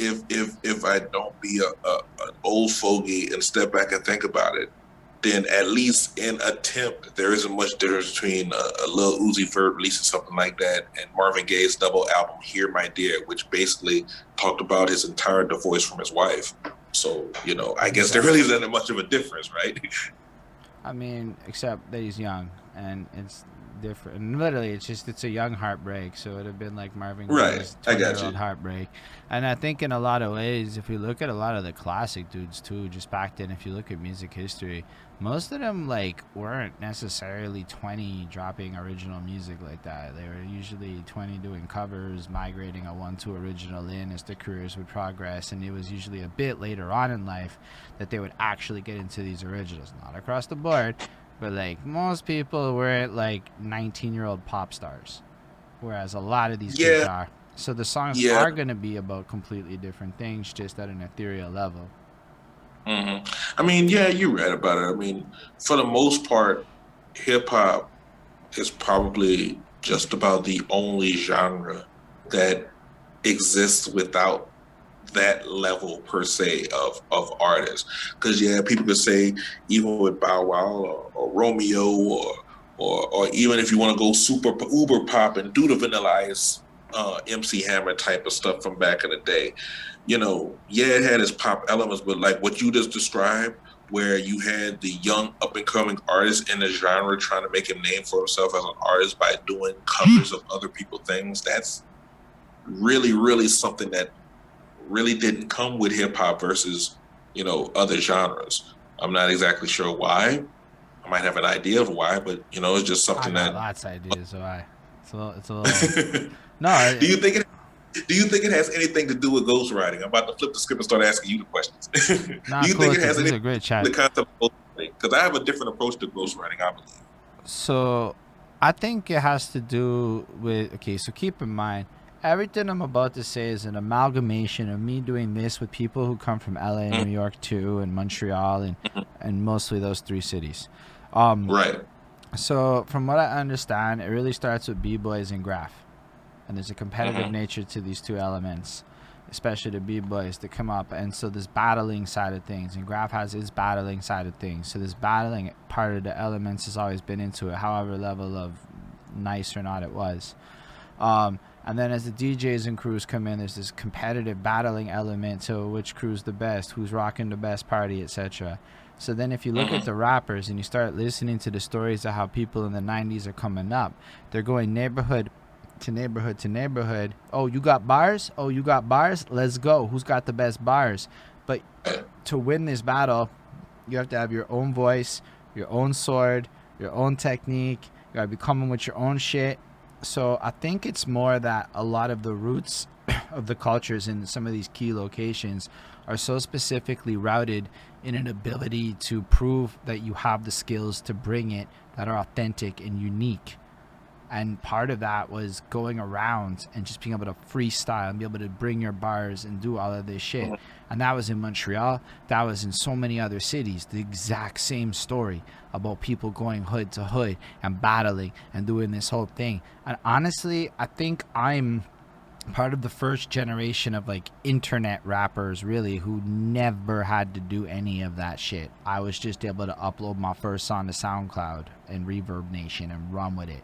if I don't be an old fogey and step back and think about it, then at least in attempt, there isn't much difference between a Lil Uzi Vert releasing something like that and Marvin Gaye's double album "Hear My Dear," which basically talked about his entire divorce from his wife. So I guess there really isn't much of a difference, right? I mean, except that he's young and it's different. And literally, it's a young heartbreak. So it'd have been like Marvin Right. Gaye's I 20 year got old you. heartbreak. And I think in a lot of ways, if we look at a lot of the classic dudes too, just back then, if you look at music history, most of them like weren't necessarily 20 dropping original music like that. They were usually 20 doing covers, migrating a 1-2 original in as their careers would progress. And it was usually a bit later on in life that they would actually get into these originals. Not across the board, but like most people were like 19-year-old pop stars, whereas a lot of these kids Yeah. are. So the songs Yeah. are going to be about completely different things, just at an ethereal level. hmm I mean, yeah, you're right about it. I mean, for the most part, hip hop is probably just about the only genre that exists without that level per se of artists. Because yeah, people could say even with Bow Wow or Romeo or even if you want to go super uber pop and do the Vanilla Ice, MC Hammer type of stuff from back in the day, yeah, it had its pop elements, but like what you just described, where you had the young up and coming artist in the genre trying to make a name for himself as an artist by doing covers of other people's things, that's really, really something that really didn't come with hip hop versus, other genres. I'm not exactly sure why. I might have an idea of why, but it's just I something got that. lots of ideas why. It's a little. do No, you think it? Do you think it has anything to do with ghostwriting? I'm about to flip the script and start asking you the questions. Do not you cool think with it this. has This is anything a great to do chat. with the concept of ghostwriting? Because I have a different approach to ghostwriting, I believe. So I think it has to do with, okay, so keep in mind everything I'm about to say is an amalgamation of me doing this with people who come from LA and New York too, and Montreal, and mostly those three cities. Um, Right. so from what I understand, it really starts with b-boys and graph, and there's a competitive Mm-hmm. nature to these two elements, especially the b-boys that come up. And so this battling side of things, and graph has its battling side of things. So this battling part of the elements has always been into it, however level of nice or not it was. And then as the DJs and crews come in, there's this competitive battling element to which crew's the best, who's rocking the best party, etc. So then if you look at Mm-hmm. the rappers and you start listening to the stories of how people in the 90s are coming up, they're going neighborhood to neighborhood to neighborhood. Oh, you got bars? Oh, you got bars? Let's go. Who's got the best bars? But to win this battle, you have to have your own voice, your own sword, your own technique. You gotta be coming with your own shit. So I think it's more that a lot of the roots of the cultures in some of these key locations are so specifically routed in an ability to prove that you have the skills to bring it, that are authentic and unique. And part of that was going around and just being able to freestyle and be able to bring your bars and do all of this shit. And that was in Montreal. That was in so many other cities. The exact same story about people going hood to hood and battling and doing this whole thing. And honestly, I think I'm part of the first generation of like internet rappers really who never had to do any of that shit. I was just able to upload my first song to SoundCloud and Reverb Nation and run with it.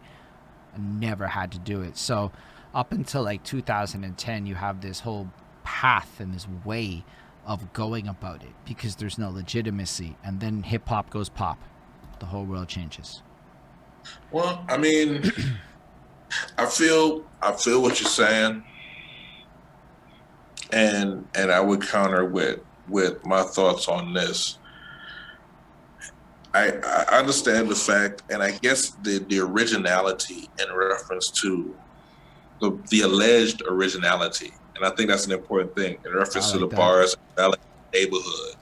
I never had to do it. So up until like 2010, you have this whole path and this way of going about it because there's no legitimacy. And then hip hop goes pop. The whole world changes. Well, I mean, I feel what you're saying, and I would counter with my thoughts on this. I understand the fact, and I guess the originality in reference to the alleged originality, and I think that's an important thing in I reference to the like that. bars neighborhood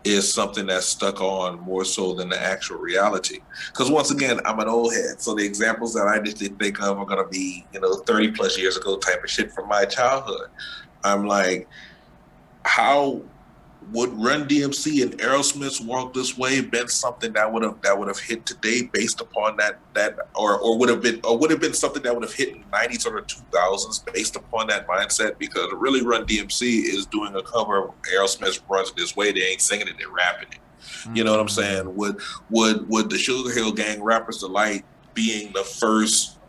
is something that's stuck on more so than the actual reality. Because once again, I'm an old head, so the examples that I just think of are going to be 30 plus years ago type of shit from my childhood. I'm like, how would Run DMC and Aerosmith's Walk This Way been something that would have hit today based upon that or would have been something that would have hit in the 90s or the 2000s based upon that mindset? Because really Run DMC is doing a cover of Aerosmith's Runs This Way. They ain't singing it, they're rapping it. You know what I'm saying? Would the Sugar Hill Gang Rappers Delight being the first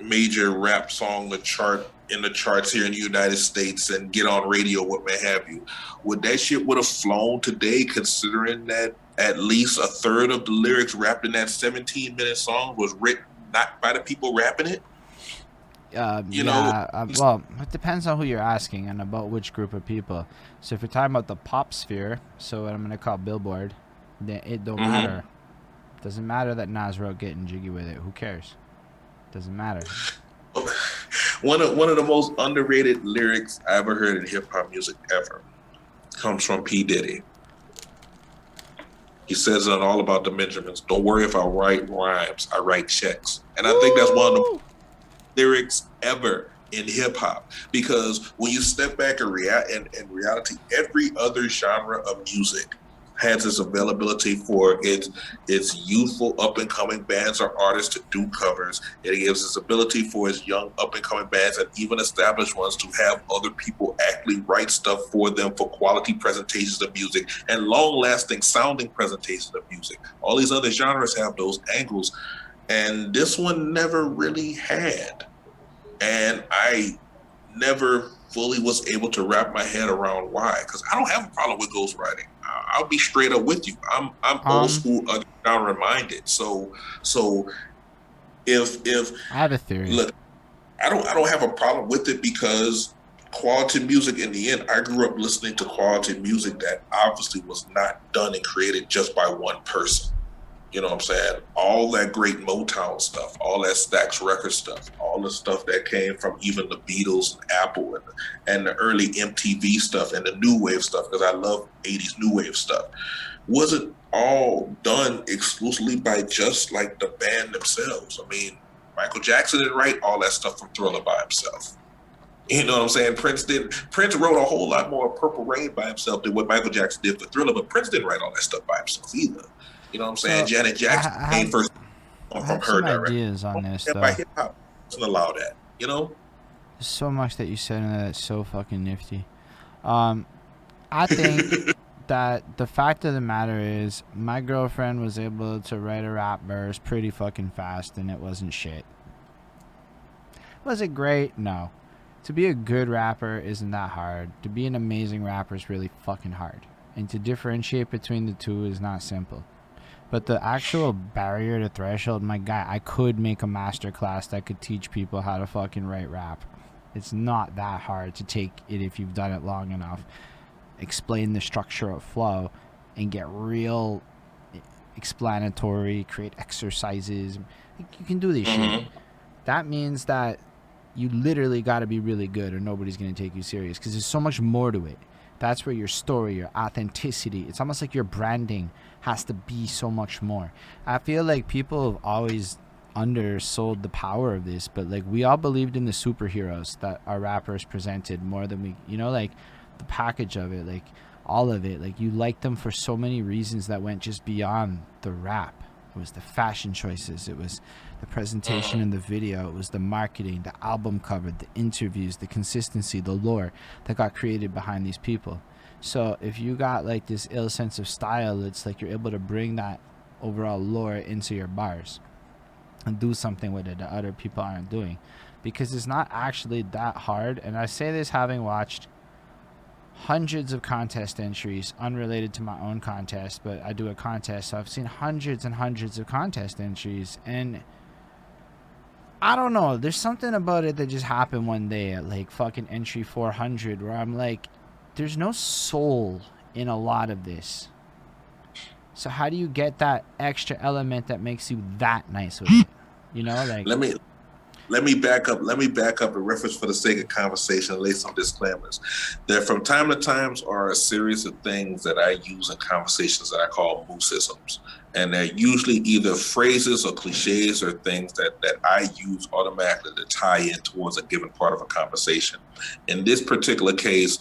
major rap song to chart in the charts here in the United States and get on radio, what may have you? Would that shit would have flown today, considering that at least a third of the lyrics rapped in that 17-minute song was written not by the people rapping it. You know, Well, it depends on who you're asking and about which group of people. So if you're talking about the pop sphere, so what I'm gonna call Billboard, then it don't matter. Doesn't matter that Nas wrote "Getting Jiggy with It." Who cares? Doesn't matter. One of the most underrated lyrics I ever heard in hip hop music ever comes from P. Diddy. He says it all about the Benjamins. Don't worry if I write rhymes, I write checks. And I think that's one of the lyrics ever in hip hop, because when you step back in reality, every other genre of music has its availability for its youthful up and coming bands or artists to do covers. It gives its ability for its young up and coming bands and even established ones to have other people actually write stuff for them for quality presentations of music and long lasting sounding presentations of music. All these other genres have those angles, and this one never really had. And I never fully was able to wrap my head around why, because I don't have a problem with ghostwriting. I'll be straight up with you. I'm old school, genre minded. So if I have a theory. Look, I don't have a problem with it, because quality music, in the end, I grew up listening to quality music that obviously was not done and created just by one person. You know what I'm saying? All that great Motown stuff, all that Stax record stuff, all the stuff that came from even the Beatles and Apple and the early MTV stuff and the new wave stuff, because I love 80s new wave stuff, wasn't all done exclusively by just like the band themselves. I mean, Michael Jackson didn't write all that stuff from Thriller by himself. You know what I'm saying? Prince wrote a whole lot more Purple Rain by himself than what Michael Jackson did for Thriller, but Prince didn't write all that stuff by himself either. You know what I'm saying? So, Janet Jackson came first from her direction. Ideas on this, though. By hip hop doesn't allow that, you know? There's so much that you said in that that's so fucking nifty. I think that the fact of the matter is, my girlfriend was able to write a rap verse pretty fucking fast, and it wasn't shit. Was it great? No. To be a good rapper isn't that hard. To be an amazing rapper is really fucking hard. And to differentiate between the two is not simple. But the actual barrier to threshold, my guy, I could make a master class that could teach people how to fucking write rap. It's not that hard to take it if you've done it long enough. Explain the structure of flow and get real explanatory, create exercises. You can do this shit. That means that you literally got to be really good or nobody's going to take you serious, because there's so much more to it. That's where your story, your authenticity, it's almost like your branding has to be so much more. I feel like people have always undersold the power of this, but like we all believed in the superheroes that our rappers presented more than we, you know, like the package of it, like all of it, like you liked them for so many reasons that went just beyond the rap. It was the fashion choices, it was the presentation in the video, it was the marketing, the album cover, the interviews, the consistency, the lore that got created behind these people. So if you got like this ill sense of style, it's like you're able to bring that overall lore into your bars and do something with it that other people aren't doing, because it's not actually that hard. And I say this having watched hundreds of contest entries unrelated to my own contest, but I do a contest, so I've seen hundreds and hundreds of contest entries, and I don't know, there's something about it that just happened one day at like fucking entry 400 where I'm like, there's no soul in a lot of this. So how do you get that extra element that makes you that nice with it? You know, like let me back up in reference for the sake of conversation and lay some disclaimers. There from time to time are a series of things that I use in conversations that I call mooseisms. And they're usually either phrases or cliches or things that I use automatically to tie in towards a given part of a conversation. In this particular case,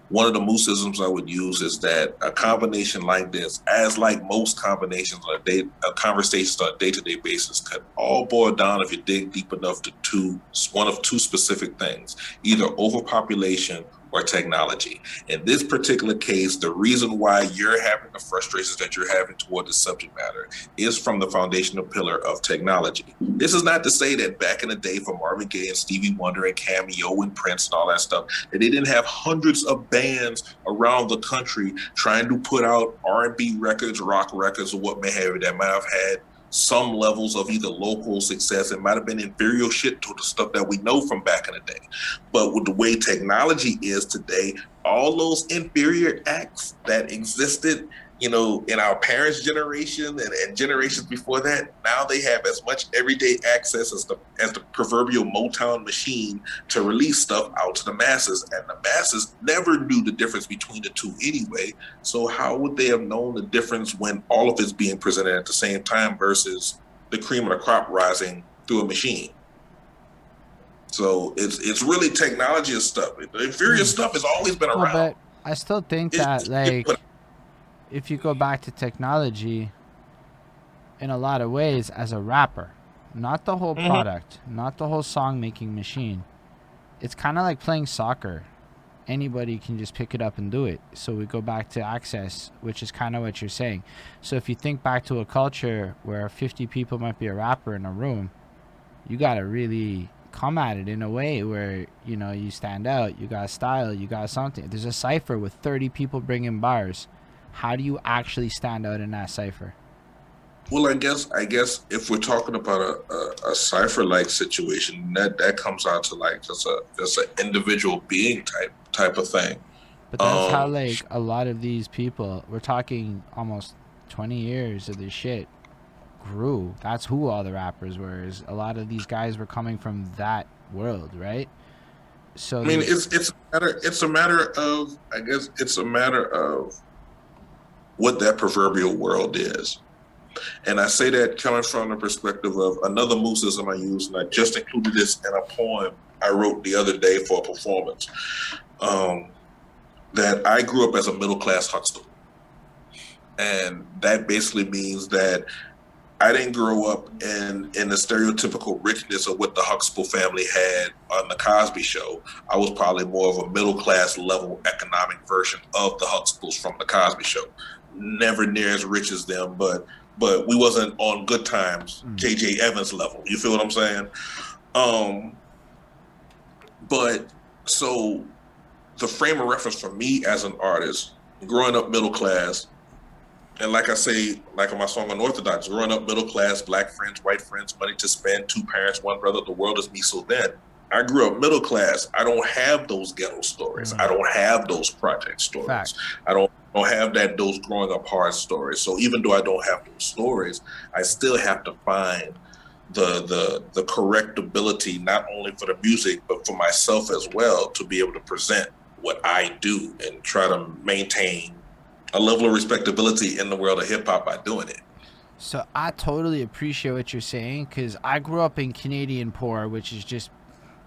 one of the mooseisms I would use is that a combination like this, as like most combinations on conversations on a day-to-day basis, could all boil down, if you dig deep enough, to one of two specific things: either overpopulation or technology. In this particular case, the reason why you're having the frustrations that you're having toward the subject matter is from the foundational pillar of technology. This is not to say that back in the day for Marvin Gaye and Stevie Wonder and Cameo and Prince and all that stuff, that they didn't have hundreds of bands around the country trying to put out R&B records, rock records, or what may have it, that might have had some levels of either local success. It might have been inferior shit to the stuff that we know from back in the day. But with the way technology is today, all those inferior acts that existed, you know, in our parents' generation and generations before that, now they have as much everyday access as the proverbial Motown machine to release stuff out to the masses. And the masses never knew the difference between the two anyway. So how would they have known the difference when all of it's being presented at the same time versus the cream of the crop rising through a machine? So it's really technology and stuff. The inferior stuff has always been around. But I still think that, like, if you go back to technology, in a lot of ways, as a rapper, not the whole product, not the whole song making machine, it's kind of like playing soccer. Anybody can just pick it up and do it. So we go back to access, which is kind of what you're saying. So if you think back to a culture where 50 people might be a rapper in a room, you got to really come at it in a way where, you know, you stand out, you got style, you got something. There's a cipher with 30 people bringing bars. How do you actually stand out in that cipher? Well, I guess if we're talking about a cipher-like situation, that comes out to like just an individual being type of thing. But that's how, like, a lot of these people, we're talking almost 20 years of this shit, grew. That's who all the rappers were. Is a lot of these guys were coming from that world, right? So I mean, it's a matter of, I guess it's a matter of what that proverbial world is. And I say that coming from the perspective of another Moosism I use, and I just included this in a poem I wrote the other day for a performance, that I grew up as a middle-class Huxtable. And that basically means that I didn't grow up in the stereotypical richness of what the Huxtable family had on the Cosby Show. I was probably more of a middle-class level economic version of the Huxtables from the Cosby Show. Never near as rich as them, but we wasn't on Good Times, J.J. Evans level. You feel what I'm saying? But so the frame of reference for me as an artist, growing up middle class, and like I say, like in my song Unorthodox, growing up middle class, black friends, white friends, money to spend, 2 parents, 1 brother, the world is me so then. I grew up middle class. I don't have those ghetto stories. I don't have those project stories. Fact. I don't have those growing up hard stories. So even though I don't have those stories, I still have to find the correct ability, not only for the music, but for myself as well, to be able to present what I do and try to maintain a level of respectability in the world of hip hop by doing it. So I totally appreciate what you're saying, because I grew up in Canadian poor, which is just,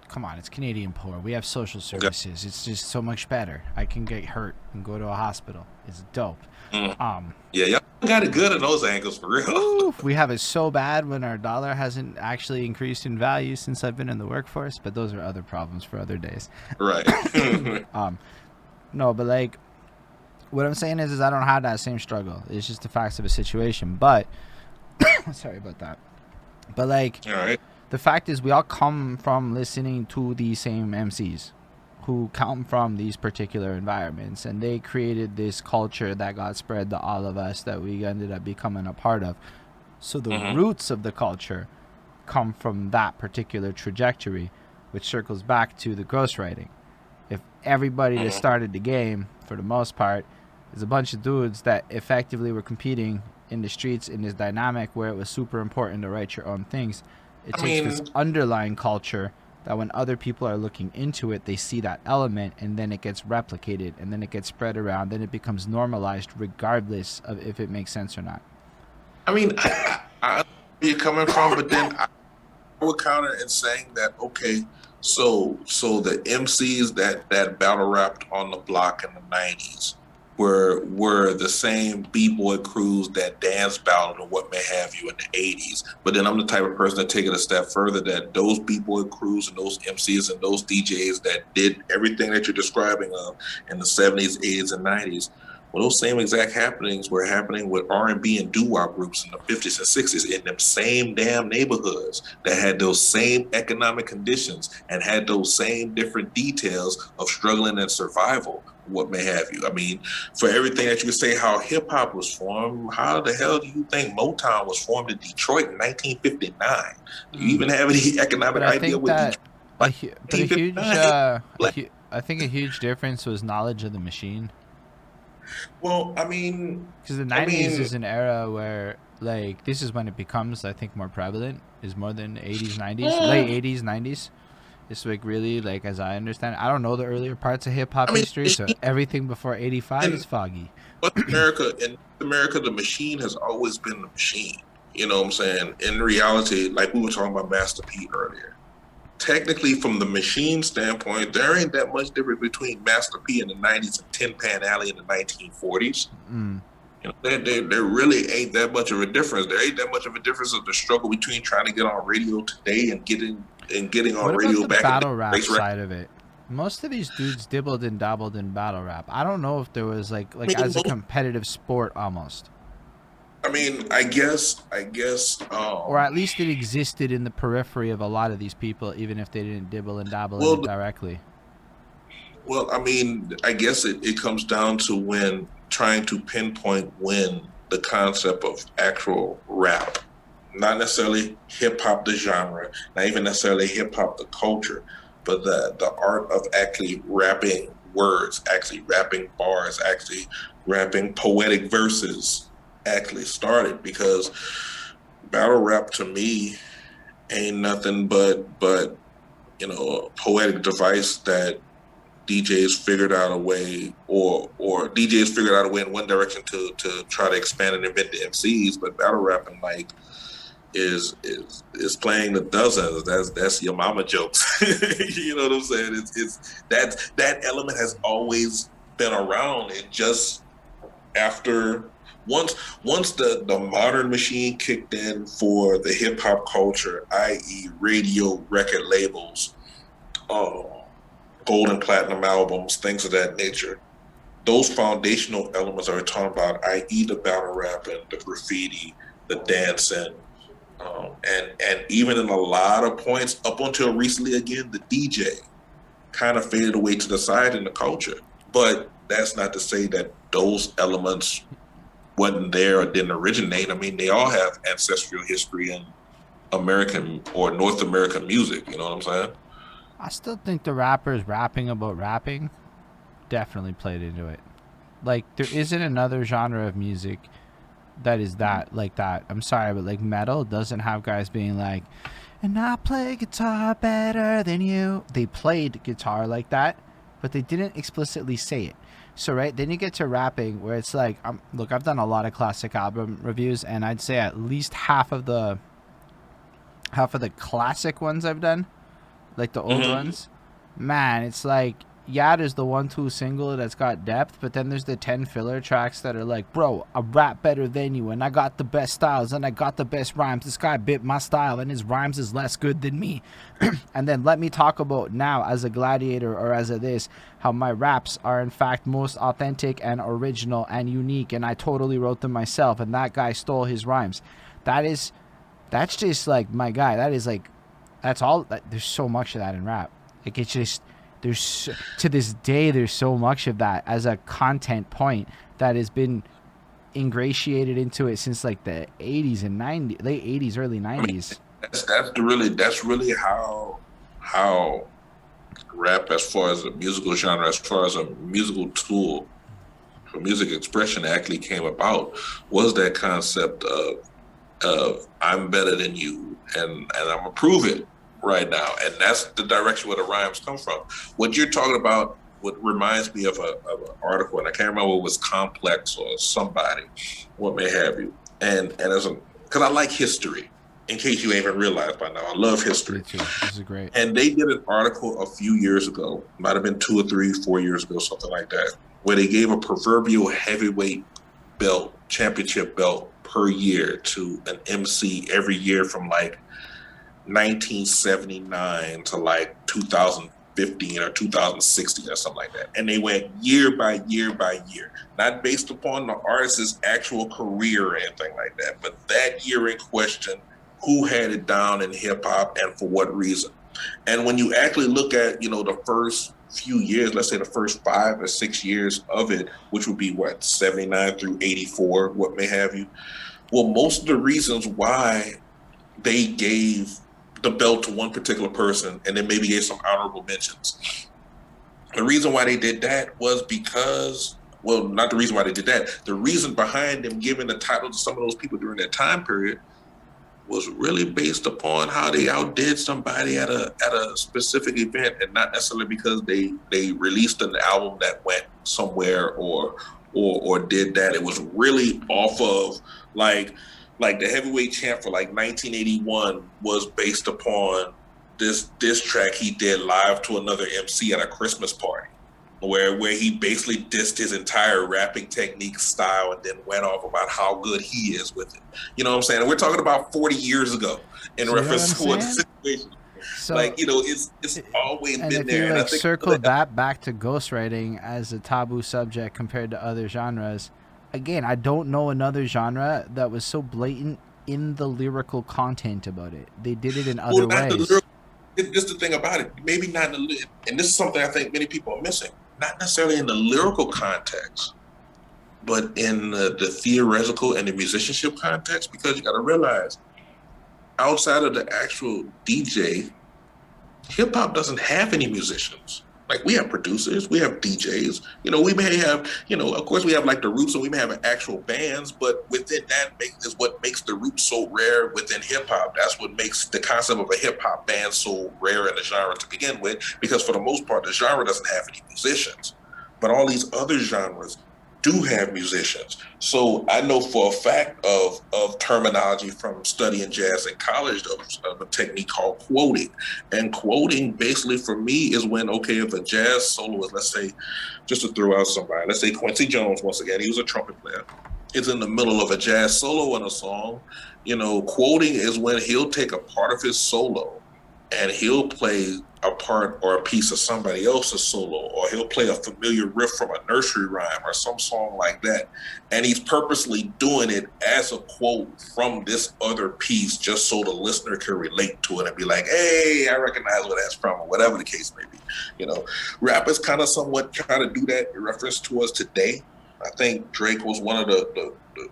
come on, it's Canadian poor. We have social services. It's just so much better. I can get hurt and go to a hospital. It's dope. Yeah, y'all got it good in those angles, for real. Oof, we have it so bad when our dollar hasn't actually increased in value since I've been in the workforce, but those are other problems for other days. Right. No, but like, what I'm saying is I don't have that same struggle. It's just the facts of a situation. But sorry about that. But like, all right. The fact is we all come from listening to these same MCs who come from these particular environments, and they created this culture that got spread to all of us that we ended up becoming a part of. So the roots of the culture come from that particular trajectory, which circles back to the ghostwriting. If everybody that started the game, for the most part, is a bunch of dudes that effectively were competing in the streets in this dynamic where it was super important to write your own things, it takes this underlying culture that when other people are looking into it, they see that element, and then it gets replicated, and then it gets spread around, then it becomes normalized regardless of if it makes sense or not. I mean, I where you're coming from, but then I would counter in saying that, okay, so the MCs that battle rapped on the block in the 90s, were the same b-boy crews that dance battled and what may have you in the 80s. But then I'm the type of person that take it a step further, that those b-boy crews and those MCs and those DJs that did everything that you're describing of in the 70s, 80s, and 90s, well, those same exact happenings were happening with R&B and doo-wop groups in the 50s and 60s in them same damn neighborhoods that had those same economic conditions and had those same different details of struggling and survival, what may have you. I mean, for everything that you say, how hip hop was formed, how the hell do you think Motown was formed in Detroit in 1959? Do you even have any economic idea what Detroit? I think a huge difference was knowledge of the machine. Well, I mean, because the 90s is an era where, like, this is when it becomes, I think, more prevalent, is more than 80s, 90s, late 80s, 90s. It's like really, like, as I understand, I don't know the earlier parts of hip hop history, so everything before 85 is foggy. But in America, the machine has always been the machine. You know what I'm saying? In reality, like we were talking about Master P earlier, technically from the machine standpoint, there ain't that much difference between Master P in the 90s and Tin Pan Alley in the 1940s. You know, there really ain't that much of a difference. There ain't that much of a difference of the struggle between trying to get on radio today and getting on radio back in the battle rap side of it. Most of these dudes dibbled and dabbled in battle rap. I don't know if there was like as a competitive sport almost. I mean, I guess. Or at least it existed in the periphery of a lot of these people, even if they didn't dibble and dabble in it directly. Well, I mean, I guess it comes down to when trying to pinpoint when the concept of actual rap, not necessarily hip hop the genre, not even necessarily hip hop the culture, but the art of actually rapping words, actually rapping bars, actually rapping poetic verses actually started. Because battle rap to me ain't nothing but you know, a poetic device that DJs figured out a way, or DJs figured out a way in one direction to try to expand and invent the MCs. But battle rapping, like, is playing the dozens. That's your mama jokes. You know what I'm saying? It's that element has always been around. It just after once the modern machine kicked in for the hip hop culture, i.e. radio, record labels, gold and platinum albums, things of that nature. Those foundational elements are talking about, i.e. the battle rapping, the graffiti, the dancing, and even in a lot of points up until recently, again, the DJ kind of faded away to the side in the culture. But that's not to say that those elements wasn't there or didn't originate. I mean, they all have ancestral history in American or North American music. You know what I'm saying? I still think the rappers rapping about rapping definitely played into it. Like, there isn't another genre of music that is that, like that. I'm sorry, but like metal doesn't have guys being like, and I play guitar better than you. They played guitar like that, but they didn't explicitly say it. So, right, then you get to rapping where it's like, look, I've done a lot of classic album reviews, and I'd say at least half of the classic ones I've done, like the old ones, man, it's like, yeah, there's the 1-2 single that's got depth, but then there's the 10 filler tracks that are like, bro, I rap better than you, and I got the best styles, and I got the best rhymes. This guy bit my style, and his rhymes is less good than me. And then let me talk about now as a gladiator or as a this, how my raps are in fact most authentic and original and unique, and I totally wrote them myself, and that guy stole his rhymes. That's just like, my guy, that is like, that's all. There's so much of that in rap. Like, it's just, to this day, there's so much of that as a content point that has been ingratiated into it since like the 80s and 90s, late 80s, early 90s. I mean, that's really how rap, as far as a musical genre, as far as a musical tool for music expression, actually came about, was that concept of I'm better than you, and I'm gonna prove it right now. And that's the direction where the rhymes come from. What you're talking about, what reminds me of an article, and I can't remember, it was Complex or somebody, what may have you. And because I like history, in case you haven't realized by now, I love history. Me too. This is great. And they did an article a few years ago, might have been 2 or 3, 4 years ago, something like that. where they gave a proverbial heavyweight belt, championship belt per year to an MC every year from like 1979 to like 2015 or 2016 or something like that. And they went year by year by year, not based upon the artist's actual career or anything like that, but that year in question, who had it down in hip hop and for what reason. And when you actually look at, the first few years, let's say the first 5 or 6 years of it, which would be what, 79 through 84, what may have you. Well, most of the reasons why they gave the belt to one particular person and then maybe gave some honorable mentions. The reason why they did that was because, well, not the reason why they did that. The reason behind them giving the title to some of those people during that time period was really based upon how they outdid somebody at a specific event, and not necessarily because they released an album that went somewhere or did that. It was really off of like the heavyweight champ for like 1981 was based upon this diss track he did live to another MC at a Christmas party, where he basically dissed his entire rapping technique, style, and then went off about how good he is with it. You know what I'm saying? And we're talking about 40 years ago in reference to what the situation. So, it's always been there. And if you like circle that back to ghostwriting as a taboo subject compared to other genres, again, I don't know another genre that was so blatant in the lyrical content about it. They did it in other ways. This is the thing about it. Maybe not in the, and this is something I think many people are missing. Not necessarily in the lyrical context, but in the theoretical and the musicianship context, because you got to realize, outside of the actual DJ, hip hop doesn't have any musicians. Like, we have producers, we have DJs, we may have, of course we have like the roots, and we may have actual bands, but within that is what makes the roots so rare within hip hop. That's what makes the concept of a hip hop band so rare in the genre to begin with, because for the most part, the genre doesn't have any musicians. But all these other genres do have musicians. So I know for a fact of terminology from studying jazz in college of a technique called quoting. And quoting basically for me is when, okay, if a jazz soloist, let's say, just to throw out somebody, let's say Quincy Jones, once again, he was a trumpet player, is in the middle of a jazz solo in a song, quoting is when he'll take a part of his solo and he'll play a part or a piece of somebody else's solo, or he'll play a familiar riff from a nursery rhyme or some song like that. And he's purposely doing it as a quote from this other piece, just so the listener can relate to it and be like, hey, I recognize where that's from, or whatever the case may be. Rappers kind of somewhat try to do that in reference to us today. I think Drake was one of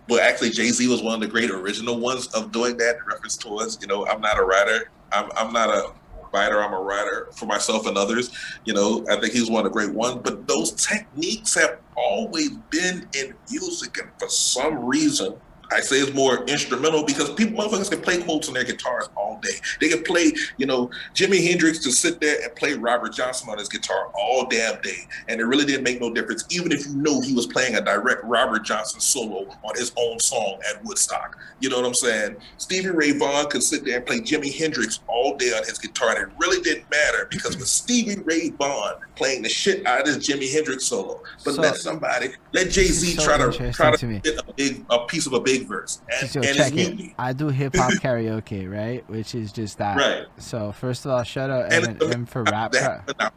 well, actually Jay-Z was one of the great original ones of doing that in reference to us. I'm not a writer. I'm not a writer. I'm a writer for myself and others. I think he's one of the great ones. But those techniques have always been in music, and for some reason, I say it's more instrumental, because motherfuckers can play quotes on their guitars all day. They can play, Jimi Hendrix to sit there and play Robert Johnson on his guitar all damn day. And it really didn't make no difference, even if he was playing a direct Robert Johnson solo on his own song at Woodstock. You know what I'm saying? Stevie Ray Vaughan could sit there and play Jimi Hendrix all day on his guitar, and it really didn't matter, because with Stevie Ray Vaughan playing the shit out of this Jimi Hendrix solo, but let Jay-Z try to get a piece of a big verse. And I do hip hop karaoke, right? Which is just that. Right. So first of all, shout out M for rap. That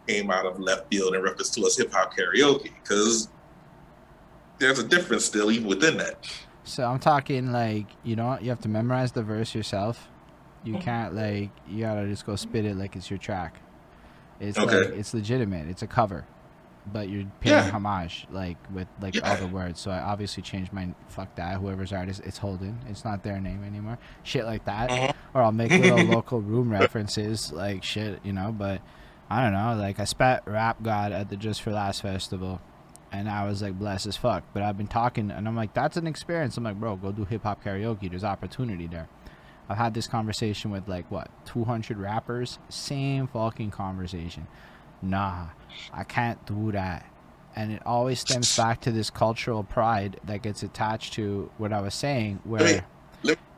came out of left field in reference to us hip hop karaoke, because there's a difference still even within that. So I'm talking like, you have to memorize the verse yourself. You can't you gotta just go spit it like it's your track. It's it's legitimate. It's a cover. But you're paying homage, with all the words. So I obviously changed my fuck that. Whoever's artist, it's Holden. It's not their name anymore. Shit like that. Or I'll make little local room references, shit, But I don't know. I spat Rap God at the Just for Last festival, and I was blessed as fuck. But I've been talking, and I'm that's an experience. I'm bro, go do hip hop karaoke. There's opportunity there. I've had this conversation with 200 rappers. Same fucking conversation. Nah, I can't do that. And it always stems back to this cultural pride that gets attached to what I was saying, where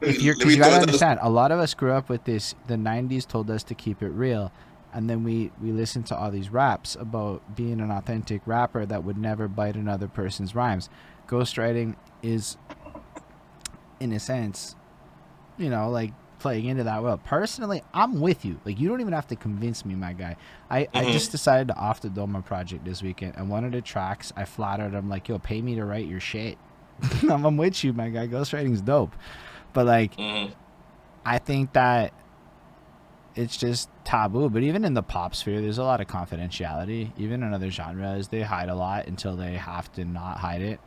because you gotta understand, a lot of us grew up with this. The 90s told us to keep it real, And then we listen to all these raps about being an authentic rapper that would never bite another person's rhymes. Ghostwriting is, in a sense, like playing into that. Well, personally, I'm with you. Like, you don't even have to convince me, my guy. I just decided to off the dome my project this weekend, and one of the tracks I flattered him like, yo, pay me to write your shit. I'm with you, my guy. Ghostwriting's dope. But like, I think that it's just taboo. But even in the pop sphere, there's a lot of confidentiality. Even in other genres, they hide a lot until they have to not hide it.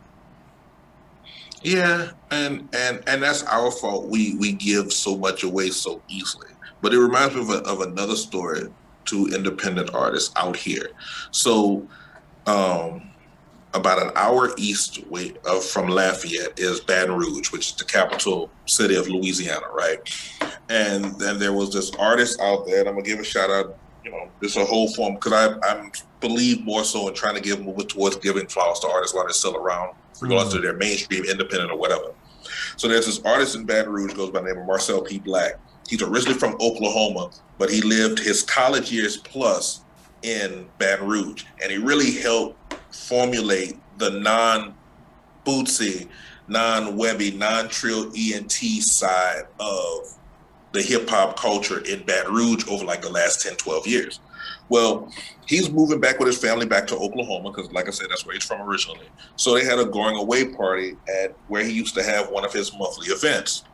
Yeah, and that's our fault. We give so much away so easily. But it reminds me of another story to independent artists out here. So, about an hour east from Lafayette is Baton Rouge, which is the capital city of Louisiana, right? And then there was this artist out there, and I'm gonna give a shout out. There's a whole form because I believe more so in trying to give moving towards giving flowers to artists while they're still around, regardless of their mainstream, independent, or whatever. So there's this artist in Baton Rouge goes by the name of Marcel P. Black. He's originally from Oklahoma, but he lived his college years plus in Baton Rouge, and he really helped formulate the non-Bootsy, non-Webby, non-Trill ENT side of the hip-hop culture in Baton Rouge over like the last 10, 12 years. Well, he's moving back with his family back to Oklahoma because, like I said, that's where he's from originally. So they had a going away party at where he used to have one of his monthly events.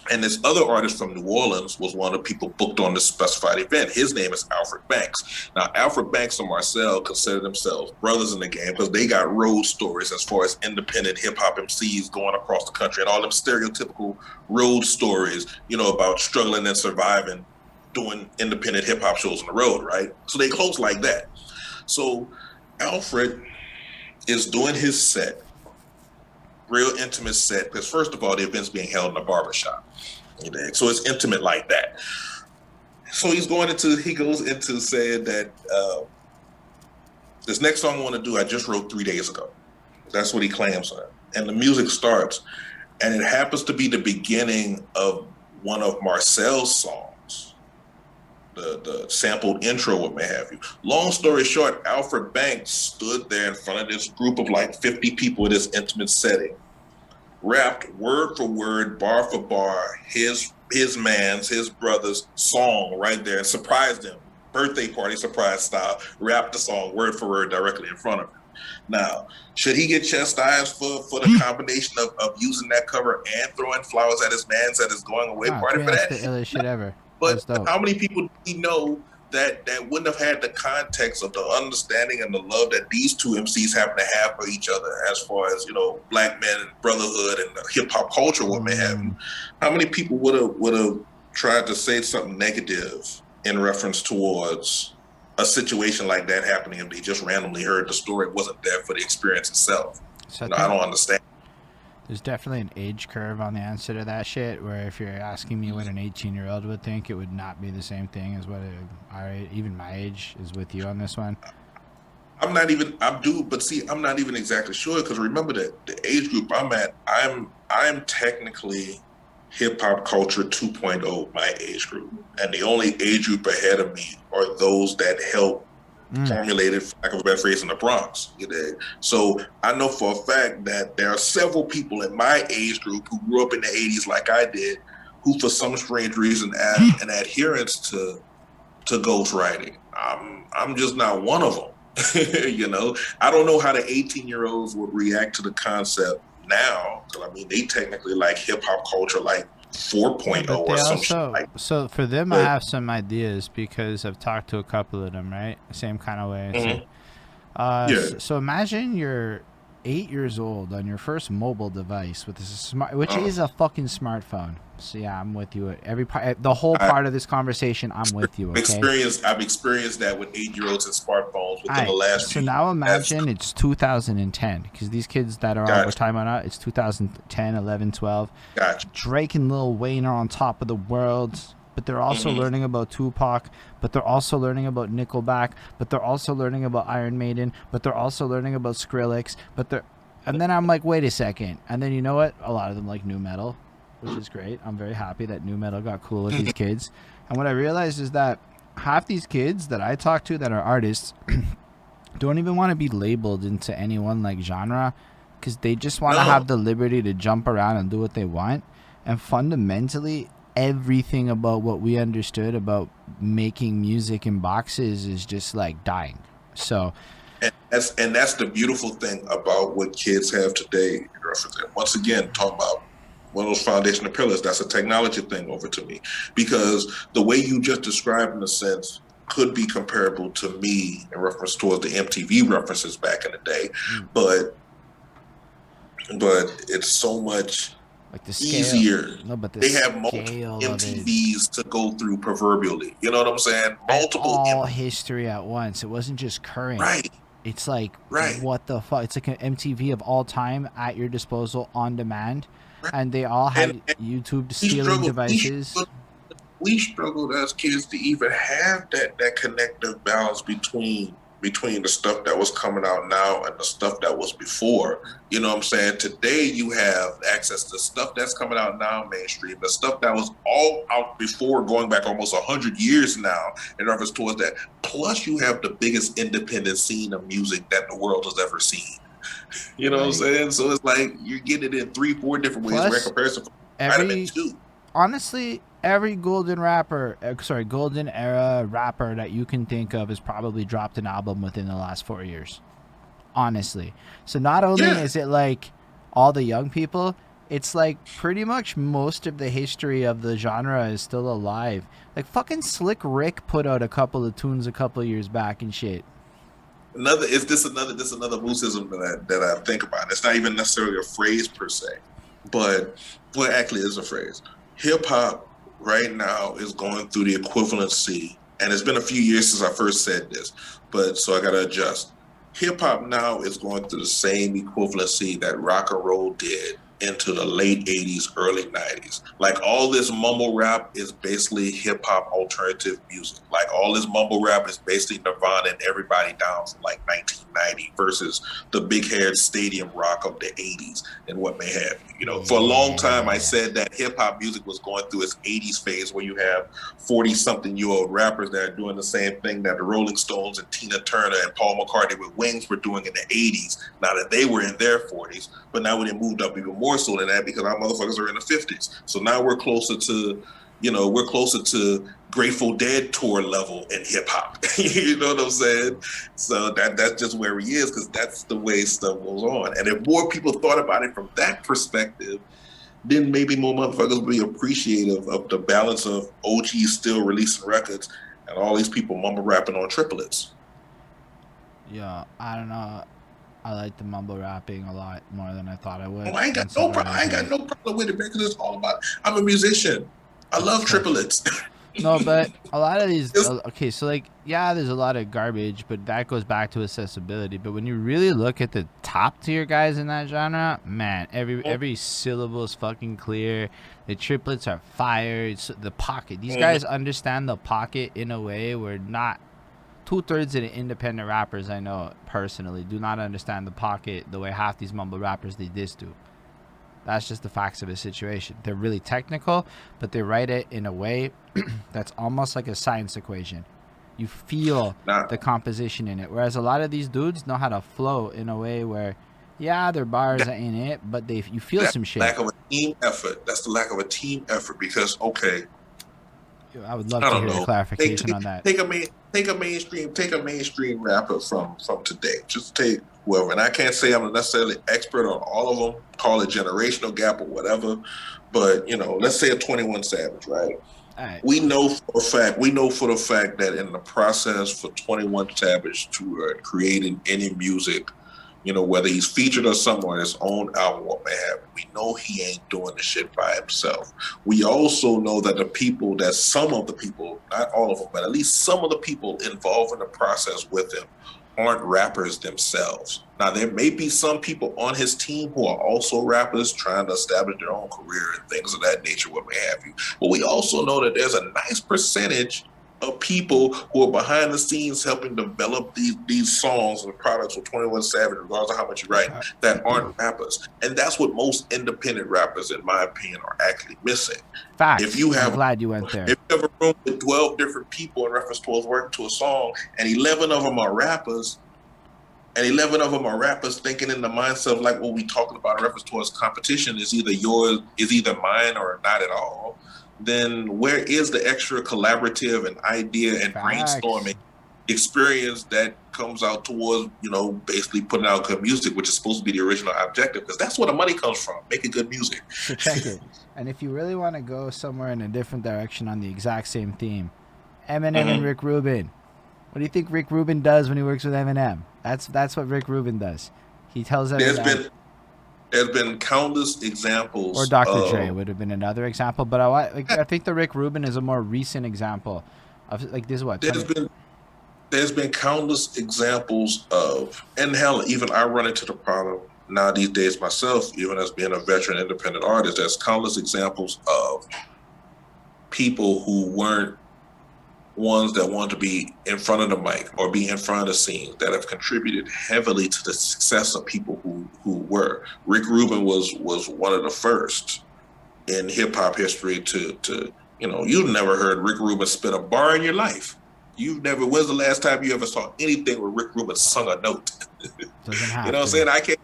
And this other artist from New Orleans was one of the people booked on this specified event. His name is Alfred Banks. Now, Alfred Banks and Marcel consider themselves brothers in the game because they got road stories as far as independent hip-hop MCs going across the country and all them stereotypical road stories, about struggling and surviving doing independent hip-hop shows on the road, right? So they close like that. So Alfred is doing his set, real intimate set, because first of all, the event's being held in a barbershop. So it's intimate like that. So he goes into saying that this next song I want to do, I just wrote 3 days ago. That's what he claims. And the music starts, and it happens to be the beginning of one of Marcel's songs, the sampled intro, what may have you. Long story short, Alfred Banks stood there in front of this group of like 50 people in this intimate setting, rapped word for word, bar for bar, his brother's song right there, and surprised them, birthday party surprise style, rapped the song word for word directly in front of him. Now, should he get chastised for the combination of using that cover and throwing flowers at his going away party for that? That's the illest shit ever. But how many people do we know that wouldn't have had the context of the understanding and the love that these two MCs happen to have for each other as far as, black men and brotherhood and the hip hop culture, what may have you? How many people would have tried to say something negative in reference towards a situation like that happening if they just randomly heard the story, wasn't there for the experience itself? So I don't understand. There's definitely an age curve on the answer to that shit, where if you're asking me what an 18-year-old would think, it would not be the same thing as what even my age is with you on this one. I'm not even exactly sure, because remember that the age group I'm at, I'm technically hip hop culture 2.0, my age group. And the only age group ahead of me are those that help formulated, for lack of a better phrase, in the Bronx. So I know for a fact that there are several people in my age group who grew up in the 80s like I did, who for some strange reason have an adherence to ghostwriting. I'm just not one of them. I don't know how the 18-year-olds would react to the concept now. They technically like hip hop culture like 4.0 or something. So for them, I have some ideas because I've talked to a couple of them, right? Same kind of way. So imagine you're 8 years old on your first mobile device with this which is a fucking smartphone. So yeah, I'm with you. The whole part of this conversation, I'm with you. Okay? I've experienced that with 8-year-olds and smartphones within the last. So now imagine it's 2010, because these kids that are on we're talking about now, it's 2010, 11, 12. Gotcha. Drake and Lil Wayne are on top of the world, but they're also learning about Tupac, but they're also learning about Nickelback, but they're also learning about Iron Maiden, but they're also learning about Skrillex, and then I'm like, wait a second, and then you know what? A lot of them like nu metal, which is great. I'm very happy that nu metal got cool with these kids. And what I realized is that half these kids that I talk to that are artists don't even want to be labeled into any one like genre, because they just want to No. have the liberty to jump around and do what they want. And fundamentally, everything about what we understood about making music in boxes is just like dying. So And that's the beautiful thing about what kids have today. Once again, talking about one of those foundational pillars, that's a technology thing over to me. Because the way you just described, in a sense, could be comparable to me in reference towards the MTV references back in the day. But it's so much like the scale, easier. no, but the They have multiple scale of it, MTVs to go through, proverbially. You know what I'm saying? and Multiple all history at once. It wasn't just current. Right, It's like, right, what the fuck? It's like an MTV of all time at your disposal on demand, right. and they all had And YouTube we stealing devices. we struggled as kids to even have that connective balance between the stuff that was coming out now and the stuff that was before. You know what I'm saying? Today you have access to stuff that's coming out now mainstream, the stuff that was all out before, going back almost 100 years now in reference towards that. Plus you have the biggest independent scene of music that the world has ever seen. You know what I'm saying? So it's like you're getting it in 3-4 different ways. Where comparison might have been 2. Honestly, every golden era rapper that you can think of has probably dropped an album within the last 4 years. Honestly. So not only is it like all the young people, it's like pretty much most of the history of the genre is still alive. Like fucking Slick Rick put out a couple of tunes a couple of years back and shit. Another Moosism that I think about. It's not even necessarily a phrase per se, but actually is a phrase. Hip hop right now is going through the equivalency, and it's been a few years since I first said this, but so I got to adjust. Hip hop now is going through the same equivalency that rock and roll did into the late 80s, early 90s. Like all this mumble rap is basically hip hop alternative music. Like all this mumble rap is basically Nirvana and everybody down from like 1990 versus the big haired stadium rock of the 80s and what may have you. You know, for a long time I said that hip hop music was going through its 80s phase, where you have 40 something year old rappers that are doing the same thing that the Rolling Stones and Tina Turner and Paul McCartney with Wings were doing in the 80s. Now that they were in their 40s, but now we moved up even more so than that because our motherfuckers are in the 50s. So now we're closer to Grateful Dead tour level in hip hop. You know what I'm saying? So that's just where he is, because that's the way stuff goes on. And if more people thought about it from that perspective, then maybe more motherfuckers would be appreciative of the balance of OGs still releasing records and all these people mumble rapping on triplets. Yeah, I don't know. I like the mumble rapping a lot more than I thought I would. I ain't got no problem with it, because it's all about. I'm a musician. I love triplets. No, but a lot of these. Okay, so like, yeah, there's a lot of garbage, but that goes back to accessibility. But when you really look at the top tier guys in that genre, man, every syllable is fucking clear. The triplets are fire. It's the pocket. These guys understand the pocket in a way where not 2/3 of the independent rappers I know personally do not understand the pocket the way half these mumble rappers they diss do. That's just the facts of the situation. They're really technical, but they write it in a way that's almost like a science equation. You feel the composition in it. Whereas a lot of these dudes know how to flow in a way where, yeah, their bars are in it, but you feel some shit. Lack of a team effort. That's the lack of a team effort, because, okay, I would love to hear a clarification on that. Take a mainstream rapper from today. Just take whoever. And I can't say I'm necessarily expert on all of them. Call it generational gap or whatever. But, let's say a 21 Savage, right? All right. We know for the fact that in the process for 21 Savage to creating any music, whether he's featured or something on his own album, what may have, we know he ain't doing the shit by himself. We also know that some of the people, not all of them, but at least some of the people involved in the process with him aren't rappers themselves. Now, there may be some people on his team who are also rappers trying to establish their own career and things of that nature, what may have you. But we also know that there's a nice percentage of people who are behind the scenes helping develop these songs and products with 21 Savage, regardless of how much you write, that aren't rappers. And that's what most independent rappers, in my opinion, are actually missing. If Facts. you I'm have glad you went there. if you have a room with 12 different people in reference towards working to a song, and 11 of them are rappers, and 11 of them are rappers thinking in the mindset of like what we talking about in reference towards competition is either yours, is either mine or not at all, then where is the extra collaborative and idea and brainstorming experience that comes out towards, basically putting out good music, which is supposed to be the original objective, because that's where the money comes from, making good music. So check it. And if you really want to go somewhere in a different direction on the exact same theme, Eminem and Rick Rubin. What do you think Rick Rubin does when he works with Eminem? That's what Rick Rubin does. He tells Eminem. There's been countless examples. Or Dr. Dre would have been another example, but I think the Rick Rubin is a more recent example of like this. What there's been countless examples of, and hell, even I run into the problem now these days myself, even as being a veteran independent artist. There's countless examples of people who weren't ones that want to be in front of the mic or be in front of the scenes that have contributed heavily to the success of people who were. Rick Rubin was one of the first in hip hop history to you've never heard Rick Rubin spit a bar in your life. You've never. When's the last time you ever saw anything where Rick Rubin sung a note? Doesn't happen. You know what I'm saying?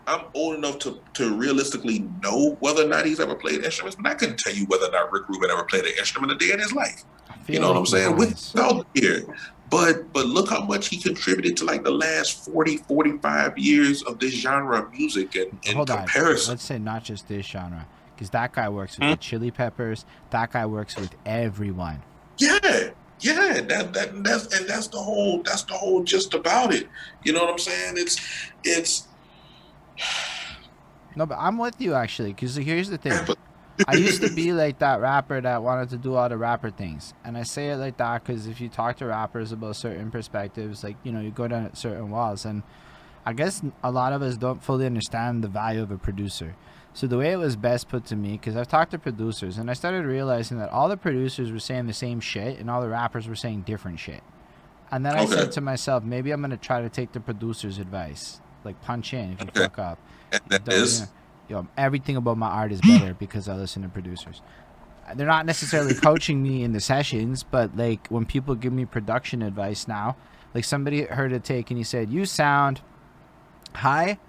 I'm old enough to realistically know whether or not he's ever played instruments, but I couldn't tell you whether or not Rick Rubin ever played an instrument a day in his life. You know what I'm saying? Without here. But look how much he contributed to like the last 40, 45 years of this genre of music in comparison. Let's say not just this genre, because that guy works with the Chili Peppers. That guy works with everyone. Yeah, that's the whole gist about it. You know what I'm saying? It's No, but I'm with you actually, because here's the thing. I used to be like that rapper that wanted to do all the rapper things, and I say it like that because if you talk to rappers about certain perspectives, like you go down certain walls, and I guess a lot of us don't fully understand the value of a producer. So the way it was best put to me, because I've talked to producers, and I started realizing that all the producers were saying the same shit, and all the rappers were saying different shit. And then I said to myself, maybe I'm going to try to take the producer's advice. Like, punch in if you fuck up. Everything about my art is better because I listen to producers. They're not necessarily coaching me in the sessions, but, like, when people give me production advice now, like, somebody heard a take, and he said, you sound high,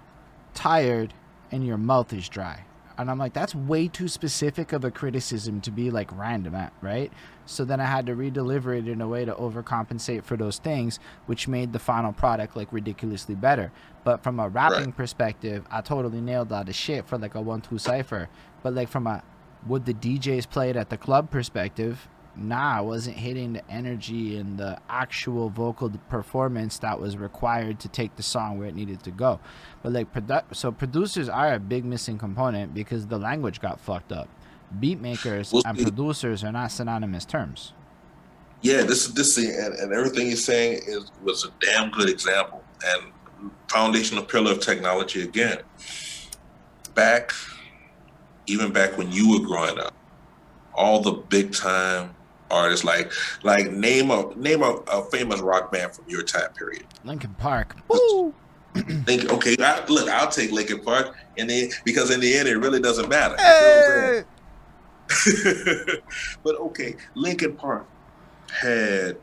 tired, and your mouth is dry. And I'm like, that's way too specific of a criticism to be like random at, right? So then I had to re-deliver it in a way to overcompensate for those things, which made the final product like ridiculously better. But from a rapping perspective, I totally nailed all the shit for like a 1-2 cipher. But like from a would the DJs play it at the club perspective, I wasn't hitting the energy and the actual vocal performance that was required to take the song where it needed to go. But like so producers are a big missing component because the language got fucked up. Beat makers and producers are not synonymous terms. Yeah, this and everything you're saying was a damn good example and foundational pillar of technology again. Even back when you were growing up, all the big time artists like name a famous rock band from your time period. Linkin Park. Woo! Okay, I'll take Linkin Park, because in the end it really doesn't matter. Hey! But okay, Linkin Park had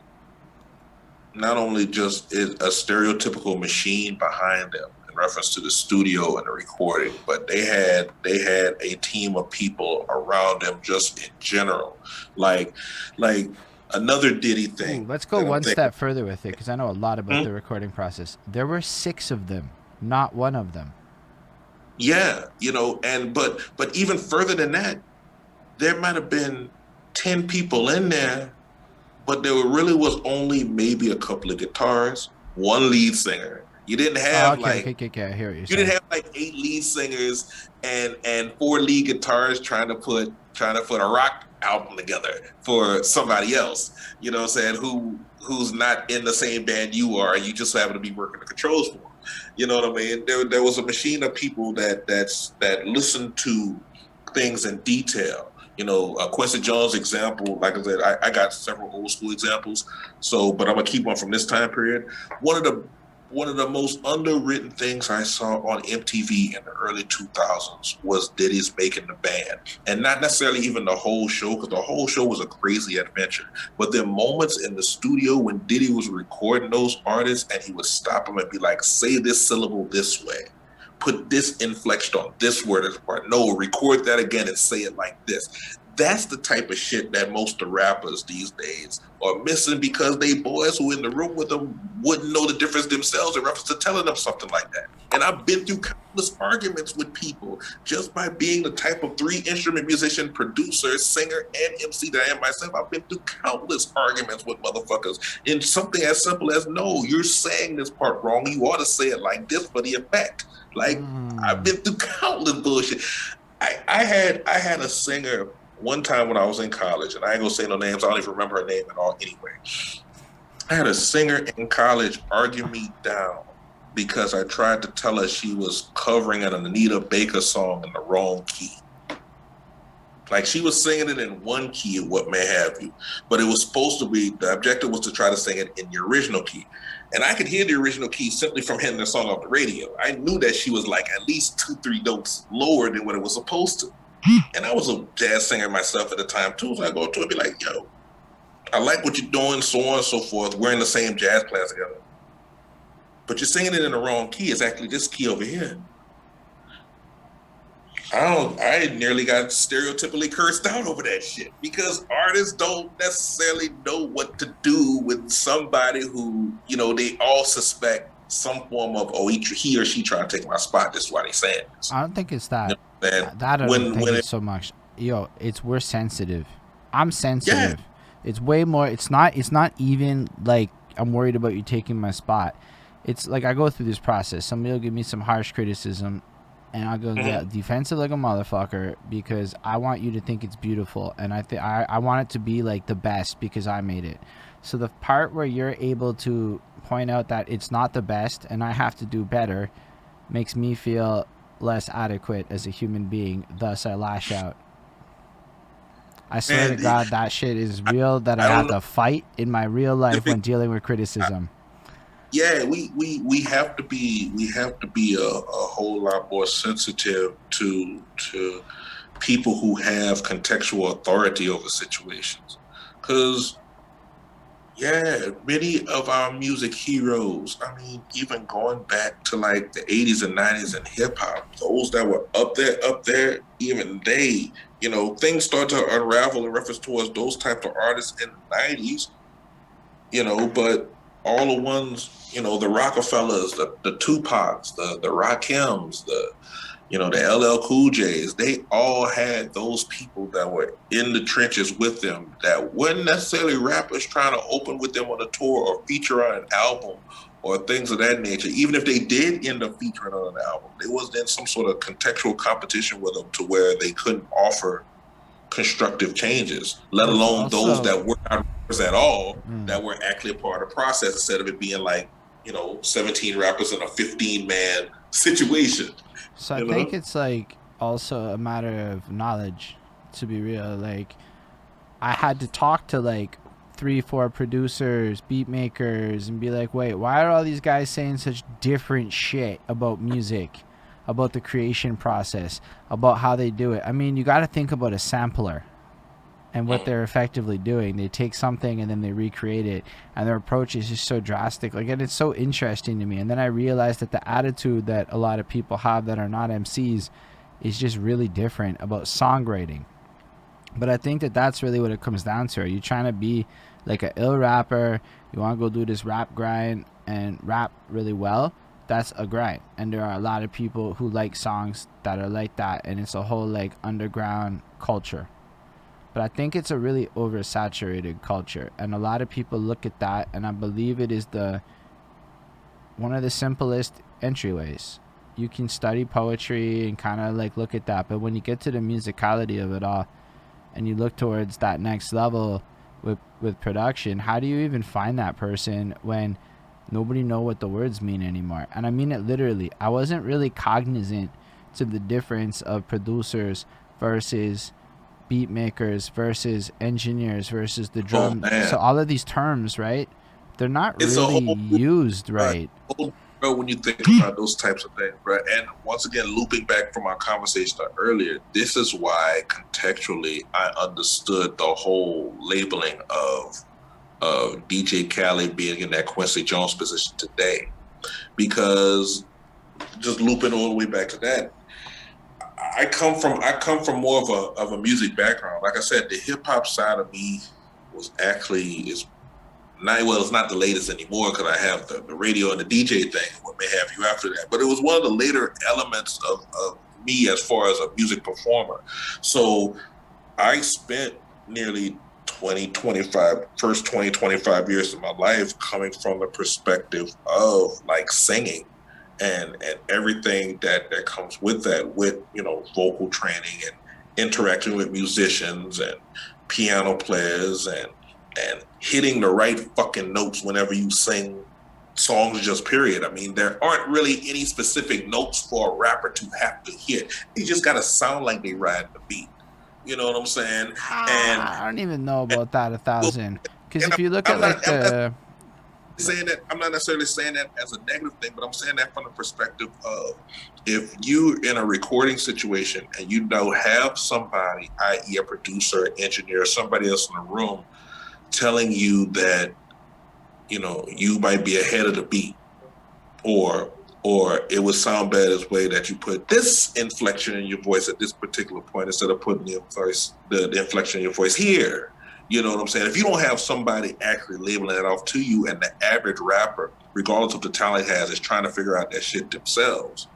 not only just a stereotypical machine behind them in reference to the studio and the recording, but they had a team of people around them just in general, like another Diddy thing. Ooh, let's go one step further with it, because I know a lot about the recording process. There were 6 of them, not one of them. Yeah, but even further than that, there might have been 10 people in there, but there really was only maybe a couple of guitars, one lead singer. You didn't have I hear what you're saying. You didn't have like 8 lead singers and 4 lead guitars trying to put a rock album together for somebody else. You know what I'm saying? Who's not in the same band you are, and you just happen to be working the controls for them. You know what I mean? There was a machine of people that listened to things in detail Quincy Jones example, like I said, I got several old school examples. So, but I'm gonna keep one from this time period. One of the one of the most underwritten things I saw on MTV in the early 2000s was Diddy's Making the Band, and not necessarily even the whole show, because the whole show was a crazy adventure. But there are moments in the studio when Diddy was recording those artists, and he would stop them and be like, "Say this syllable this way. Put this inflection on this word as part. No, record that again and say it like this." That's the type of shit that most of the rappers these days are missing, because they boys who in the room with them wouldn't know the difference themselves in reference to telling them something like that. And I've been through countless arguments with people just by being the type of 3-instrument musician, producer, singer, and MC that I am myself. I've been through countless arguments with motherfuckers in something as simple as, no, you're saying this part wrong. You ought to say it like this for the effect. Like, I've been through countless bullshit. I had a singer one time when I was in college, and I ain't gonna say no names. I don't even remember her name at all anyway. I had a singer in college argue me down because I tried to tell her she was covering an Anita Baker song in the wrong key. Like, she was singing it in one key, what may have you, but it was supposed to be, the objective was to try to sing it in the original key. And I could hear the original key simply from hearing the song off the radio. I knew that she was like at least 2-3 notes lower than what it was supposed to. And I was a jazz singer myself at the time too, so I go to her and be like, yo, I like what you're doing, so on and so forth. We're in the same jazz class together. But you're singing it in the wrong key. It's actually this key over here. I nearly got stereotypically cursed out over that shit, because artists don't necessarily know what to do with somebody who, they all suspect some form of, oh, he or she trying to take my spot. That's why they saying this. I don't think it's that. I don't think it's so much. Yo, we're sensitive. I'm sensitive. Yeah. It's way more. It's not even like I'm worried about you taking my spot. It's like I go through this process. Somebody will give me some harsh criticism, and I'll go get defensive like a motherfucker because I want you to think it's beautiful, and I want it to be like the best because I made it. So the part where you're able to point out that it's not the best and I have to do better makes me feel less adequate as a human being. Thus, I lash out. I swear to God, that shit is real. That I have to fight in my real life when dealing with criticism. Yeah, we have to be a whole lot more sensitive to people who have contextual authority over situations, because many of our music heroes, I mean, even going back to like the 80s and 90s in hip hop, those that were up there, even they, things start to unravel in reference towards those types of artists in the 90s, but all the ones, the Rockefellers, the Tupacs, the Rakims, the LL Cool J's, they all had those people that were in the trenches with them that weren't necessarily rappers trying to open with them on a tour or feature on an album or things of that nature. Even if they did end up featuring on an album, there was then some sort of contextual competition with them to where they couldn't offer constructive changes, let alone those that were not rappers at all, that were actually a part of the process, instead of it being like, 17 rappers in a 15-man situation. So I think it's like also a matter of knowledge, to be real. Like, I had to talk to like 3-4 producers, beat makers, and be like, wait, why are all these guys saying such different shit about music, about the creation process, about how they do it? I mean, you got to think about a sampler and what they're effectively doing. They take something and then they recreate it, and their approach is just so drastic. Like, and it's so interesting to me. And then I realized that the attitude that a lot of people have that are not MCs is just really different about songwriting. But I think that that's really what it comes down to. Are you trying to be like an ill rapper? You want to go do this rap grind and rap really well? That's a grind. And there are a lot of people who like songs that are like that, and it's a whole like underground culture. But I think it's a really oversaturated culture, and a lot of people look at that, and I believe it is one of the simplest entryways. You can study poetry and kind of like look at that, but when you get to the musicality of it all, and you look towards that next level with production, how do you even find that person when nobody know what the words mean anymore? And I mean it literally. I wasn't really cognizant to the difference of producers versus beat makers versus engineers versus the Oh drum. So man, all of these terms, right? They're not it's a really whole, used right. bro, when you think about those types of things, bro. And once again, looping back from our conversation earlier, this is why contextually I understood the whole labeling of DJ Khaled being in that Quincy Jones position today, because just looping all the way back to that, I come from more of a music background. Like I said, the hip hop side of me was actually is not, well, it's not the latest anymore because I have the radio and the DJ thing, what may have you after that. But it was one of the later elements of me as far as a music performer. So I spent nearly 25 years of my life coming from the perspective of like singing and everything that comes with that, with, you know, vocal training and interacting with musicians and piano players and hitting the right fucking notes whenever you sing songs, just period. I mean, there aren't really any specific notes for a rapper to have to hit. They just gotta sound like they ride the beat. You know what I'm saying? And I don't even know about that 1,000. Because and if you look I'm at not, like the saying that, I'm not necessarily saying that as a negative thing, but I'm saying that from the perspective of, if you're in a recording situation and you don't have somebody, i.e. a producer, engineer, somebody else in the room telling you that, you know, you might be ahead of the beat, or it would sound better this way, that you put this inflection in your voice at this particular point instead of putting the inflection in your voice here. You know what I'm saying? If you don't have somebody actually labeling it off to you, and the average rapper, regardless of the talent he has, is trying to figure out that shit themselves.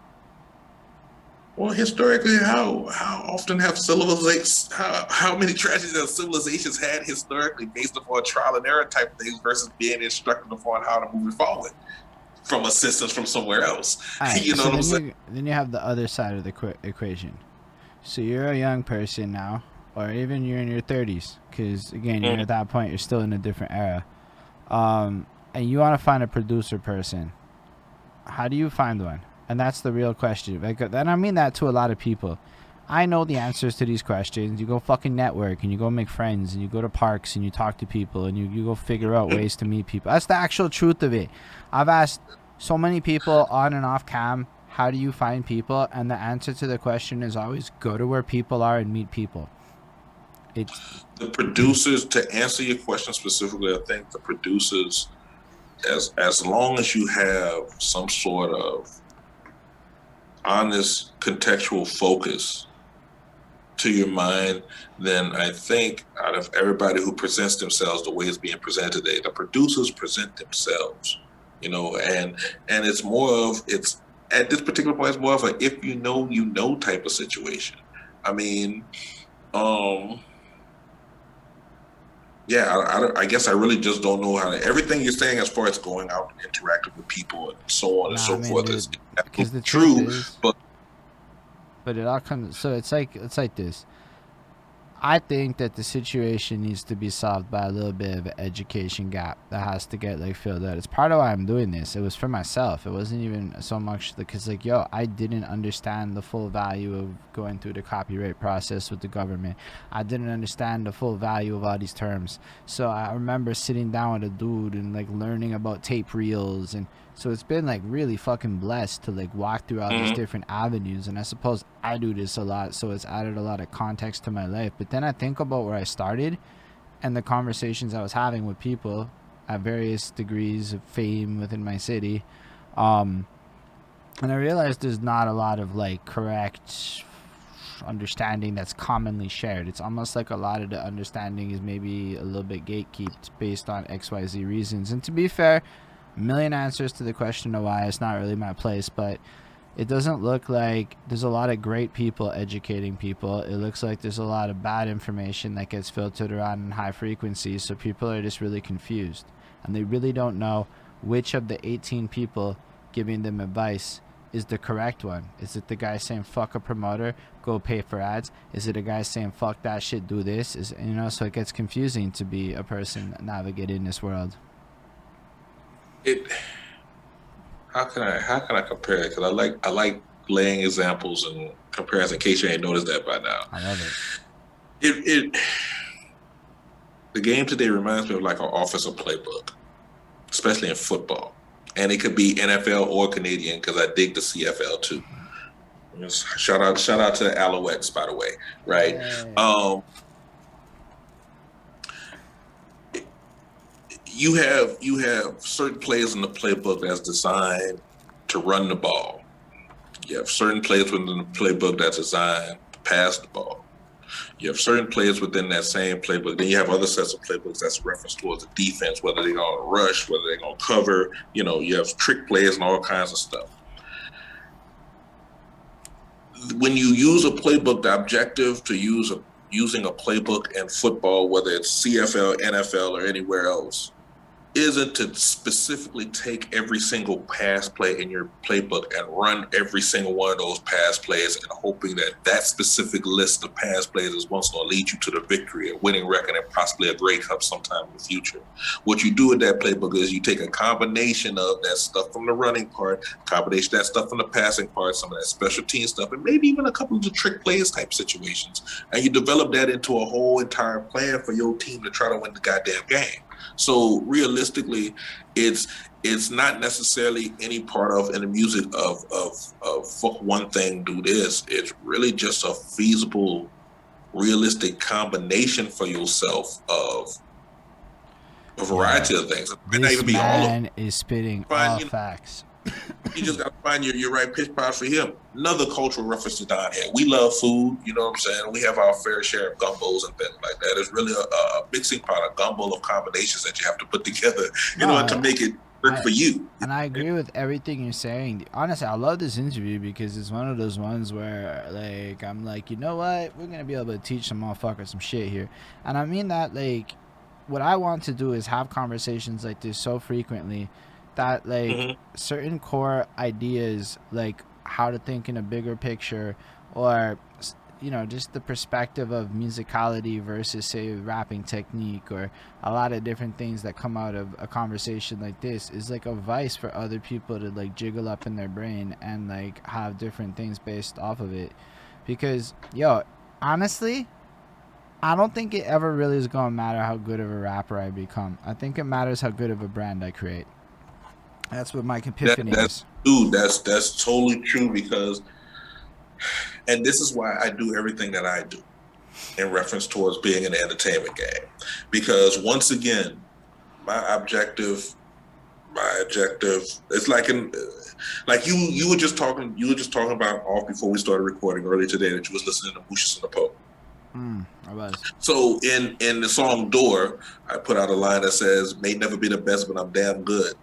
Well, historically, how often have civilizations, how many tragedies have civilizations had historically based upon trial and error type things versus being instructed upon how to move it forward from assistance from somewhere else? Right, You know so what I'm saying? then you have the other side of the equation. So you're a young person now, or even you're in your 30s, because again, you're at that point, you're still in a different era. And you want to find a producer person. How do you find one? And that's the real question. Like, and I mean that to a lot of people. I know the answers to these questions. You go fucking network, and you go make friends, and you go to parks, and you talk to people, and you go figure out ways to meet people. That's the actual truth of it. I've asked so many people on and off cam, how do you find people? And the answer to the question is always go to where people are and meet people. The producers, to answer your question specifically, I think the producers, as long as you have some sort of honest contextual focus to your mind, then I think out of everybody who presents themselves the way it's being presented today, the producers present themselves, you know, and it's more of, it's at this particular point, it's more of a if you know type of situation. I mean, yeah, I guess I really just don't know how to, everything you're saying as far as going out and interacting with people and so on and so forth is because the true, truth is, but it all comes, so it's like this. I think that the situation needs to be solved by a little bit of an education gap that has to get like filled out. It's part of why I'm doing this. It was for myself. It wasn't even so much because like, yo, I didn't understand the full value of going through the copyright process with the government. I didn't understand the full value of all these terms. So I remember sitting down with a dude and like learning about tape reels, and so it's been like really fucking blessed to like walk through all these different avenues. And I suppose I do this a lot, so it's added a lot of context to my life. But then I think about where I started and the conversations I was having with people at various degrees of fame within my city. And I realized there's not a lot of like correct understanding that's commonly shared. It's almost like a lot of the understanding is maybe a little bit gatekept based on XYZ reasons. And to be fair, a million answers to the question of why, it's not really my place, but it doesn't look like there's a lot of great people educating people. It looks like there's a lot of bad information that gets filtered around in high frequencies, so people are just really confused. And they really don't know which of the 18 people giving them advice is the correct one. Is it the guy saying fuck a promoter, go pay for ads? Is it a guy saying fuck that shit, do this? Is, you know, so it gets confusing to be a person navigating this world. How can I compare it? Because I like laying examples and comparisons. In case you ain't noticed that by now. I love it. it the game today reminds me of like an offensive playbook, especially in football, and it could be NFL or Canadian because I dig the CFL too. Shout out to the Alouettes, by the way, right? Hey. You have certain plays in the playbook that's designed to run the ball. You have certain plays within the playbook that's designed to pass the ball. You have certain players within that same playbook. Then you have other sets of playbooks that's referenced towards the defense, whether they're going to rush, whether they're going to cover. You have trick plays and all kinds of stuff. When you use a playbook, the objective to using a playbook in football, whether it's CFL, NFL, or anywhere else, isn't to specifically take every single pass play in your playbook and run every single one of those pass plays and hoping that specific list of pass plays is what's going to lead you to the victory, a winning record, and possibly a Grey Cup sometime in the future. What you do with that playbook is you take a combination of that stuff from the running part, combination of that stuff from the passing part, some of that special team stuff, and maybe even a couple of the trick plays type situations, and you develop that into a whole entire plan for your team to try to win the goddamn game. So realistically, it's not necessarily any part of in the music of fuck one thing, do this. It's really just a feasible, realistic combination for yourself of a variety of things. It might not even be all of them. Man is spitting all facts. You just got to find your right pitch part for him. Another cultural reference to Don here. We love food, you know what I'm saying? We have our fair share of gumbos and things like that. It's really a mixing pot, a gumbo of combinations that you have to put together in order to make it work for you. And I agree with everything you're saying. Honestly, I love this interview because it's one of those ones where, like, I'm like, you know what? We're going to be able to teach some motherfuckers some shit here. And I mean that, like, what I want to do is have conversations like this so frequently that like certain core ideas, like how to think in a bigger picture, or just the perspective of musicality versus say rapping technique, or a lot of different things that come out of a conversation like this is like a vice for other people to like jiggle up in their brain and like have different things based off of it. Because honestly, I don't think it ever really is going to matter how good of a rapper I become. I think it matters how good of a brand I create. That's what my epiphany is. Dude, that's totally true, because, and this is why I do everything that I do in reference towards being in the entertainment game. Because once again, my objective, it's like you were just talking about off before we started recording earlier today that you was listening to Lucius and the Pope. I was. So in the song Door, I put out a line that says, "May never be the best, but I'm damn good."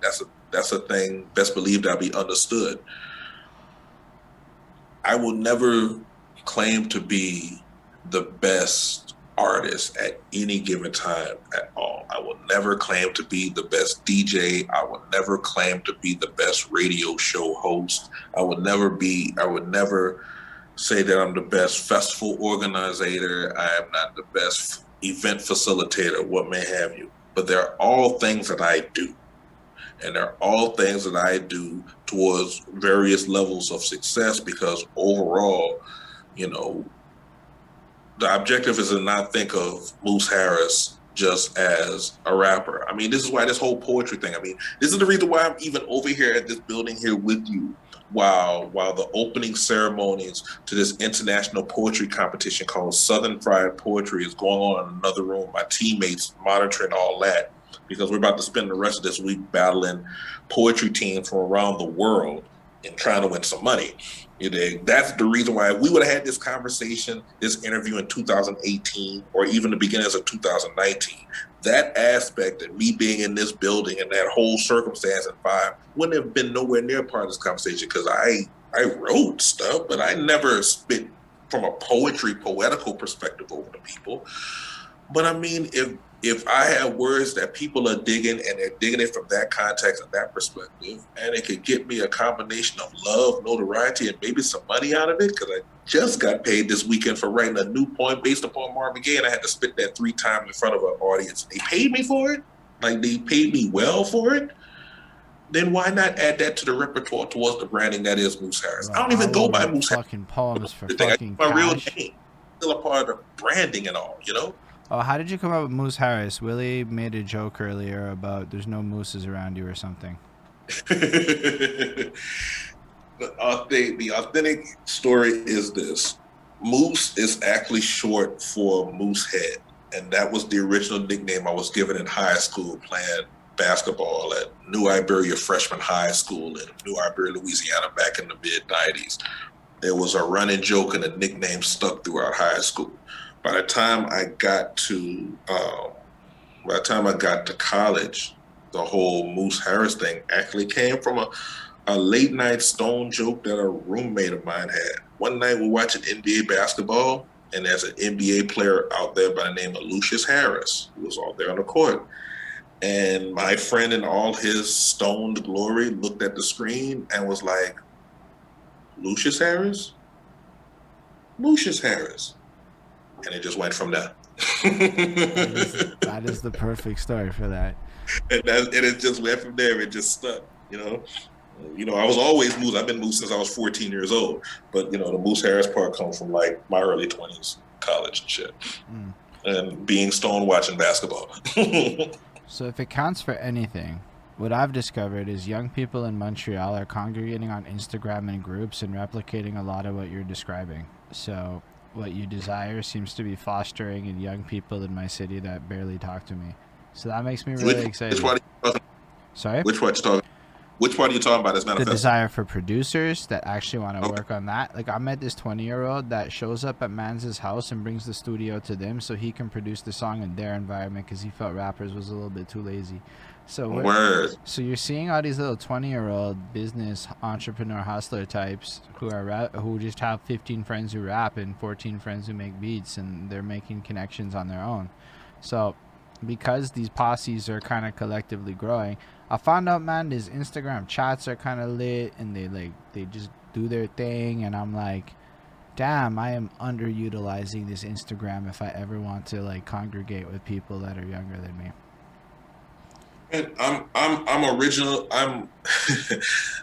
That's a thing. Best believed I'll be understood. I will never claim to be the best artist at any given time at all. I will never claim to be the best DJ. I will never claim to be the best radio show host. I would never say that I'm the best festival organizer. I am not the best event facilitator, what may have you. But they're all things that I do. And they're all things that I do towards various levels of success, because overall, the objective is to not think of Moose Harris just as a rapper. I mean, this is why this whole poetry thing, this is the reason why I'm even over here at this building here with you while the opening ceremonies to this international poetry competition called Southern Fried Poetry is going on in another room. My teammates monitoring all that, because we're about to spend the rest of this week battling poetry teams from around the world and trying to win some money. That's the reason why we would have had this conversation, this interview in 2018 or even the beginnings of 2019. That aspect of me being in this building and that whole circumstance and vibe wouldn't have been nowhere near part of this conversation, because I wrote stuff, but I never spit from a poetical perspective over to people. But if I have words that people are digging, and they're digging it from that context and that perspective, and it could get me a combination of love, notoriety, and maybe some money out of it, because I just got paid this weekend for writing a new poem based upon Marvin Gaye, and I had to spit that 3 times in front of an audience. They paid me for it, like they paid me well for it. Then why not add that to the repertoire towards the branding that is Moose Harris? I don't even go by Moose Harris. Fucking poems for fucking my real cash. name. still a part of branding and all, you know. Oh, how did you come up with Moose Harris? Willie made a joke earlier about there's no mooses around you or something. The authentic story is this: Moose is actually short for Moose Head, and that was the original nickname I was given in high school playing basketball at New Iberia Freshman High School in New Iberia, Louisiana, back in the mid-90s. There was a running joke, and the nickname stuck throughout high school. By the time I got to college, the whole Moose Harris thing actually came from a late night stone joke that a roommate of mine had. One night we're watching NBA basketball, and there's an NBA player out there by the name of Lucius Harris, who was out there on the court. And my friend, in all his stoned glory, looked at the screen and was like, Lucius Harris? Lucius Harris. And it just went from there. That is the perfect story for that. And it just went from there. It just stuck, you know. I was always Moose. I've been Moose since I was 14 years old. But, the Moose Harris part comes from, like, my early 20s, college and shit. And being stoned watching basketball. So if it counts for anything, what I've discovered is young people in Montreal are congregating on Instagram in groups and replicating a lot of what you're describing. So what you desire seems to be fostering in young people in my city that barely talk to me. So that makes me really excited. Sorry? Which part are you talking about? The desire for producers that actually want to work on that. Like, I met this 20-year-old that shows up at Man's house and brings the studio to them so he can produce the song in their environment because he felt rappers was a little bit too lazy. So you're seeing all these little 20-year-old business entrepreneur hustler types who just have 15 friends who rap and 14 friends who make beats, and they're making connections on their own. So because these posses are kind of collectively growing, I found out, man, these Instagram chats are kind of lit, and they just do their thing, and I'm like, damn, I am underutilizing this Instagram if I ever want to, like, congregate with people that are younger than me. And I'm original.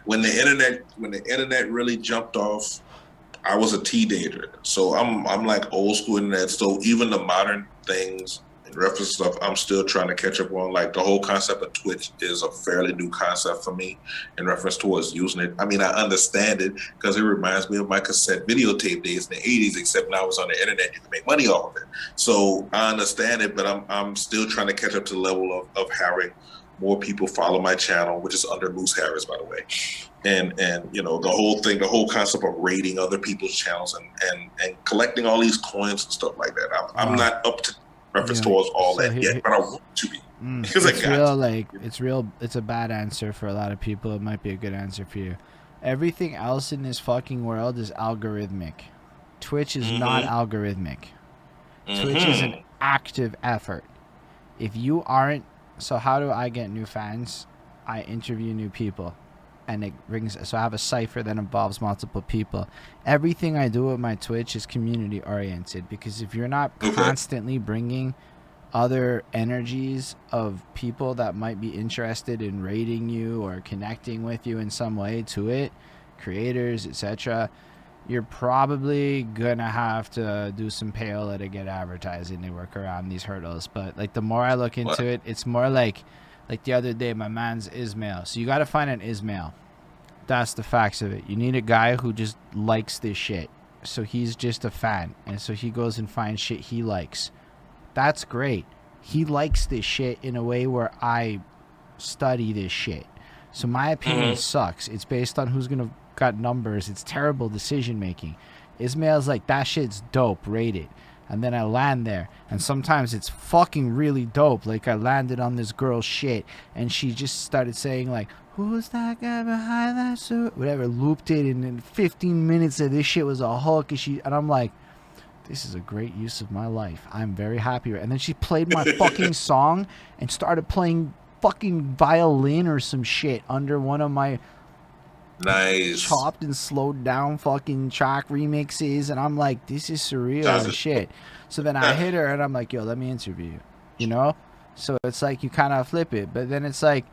When the internet really jumped off, I was a teenager, so I'm like old school internet. So even the modern things and reference stuff, I'm still trying to catch up on. Like, the whole concept of Twitch is a fairly new concept for me in reference towards using it. I mean, I understand it because it reminds me of my cassette videotape days in the 80s, except now it's on the internet, you can make money off of it. So I understand it, but I'm still trying to catch up to the level of having more people follow my channel, which is under Moose Harris, by the way. And the whole concept of rating other people's channels and collecting all these coins and stuff like that. I'm not up to reference towards all that yet, but I want to be. It's a bad answer for a lot of people. It might be a good answer for you. Everything else in this fucking world is algorithmic. Twitch is not algorithmic. Twitch is an active effort. If you aren't, so how do I get new fans? I interview new people, and so I have a cipher that involves multiple people. Everything I do with my Twitch is community oriented, because if you're not constantly bringing other energies of people that might be interested in rating you or connecting with you in some way to it, creators, etc., you're probably gonna have to do some payola to get advertising to work around these hurdles. But like, the more I look into it, it's more like the other day, my man's Ismail. So you got to find an Ismail. That's the facts of it. You need a guy who just likes this shit. So he's just a fan, and so he goes and finds shit he likes. That's great. He likes this shit in a way where I study this shit. So my opinion sucks. It's based on who's gonna got numbers. It's terrible decision making. Ismail's like, that shit's dope, rate it. And then I land there, and sometimes it's fucking really dope. Like, I landed on this girl's shit, and she just started saying, like, who's that guy behind that suit? Whatever, looped it, and in 15 minutes of this shit was a hook, and I'm like, this is a great use of my life. I'm very happy. And then she played my fucking song and started playing fucking violin or some shit under one of my chopped and slowed down fucking track remixes, and I'm like, this is surreal as shit. So then I hit her and I'm like, yo, let me interview you, so it's like you kind of flip it. But then it's like,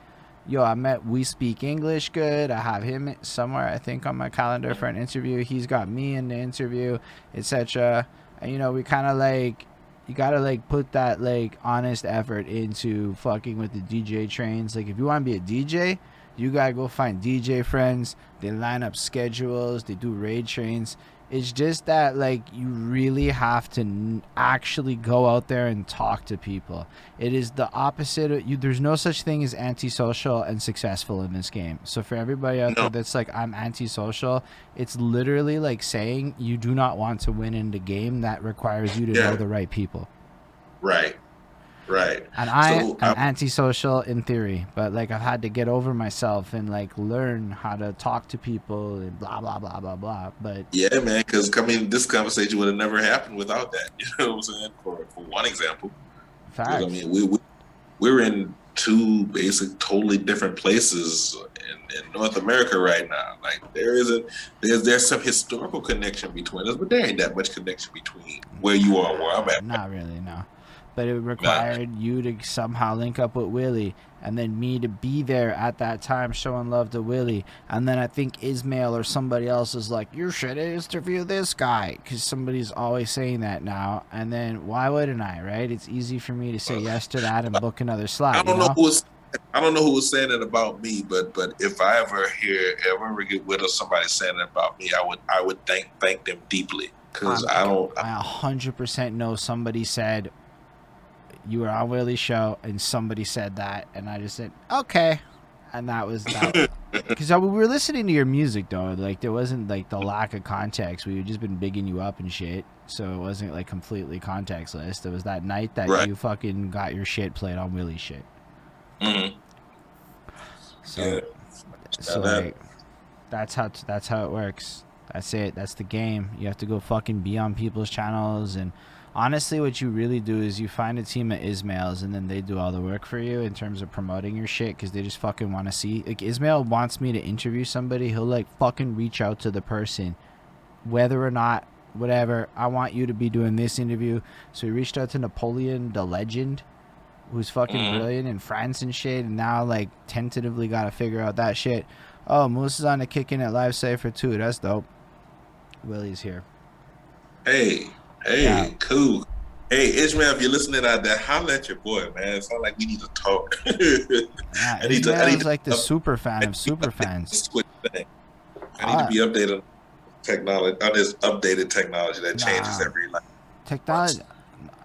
yo, we speak English good. I have him somewhere, I think, on my calendar for an interview. He's got me in the interview, etc. And you know, we kind of like, you gotta like put that like honest effort into fucking with the DJ trains. Like, if you want to be a DJ, you gotta go find DJ friends. They line up schedules. They do raid trains. It's just that like you really have to actually go out there and talk to people. It is the opposite of you. There's no such thing as antisocial and successful in this game. So for everybody out there No, that's like, I'm antisocial, it's literally like saying you do not want to win in the game that requires you to know yeah, the right people. right, right. And I So am antisocial in theory, but like I've had to get over myself and like learn how to talk to people and blah blah blah blah blah. But yeah, man, because I mean, this conversation would have never happened without that. You know what I'm saying? For one example, because I facts. mean, we're in two basic, totally different places in North America right now. Like there's some historical connection between us, but there ain't that much connection between where you are and where I'm at. Not really, no. But it Nah, required you to somehow link up with Willie, and then me to be there at that time showing love to Willie. And then I think Ismail or somebody else is like, you should interview this guy, because somebody's always saying that now. And then why wouldn't I, right? It's easy for me to say yes to that and book another I slot, you don't know know? who was. I don't know who was saying it about me, but if I ever get with or somebody saying it about me, I would thank them deeply because I'm, I don't. I 100% know somebody said you were on Willie's show, and somebody said that, and I just said, okay. And that was that. Because we were listening to your music, though. Like, there wasn't, like, the lack of context. We had just been bigging you up and shit. So it wasn't, like, completely contextless. It was that night that Right. you fucking got your shit played on Willie's shit. Mm-hmm. Yeah. So, so That. like, that's how it works. That's it. That's the game. You have to go fucking be on people's channels. And honestly, what you really do is you find a team of Ismails, and then they do all the work for you in terms of promoting your shit, because they just fucking want to see. Like, Ismail wants me to interview somebody. He'll like fucking reach out to the person, whether or not, whatever. I want you to be doing this interview. So he reached out to Napoleon, the legend, who's fucking Mm-hmm. brilliant in France and shit, and now like tentatively got to figure out that shit. Oh, Moose is on the Kicking It Live Cypher too. That's dope. Willie's here. Hey, Yeah. hey, cool. Hey, Ishmael, if you're listening out there, holla at your boy, man. It sounds like we need to talk. Yeah, I need to. I Ismail need is to. like the Up, super fan I of need to be super updated on fans. this Twitch thing. I need to Uh, be updated on technology on this updated technology that changes nah, every like months. technology.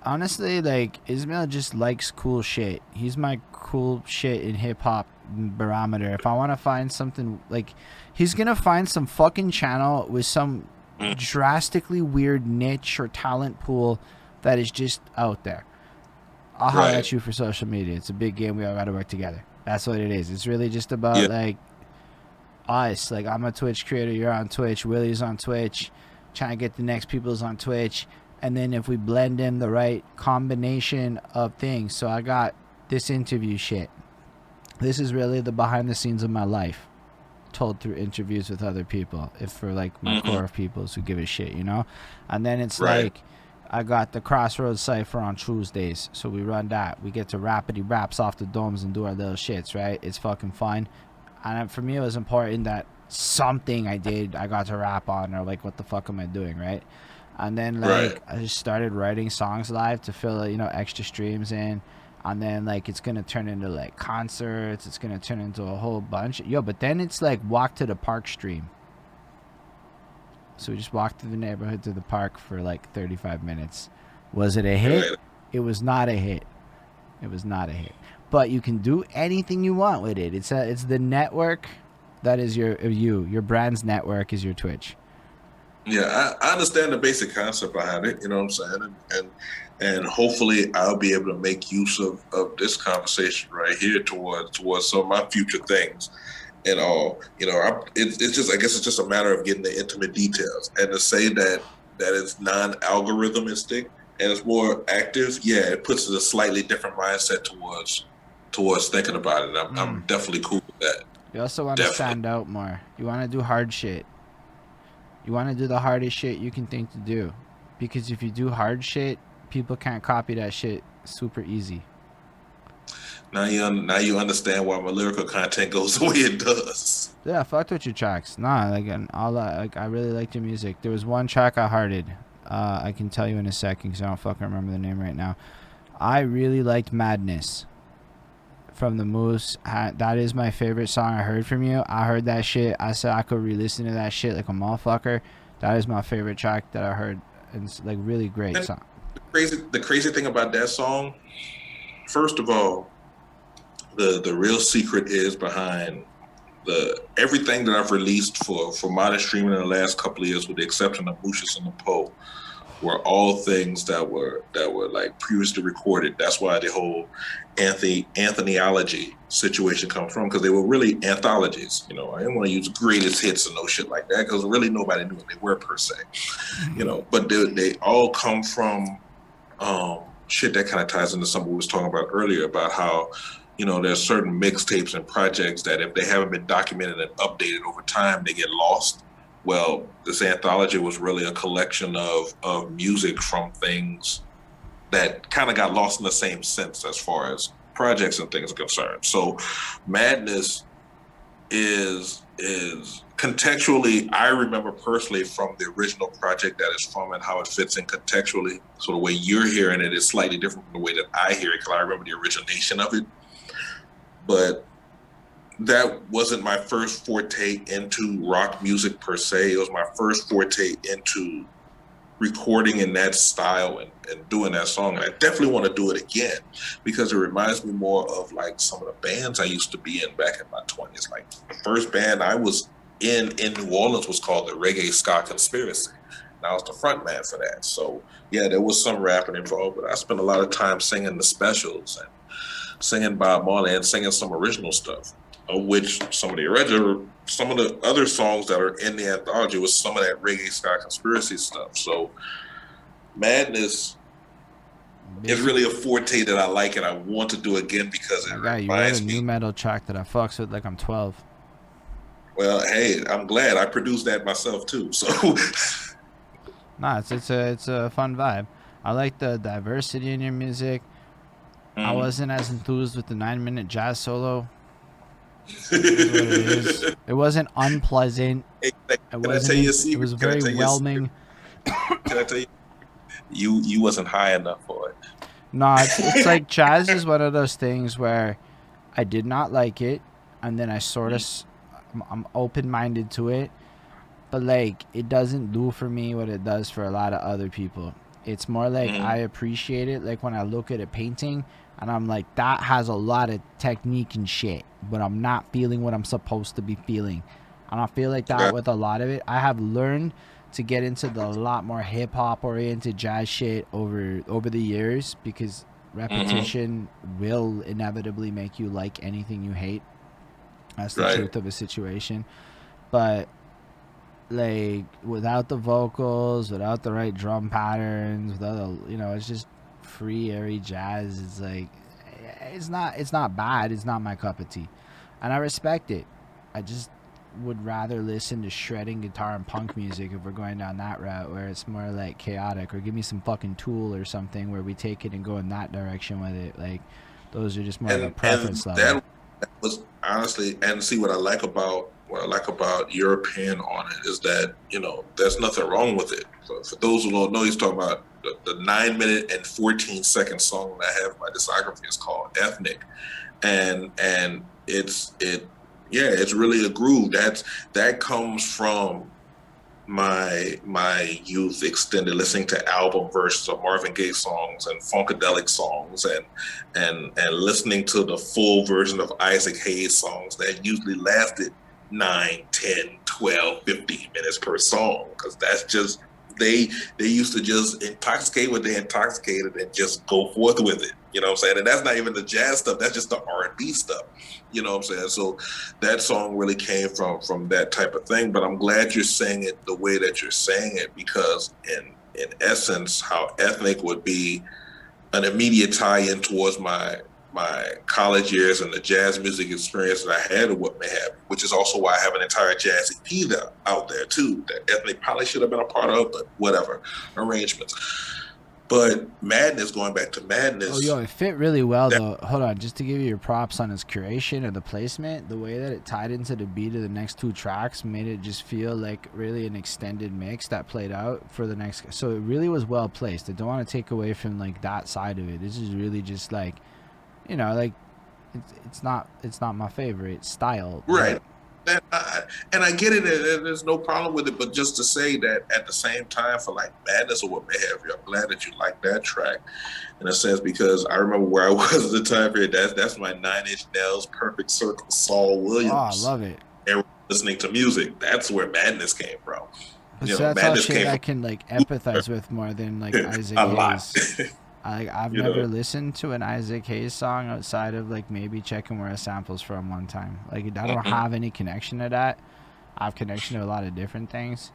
Honestly, like, Ismail just likes cool shit. He's my cool shit in hip hop barometer. If I want to find something, like, he's gonna find some fucking channel with some Mm, drastically weird niche or talent pool that is just out there. I'll holler right. at you for social media. It's a big game. We all got to work together. That's what it is. It's really just about Yeah. like us. Like, I'm a Twitch creator. You're on Twitch. Willie's on Twitch. Trying to get the next people's on Twitch. And then if we blend in the right combination of things. So I got this interview shit. This is really the behind the scenes of my life, told through interviews with other people, if for like my Mm-hmm. core of people who give a shit, you know. And then it's Right. like I got the Crossroads Cypher on Tuesdays, so we run that. We get to rapidy raps off the domes and do our little shits, right? It's fucking fun. And for me, it was important that something I did I got to rap on, or like, what the fuck am I doing, right? And then Right. like I just started writing songs live to fill, you know, extra streams in. And then like it's gonna turn into like concerts. It's gonna turn into a whole bunch. Yo, but then it's like walk to the park stream. So we just walked through the neighborhood to the park for like 35 minutes. Was it a hit? Right. It was not a hit. It was not a hit. But you can do anything you want with it. It's the network that is your brand's network is your Twitch. Yeah, I understand the basic concept behind it. You know what I'm saying, and hopefully I'll be able to make use of this conversation right here towards some of my future things and all. You know, it's just, I guess it's just a matter of getting the intimate details, and to say that it's non-algorithmistic and it's more active. Yeah, it puts a slightly different mindset towards thinking about it. I'm definitely cool with that. You also want to Definitely. stand out more. You want to do hard shit. You want to do the hardest shit you can think to do. Because if you do hard shit, people can't copy that shit super easy. Now you understand why my lyrical content goes the way it does. Yeah, I fucked with your tracks. Nah, like, and all that, like, I really liked your music. There was one track I hearted. I can tell you in a second because I don't fucking remember the name right now. I really liked Madness from the Moose. That is my favorite song I heard from you. I heard that shit. I said I could re-listen to that shit like a motherfucker. That is my favorite track that I heard. It's like really great And song. the crazy thing about that song, first of all, the real secret is behind everything that I've released for modern streaming in the last couple of years, with the exception of Lucius and the Poe, were all things that were like previously recorded. That's why the whole anthonyology situation comes from, because they were really anthologies. You know, I didn't want to use greatest hits and no shit like that, because really nobody knew what they were per se. You know, but they all come from shit that kind of ties into something we was talking about earlier, about how, you know, there's certain mixtapes and projects that if they haven't been documented and updated over time, they get lost. Well, this anthology was really a collection of music from things that kind of got lost in the same sense as far as projects and things are concerned. So Madness is contextually, I remember personally from the original project that it's from and how it fits in contextually. So the way you're hearing it is slightly different from the way that I hear it, because I remember the origination of it. But that wasn't my first forte into rock music per se. It was my first forte into recording in that style and doing that song. And I definitely want to do it again, because it reminds me more of like some of the bands I used to be in back in my 20s. Like the first band I was in New Orleans was called the Reggae Ska Conspiracy. And I was the front man for that. So yeah, there was some rapping involved, but I spent a lot of time singing the specials and singing Bob Marley and singing some original stuff, of which some of the other songs that are in the anthology was some of that Reggae Ska Conspiracy stuff. So Madness is really a forte that I like and I want to do again, because it reminds me. You wrote a new metal track that I fucks with like I'm 12. Well, hey, I'm glad I produced that myself too. So Nah, it's a fun vibe. I like the diversity in your music. I wasn't as enthused with the 9-minute jazz solo. It wasn't unpleasant. It was very whelming. Can I tell you? You wasn't high enough for it. No, it's like jazz is one of those things where I did not like it, and then I sort of I'm open-minded to it, but like it doesn't do for me what it does for a lot of other people. It's more like I appreciate it, like when I look at a painting and I'm like, that has a lot of technique and shit, but I'm not feeling what I'm supposed to be feeling. I don't feel like that with a lot of it. I have learned to get into a lot more hip-hop oriented jazz shit over the years, because repetition will inevitably make you like anything you hate. That's the truth of a situation. But like without the vocals, without the right drum patterns, without it's just free airy jazz. It's like it's not bad. It's not my cup of tea, and I respect it. I just would rather listen to shredding guitar and punk music if we're going down that route, where it's more like chaotic, or give me some fucking Tool or something where we take it and go in that direction with it. Like those are just more of a preference level. That was honestly, and see what I like about European on it is that, there's nothing wrong with it. For those who don't know, he's talking about the 9-minute and 14-second song that I have in my discography is called Ethnic, and it's really a groove. That comes from my youth extended listening to album versions of Marvin Gaye songs and funkadelic songs and listening to the full version of Isaac Hayes songs that usually lasted 9, 10, 12, 15 minutes per song, because that's just they used to just intoxicate what they intoxicated and just go forth with it. You know what I'm saying? And that's not even the jazz stuff. That's just the R&B stuff. You know what I'm saying? So that song really came from that type of thing. But I'm glad you're saying it the way that you're saying it, because in essence, how Ethnic would be an immediate tie-in towards my college years and the jazz music experience that I had, or what may have, which is also why I have an entire jazz EP out there too, that Ethnic probably should have been a part of, but whatever, arrangements. But Madness, going back to Oh, yo, Madness, it fit really well that though. Hold on, just to give you your props on its curation and the placement, the way that it tied into the beat of the next two tracks made it just feel like really an extended mix that played out for the next. So it really was well placed. I don't want to take away from like that side of it. This is really just like, like it's not my favorite style, right. but And I get it, and there's no problem with it. But just to say that at the same time, for like Madness or what may have you, I'm glad that you like that track in a sense, because I remember where I was at the time period. That's my Nine Inch Nails, Perfect Circle, Saul oh, I Williams, love it. and listening to music. That's where Madness came from. But so that's all Madness shit came I from can like empathize with more than like Isaac a lot. Hayes. I've you never know, listened to an Isaac Hayes song outside of like maybe checking where a sample's from one time. Like I don't mhm. have any connection to that. I have connection to a lot of different things.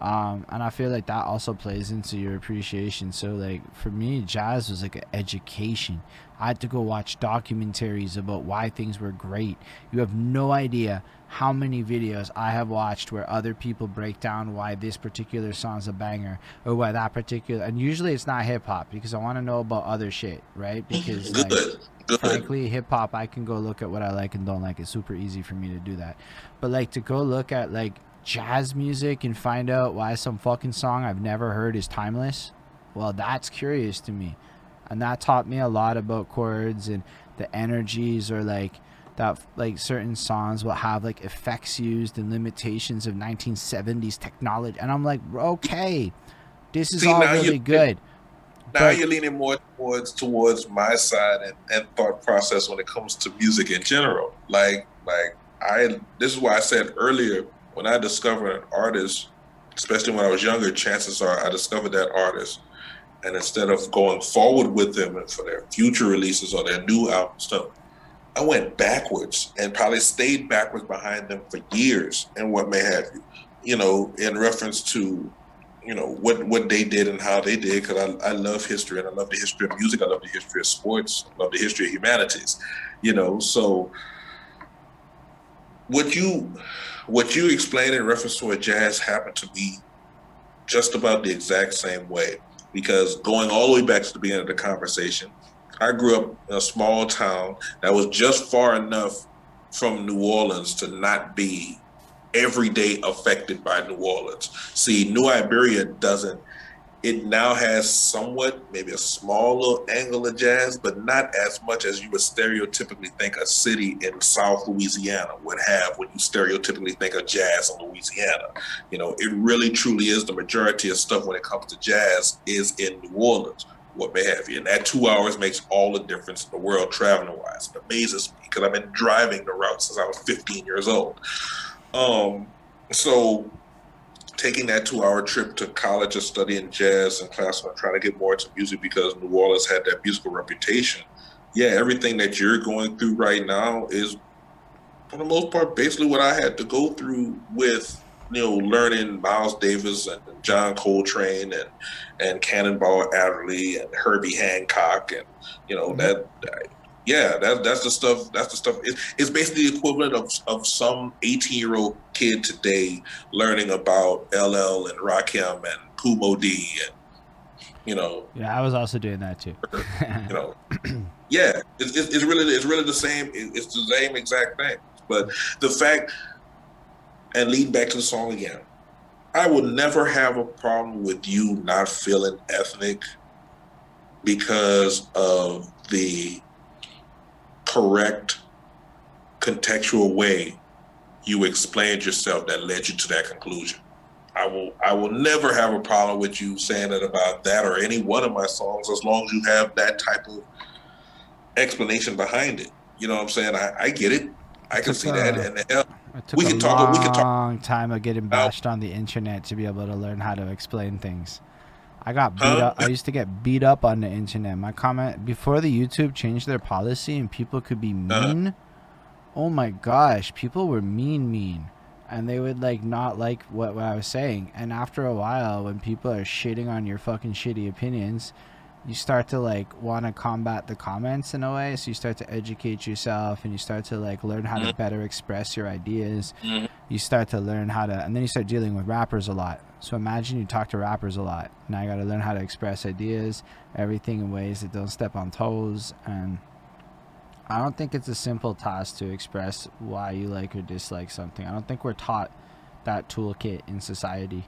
And I feel like that also plays into your appreciation. So like for me, jazz was like an education. I had to go watch documentaries about why things were great. You have no idea how many videos I have watched where other people break down why this particular song's a banger or why that particular. And usually it's not hip hop because I want to know about other shit, right? Because like Good, good. frankly, hip hop, I can go look at what I like and don't like. It's super easy for me to do that. But like to go look at like jazz music and find out why some fucking song I've never heard is timeless, well, that's curious to me. And that taught me a lot about chords and the energies, or like that like certain songs will have like effects used and limitations of 1970s technology. And I'm like, okay, this is See, all really good. now But you're leaning more towards my side and thought process when it comes to music in general. Like I this is why I said earlier, when I discovered an artist, especially when I was younger, chances are I discovered that artist, and instead of going forward with them and for their future releases or their new album stuff, I went backwards and probably stayed backwards behind them for years and what may have you, in reference to, what they did and how they did, because I love history, and I love the history of music. I love the history of sports. I love the history of humanities, so what you explained in reference to a jazz happened to be just about the exact same way, because going all the way back to the beginning of the conversation, I grew up in a small town that was just far enough from New Orleans to not be every day affected by New Orleans. See, New Iberia doesn't. It now has somewhat, maybe a small little angle of jazz, but not as much as you would stereotypically think a city in South Louisiana would have when you stereotypically think of jazz in Louisiana. It really truly is the majority of stuff when it comes to jazz is in New Orleans, what may have you. And that 2 hours makes all the difference in the world traveling wise. It amazes me because I've been driving the route since I was 15 years old. So taking that 2 hour trip to college and studying jazz and classical and trying to get more into music because New Orleans had that musical reputation. Yeah, everything that you're going through right now is, for the most part, basically what I had to go through with, learning Miles Davis and John Coltrane and Cannonball Adderley and Herbie Hancock, and that. Yeah, that's the stuff. That's the stuff. It's basically the equivalent of some 18-year-old kid today learning about LL and Rakim and Kumo D, and yeah, I was also doing that too. you know, yeah, it's really the same. It's the same exact thing. But the fact, and leading back to the song again, I will never have a problem with you not feeling ethnic because of the correct contextual way you explained yourself that led you to that conclusion. I will never have a problem with you saying it about that or any one of my songs, as long as you have that type of explanation behind it. You know what I'm saying? I get it. I can see that. And It took we a can talk. We can talk long time of getting about, bashed on the internet to be able to learn how to explain things. I got beat huh? up. I used to get beat up on the internet. My comment before the YouTube changed their policy and people could be mean. Oh my gosh, people were mean, and they would like not like what I was saying. And after a while, when people are shitting on your fucking shitty opinions, you start to like want to combat the comments in a way. So you start to educate yourself, and you start to like learn how to better express your ideas. Mhm. You start to learn how to, and then you start dealing with rappers a lot. So imagine you talk to rappers a lot. Now you got to learn how to express ideas, everything in ways that don't step on toes. And I don't think it's a simple task to express why you like or dislike something. I don't think we're taught that toolkit in society.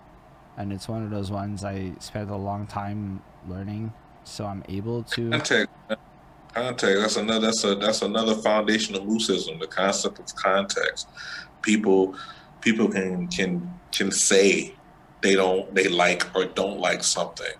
And it's one of those ones I spent a long time learning, so I'm able to. Context. That's another foundation of Moosism. The concept of context. People can say they like or don't like something,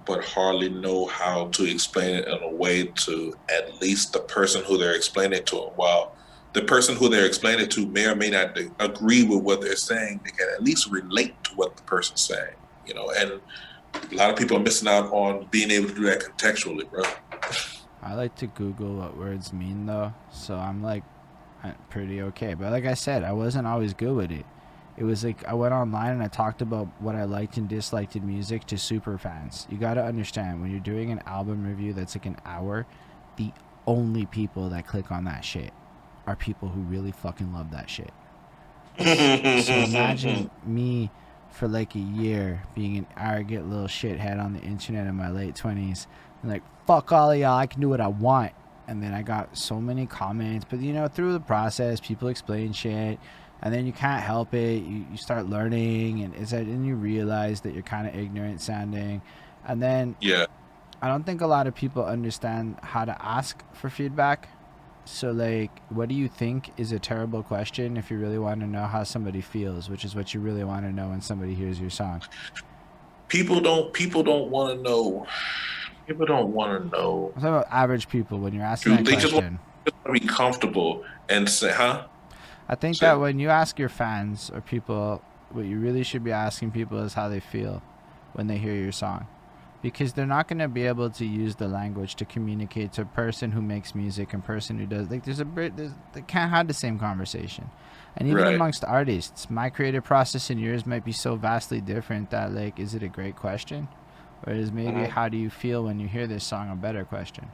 but hardly know how to explain it in a way to at least the person who they're explaining it to. While the person who they're explaining it to may or may not agree with what they're saying, they can at least relate to what the person's saying. You know, and a lot of people are missing out on being able to do that contextually, bro. I like to Google what words mean though, so I'm like pretty okay. But like I said, I wasn't always good with it. It was like I went online and I talked about what I liked and disliked in music to super fans. You got to understand, when you're doing an album review that's like an hour, the only people that click on that shit are people who really fucking love that shit. So imagine me for like a year being an arrogant little shithead on the internet in my late 20s and like, fuck all of y'all, I can do what I want. And then I got so many comments, but you know, through the process, people explain shit, and then you can't help it. You start learning, and you realize that you're kind of ignorant sounding, and then I don't think a lot of people understand how to ask for feedback. So like, what do you think is a terrible question if you really want to know how somebody feels, which is what you really want to know when somebody hears your song? People don't want to know. People don't want to know. I'm talking about average people when you're asking that question. Just want to be comfortable and say, huh? I think that when you ask your fans or people, what you really should be asking people is how they feel when they hear your song. Because they're not going to be able to use the language to communicate to a person who makes music and person who does. Like, they can't have the same conversation. And even amongst artists, my creative process and yours might be so vastly different that, like, is it a great question? Or is maybe how do you feel when you hear this song a better question?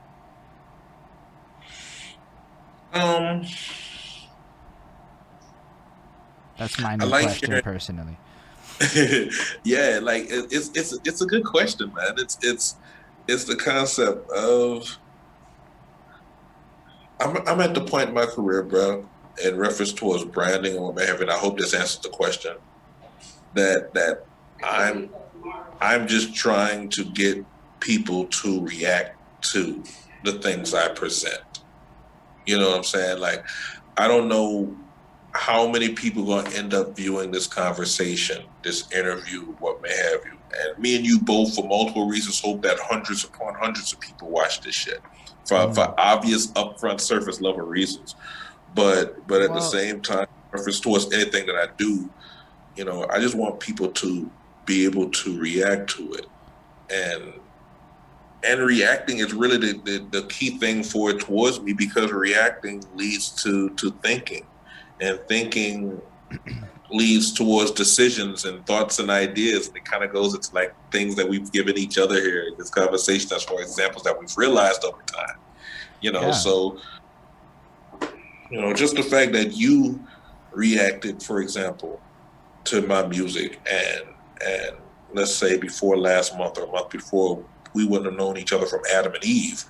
That's my new question personally. Yeah, like it's a good question, man. It's the concept of I'm at the point in my career, bro, in reference towards branding and what may have, and I hope this answers the question, that I'm just trying to get people to react to the things I present. You know what I'm saying? Like, I don't know how many people are going to end up viewing this conversation, this interview, what may have you. And me and you both, for multiple reasons, hope that hundreds upon hundreds of people watch this shit for obvious, upfront, surface level reasons. But at the same time, reference towards anything that I do, you know, I just want people to be able to react to it. And reacting is really the key thing for it towards me, because reacting leads to thinking. And thinking leads towards decisions and thoughts and ideas. And it kind of goes into like things that we've given each other here in this conversation, as for examples that we've realized over time. You know, so, you know, just the fact that you reacted, for example, to my music and let's say before last month or a month before, we wouldn't have known each other from Adam and Eve,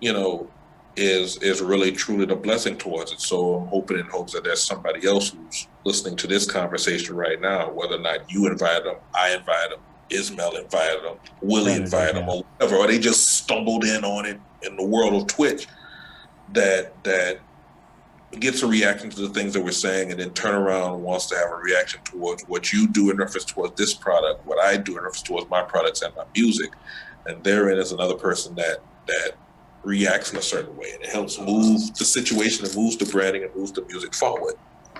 you know, is really truly the blessing towards it. So I'm hoping in hopes that there's somebody else who's listening to this conversation right now, whether or not you invited them, I invited them, Ismail invited them, Willie invited them, or whatever, or they just stumbled in on it in the world of Twitch, that gets a reaction to the things that we're saying, and then turn around and wants to have a reaction towards what you do in reference towards this product, what I do in reference towards my products and my music. And therein is another person that reacts in a certain way, and it helps move the situation and moves the branding and moves the music forward.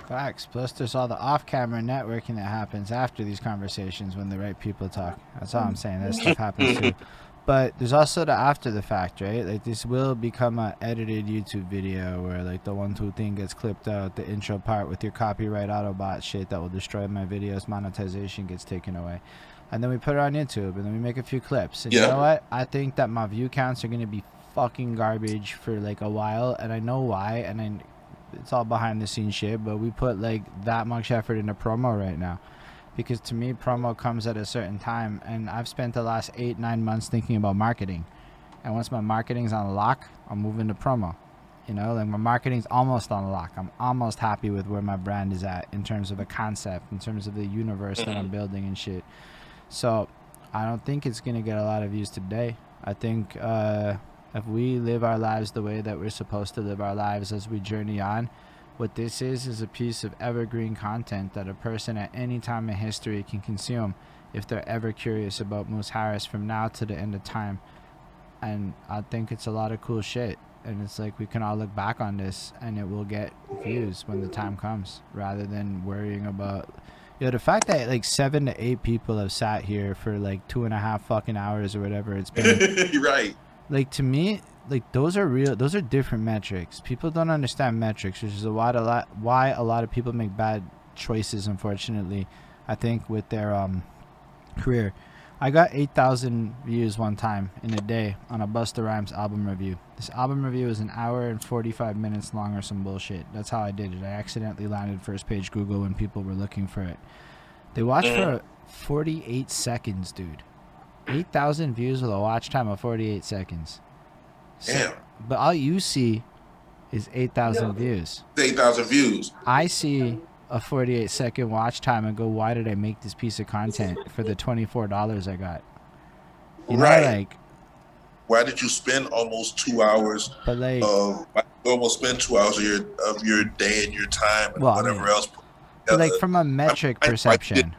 Facts. Plus, there's all the off-camera networking that happens after these conversations when the right people talk. That's all I'm saying. That stuff happens too. But there's also the after the fact, right? Like, this will become an edited YouTube video where, like, the 1-2 thing gets clipped out, the intro part with your copyright Autobot shit that will destroy my videos, monetization gets taken away. And then we put it on YouTube, and then we make a few clips. And you know what? I think that my view counts are going to be fucking garbage for, like, a while, and I know why, and it's all behind the scenes shit, but we put, like, that much effort into promo right now. because to me promo comes at a certain time, and I've spent the last 8-9 months thinking about marketing, and once my marketing's on lock, I'll move into promo. You know, like my marketing's almost on lock. I'm almost happy with where my brand is at in terms of a concept, in terms of the universe that I'm building and shit. So I don't think it's gonna get a lot of views today. I think if we live our lives the way that we're supposed to live our lives as we journey on, what this is a piece of evergreen content that a person at any time in history can consume if they're ever curious about Moose Harris from now to the end of time. And I think it's a lot of cool shit. And it's like we can all look back on this and it will get views when the time comes, rather than worrying about, you know, the fact that like 7 to 8 people have sat here for like 2.5 fucking hours or whatever it's been. Right. Like, to me, like those are different metrics. People don't understand metrics, which is why a lot of people make bad choices, unfortunately, I think, with their career. I got 8,000 views one time in a day on a Busta Rhymes album review. This album review is an hour and 45 minutes long or some bullshit. That's how I did it. I accidentally landed first page Google when people were looking for it. They watched for 48 seconds, dude. 8,000 views with a watch time of 48 seconds. Damn. But all you see is 8,000 views. 8,000 views. I see a 48-second watch time and go, why did I make this piece of content for the $24 I got? You know, like, why did you spend almost 2 hours? But like, almost spend 2 hours of your day and your time and whatever else. But like from a metric perception,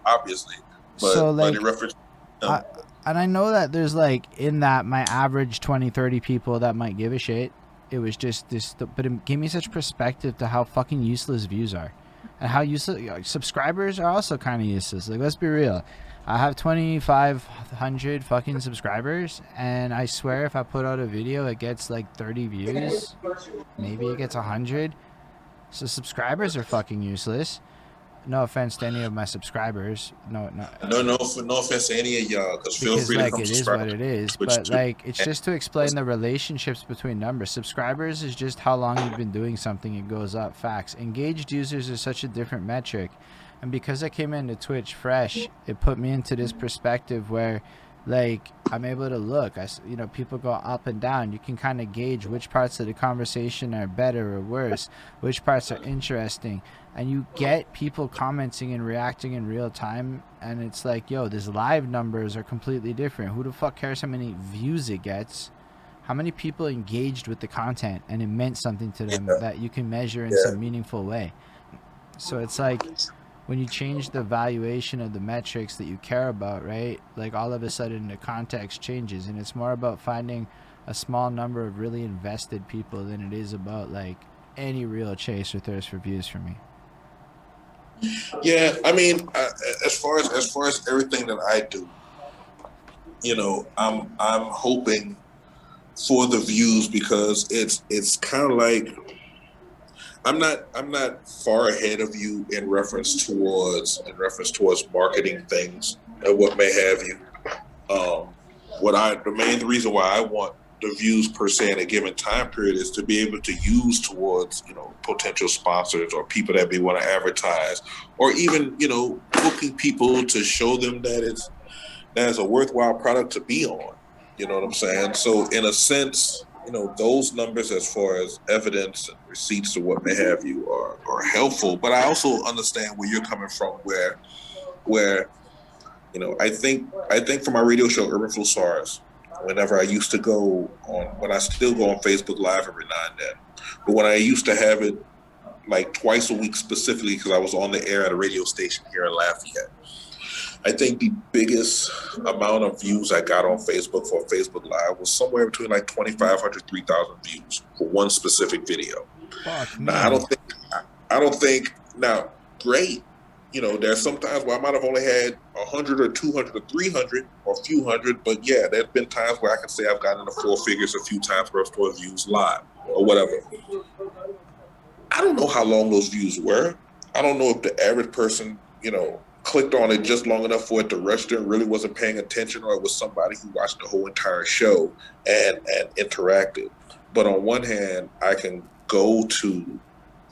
obviously. But, so like, in reference, and I know that there's like in that my average 20-30 people that might give a shit. It was just this, but it gave me such perspective to how fucking useless views are, and how useless subscribers are also kind of useless. Like, let's be real. I have 2,500 fucking subscribers, and I swear if I put out a video, it gets like 30 views. Maybe it gets 100. So subscribers are fucking useless. No offense to any of my subscribers. No offense to any of y'all. Because feel free to come it is what it is. But like, it's just to explain the relationships between numbers. Subscribers is just how long you've been doing something. It goes up. Facts. Engaged users is such a different metric. And because I came into Twitch fresh, it put me into this perspective where, like, I'm able to look. People go up and down. You can kind of gauge which parts of the conversation are better or worse, which parts are interesting. And you get people commenting and reacting in real time. And it's like, yo, these live numbers are completely different. Who the fuck cares how many views it gets? How many people engaged with the content and it meant something to them that you can measure in some meaningful way. So it's like, when you change the valuation of the metrics that you care about, right? Like, all of a sudden the context changes, and it's more about finding a small number of really invested people than it is about like any real chase or thirst for views for me. Yeah, I mean, as far as everything that I do, I'm hoping for the views, because it's kind of like, I'm not far ahead of you in reference towards marketing things and what may have you. The main reason why I want the views per se in a given time period is to be able to use towards, potential sponsors or people that may want to advertise, or even, booking people to show them that it's a worthwhile product to be on. You know what I'm saying? So in a sense, those numbers as far as evidence and receipts or what may have you are helpful. But I also understand where you're coming from, where I think for my radio show, Urban Flusars, whenever I used to when I still go on Facebook Live every now and then, but when I used to have it like twice a week specifically because I was on the air at a radio station here in Lafayette, I think the biggest amount of views I got on Facebook for Facebook Live was somewhere between like 2,500, 3,000 views for one specific video. Now, I don't think now, great. There's sometimes where I might have only had 100 or 200 or 300 or a few hundred, but yeah, there's been times where I can say I've gotten into 4 figures a few times worth of views live or whatever. I don't know how long those views were. I don't know if the average person, clicked on it just long enough for it to register and really wasn't paying attention, or it was somebody who watched the whole entire show and interacted. But on one hand, I can go to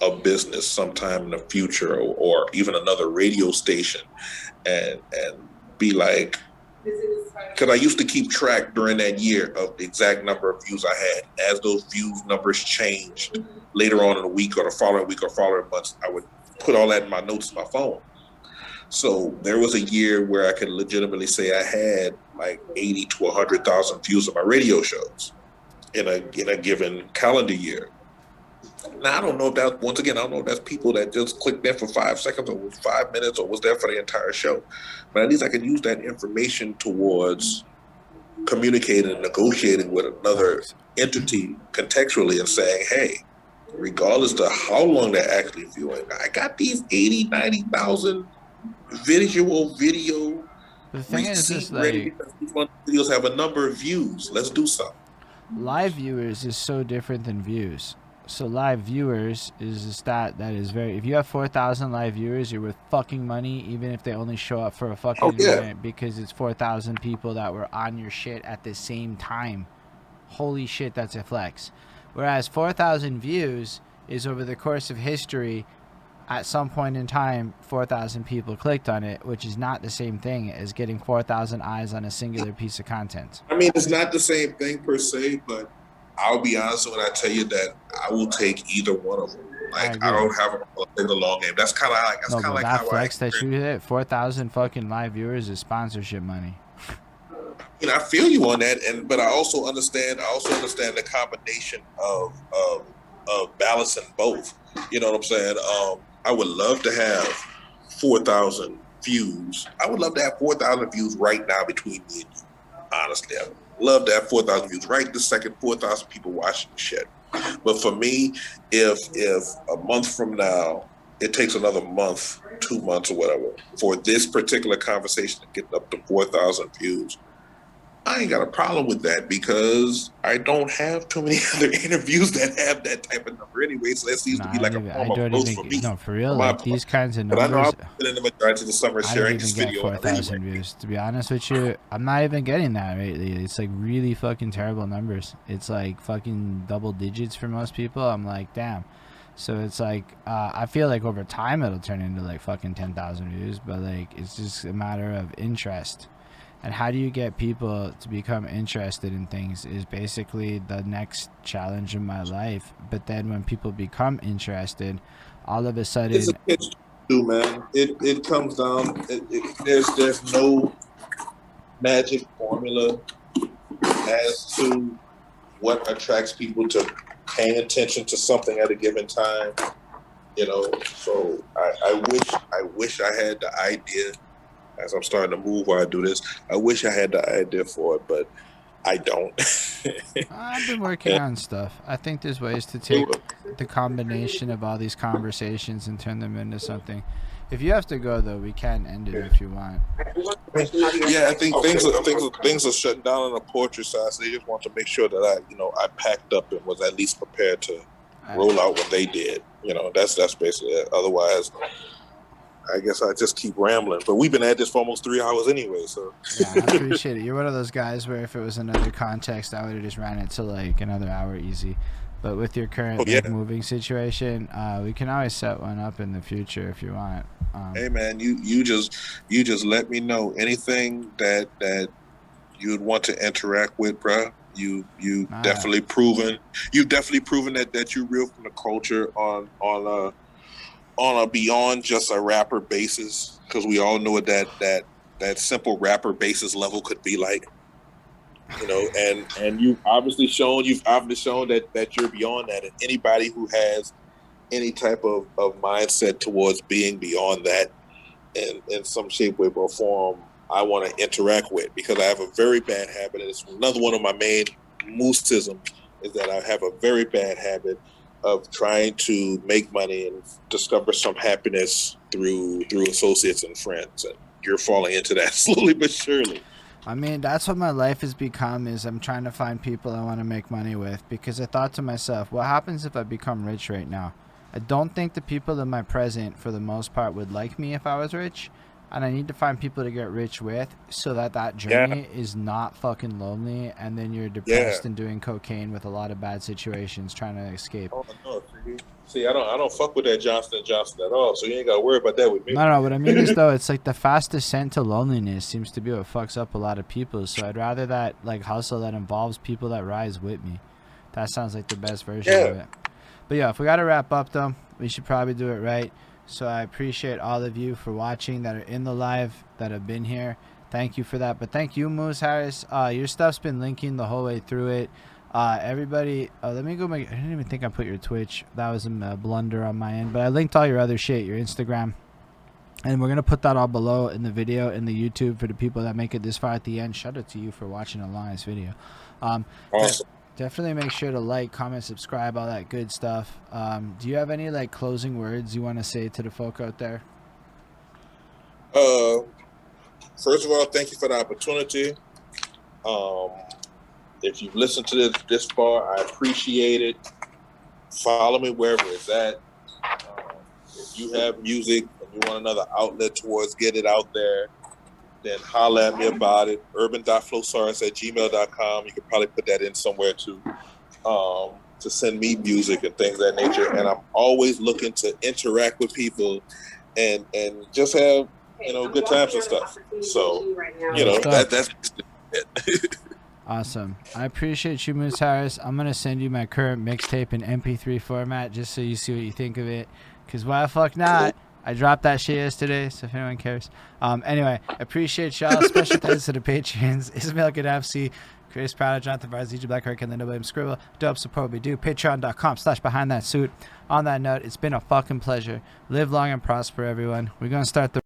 a business sometime in the future, or even another radio station, and be like, because I used to keep track during that year of the exact number of views I had. As those views numbers changed later on in the week or the following week or following months, I would put all that in my notes in my phone. So there was a year where I could legitimately say I had like 80 to 100,000 views of my radio shows in a given calendar year. Now I don't know if that, once again, I don't know if that's people that just clicked in for 5 seconds or 5 minutes or was there for the entire show. But at least I can use that information towards communicating and negotiating with another entity contextually and saying, hey, regardless of how long they're actually viewing, I got these 80, 90,000 video The thing is receipt just ready like because these videos have a number of views. Let's do something. live viewers is so different than views. So live viewers is a stat that is very. If you have 4,000 live viewers, you're worth fucking money, even if they only show up for a fucking minute, because it's 4,000 people that were on your shit at the same time. Holy shit, that's a flex. Whereas 4,000 views is over the course of history. At some point in time, 4,000 people clicked on it, which is not the same thing as getting 4,000 eyes on a singular piece of content. I mean, it's not the same thing per se, but I'll be honest when I tell you that I will take either one of them. Like, I don't have a problem in the long game. That's kind of like, that's kind of like that how flex that you hit, 4,000 fucking live viewers is sponsorship money. You know, I feel you on that, but I also understand the combination of balancing both. You know what I'm saying? I would love to have 4,000 views. I would love to have 4,000 views right now between me and you. Honestly, I would love to have 4,000 views right this second. 4,000 people watching the shit. But for me, if a month from now it takes another month, 2 months, or whatever for this particular conversation to get up to 4,000 views, I ain't got a problem with that because I don't have too many other interviews that have that type of number anyway. So that seems to be like a form of growth for me. No, for real, like these kinds of numbers. But I know I've been in the majority of the summer sharing this video. 4,000 views. To be honest with you, I'm not even getting that lately. It's like really fucking terrible numbers. It's like fucking double digits for most people. I'm like, damn. So it's like, I feel like over time it'll turn into like fucking 10,000 views, but like it's just a matter of interest. And how do you get people to become interested in things is basically the next challenge in my life. But then when people become interested, all of a sudden, it's a catch too, man. It comes down. There's no magic formula as to what attracts people to paying attention to something at a given time. You know, so I wish I had the idea. As I'm starting to move while I do this, I wish I had the idea for it, but I don't. I've been working on stuff. I think there's ways to take the combination of all these conversations and turn them into something. If you have to go, though, we can end it if you want. Yeah, I think things are shutting down on the poetry side, so they just want to make sure that I packed up and was at least prepared to roll out what they did. You know, that's basically it. Otherwise, I guess I just keep rambling. But we've been at this for almost 3 hours anyway, so. Yeah, I appreciate it. You're one of those guys where if it was another context, I would have just ran it to like another hour easy. But with your current moving situation, we can always set one up in the future if you want. Hey man, you just let me know anything that you'd want to interact with, bro. You've definitely proven that you're real from the culture on a beyond just a rapper basis, because we all know what that simple rapper basis level could be like, you know, and you've obviously shown that you're beyond that, and anybody who has any type of mindset towards being beyond that in some shape, way, or form, I want to interact with, because I have a very bad habit, and it's another one of my main mooseisms, is that I have a very bad habit of trying to make money and discover some happiness through associates and friends, and you're falling into that slowly but surely. I mean, that's what my life has become, is I'm trying to find people I want to make money with, because I thought to myself, what happens if I become rich right now? I don't think the people in my present, for the most part, would like me if I was rich, and I need to find people to get rich with, so that journey is not fucking lonely, and then you're depressed and doing cocaine with a lot of bad situations trying to escape. Oh, no. See, I don't fuck with that Johnson & Johnson at all, so you ain't got to worry about that with me. No, what I mean is, though, it's like the fast descent to loneliness seems to be what fucks up a lot of people. So I'd rather that, like, hustle that involves people that rise with me. That sounds like the best version of it. But yeah, if we got to wrap up, though, we should probably do it right. So I appreciate all of you for watching that are in the live, that have been here. Thank you for that. But thank you, Moose Harris. Your stuff's been linking the whole way through it. Everybody, let me go make, I didn't even think I put your Twitch. That was a blunder on my end. But I linked all your other shit, your Instagram. And we're going to put that all below in the video, in the YouTube, for the people that make it this far at the end. Shout out to you for watching a long video. Awesome. Definitely make sure to like, comment, subscribe, all that good stuff. Do you have any, like, closing words you want to say to the folk out there? First of all, thank you for the opportunity. If you've listened to this far, I appreciate it. Follow me wherever it's at. If you have music and you want another outlet towards get it out there, then holler at me about it. urban.flowsaurus@gmail.com. You can probably put that in somewhere too, to send me music and things of that nature. And I'm always looking to interact with people and just have, good times and stuff. So, that's it. Awesome. I appreciate you, Moose Harris. I'm going to send you my current mixtape in MP3 format just so you see what you think of it. Because why the fuck not? I dropped that shit yesterday, so if anyone cares. Anyway, appreciate y'all. Special thanks to the Patreons. Ismail Gaddafi, Chris Prada, Jonathan Vars, DJ Blackheart, and Linda William Scribble. Dope support we do. Patreon.com/BehindThatSuit. On that note, it's been a fucking pleasure. Live long and prosper, everyone. We're going to start the...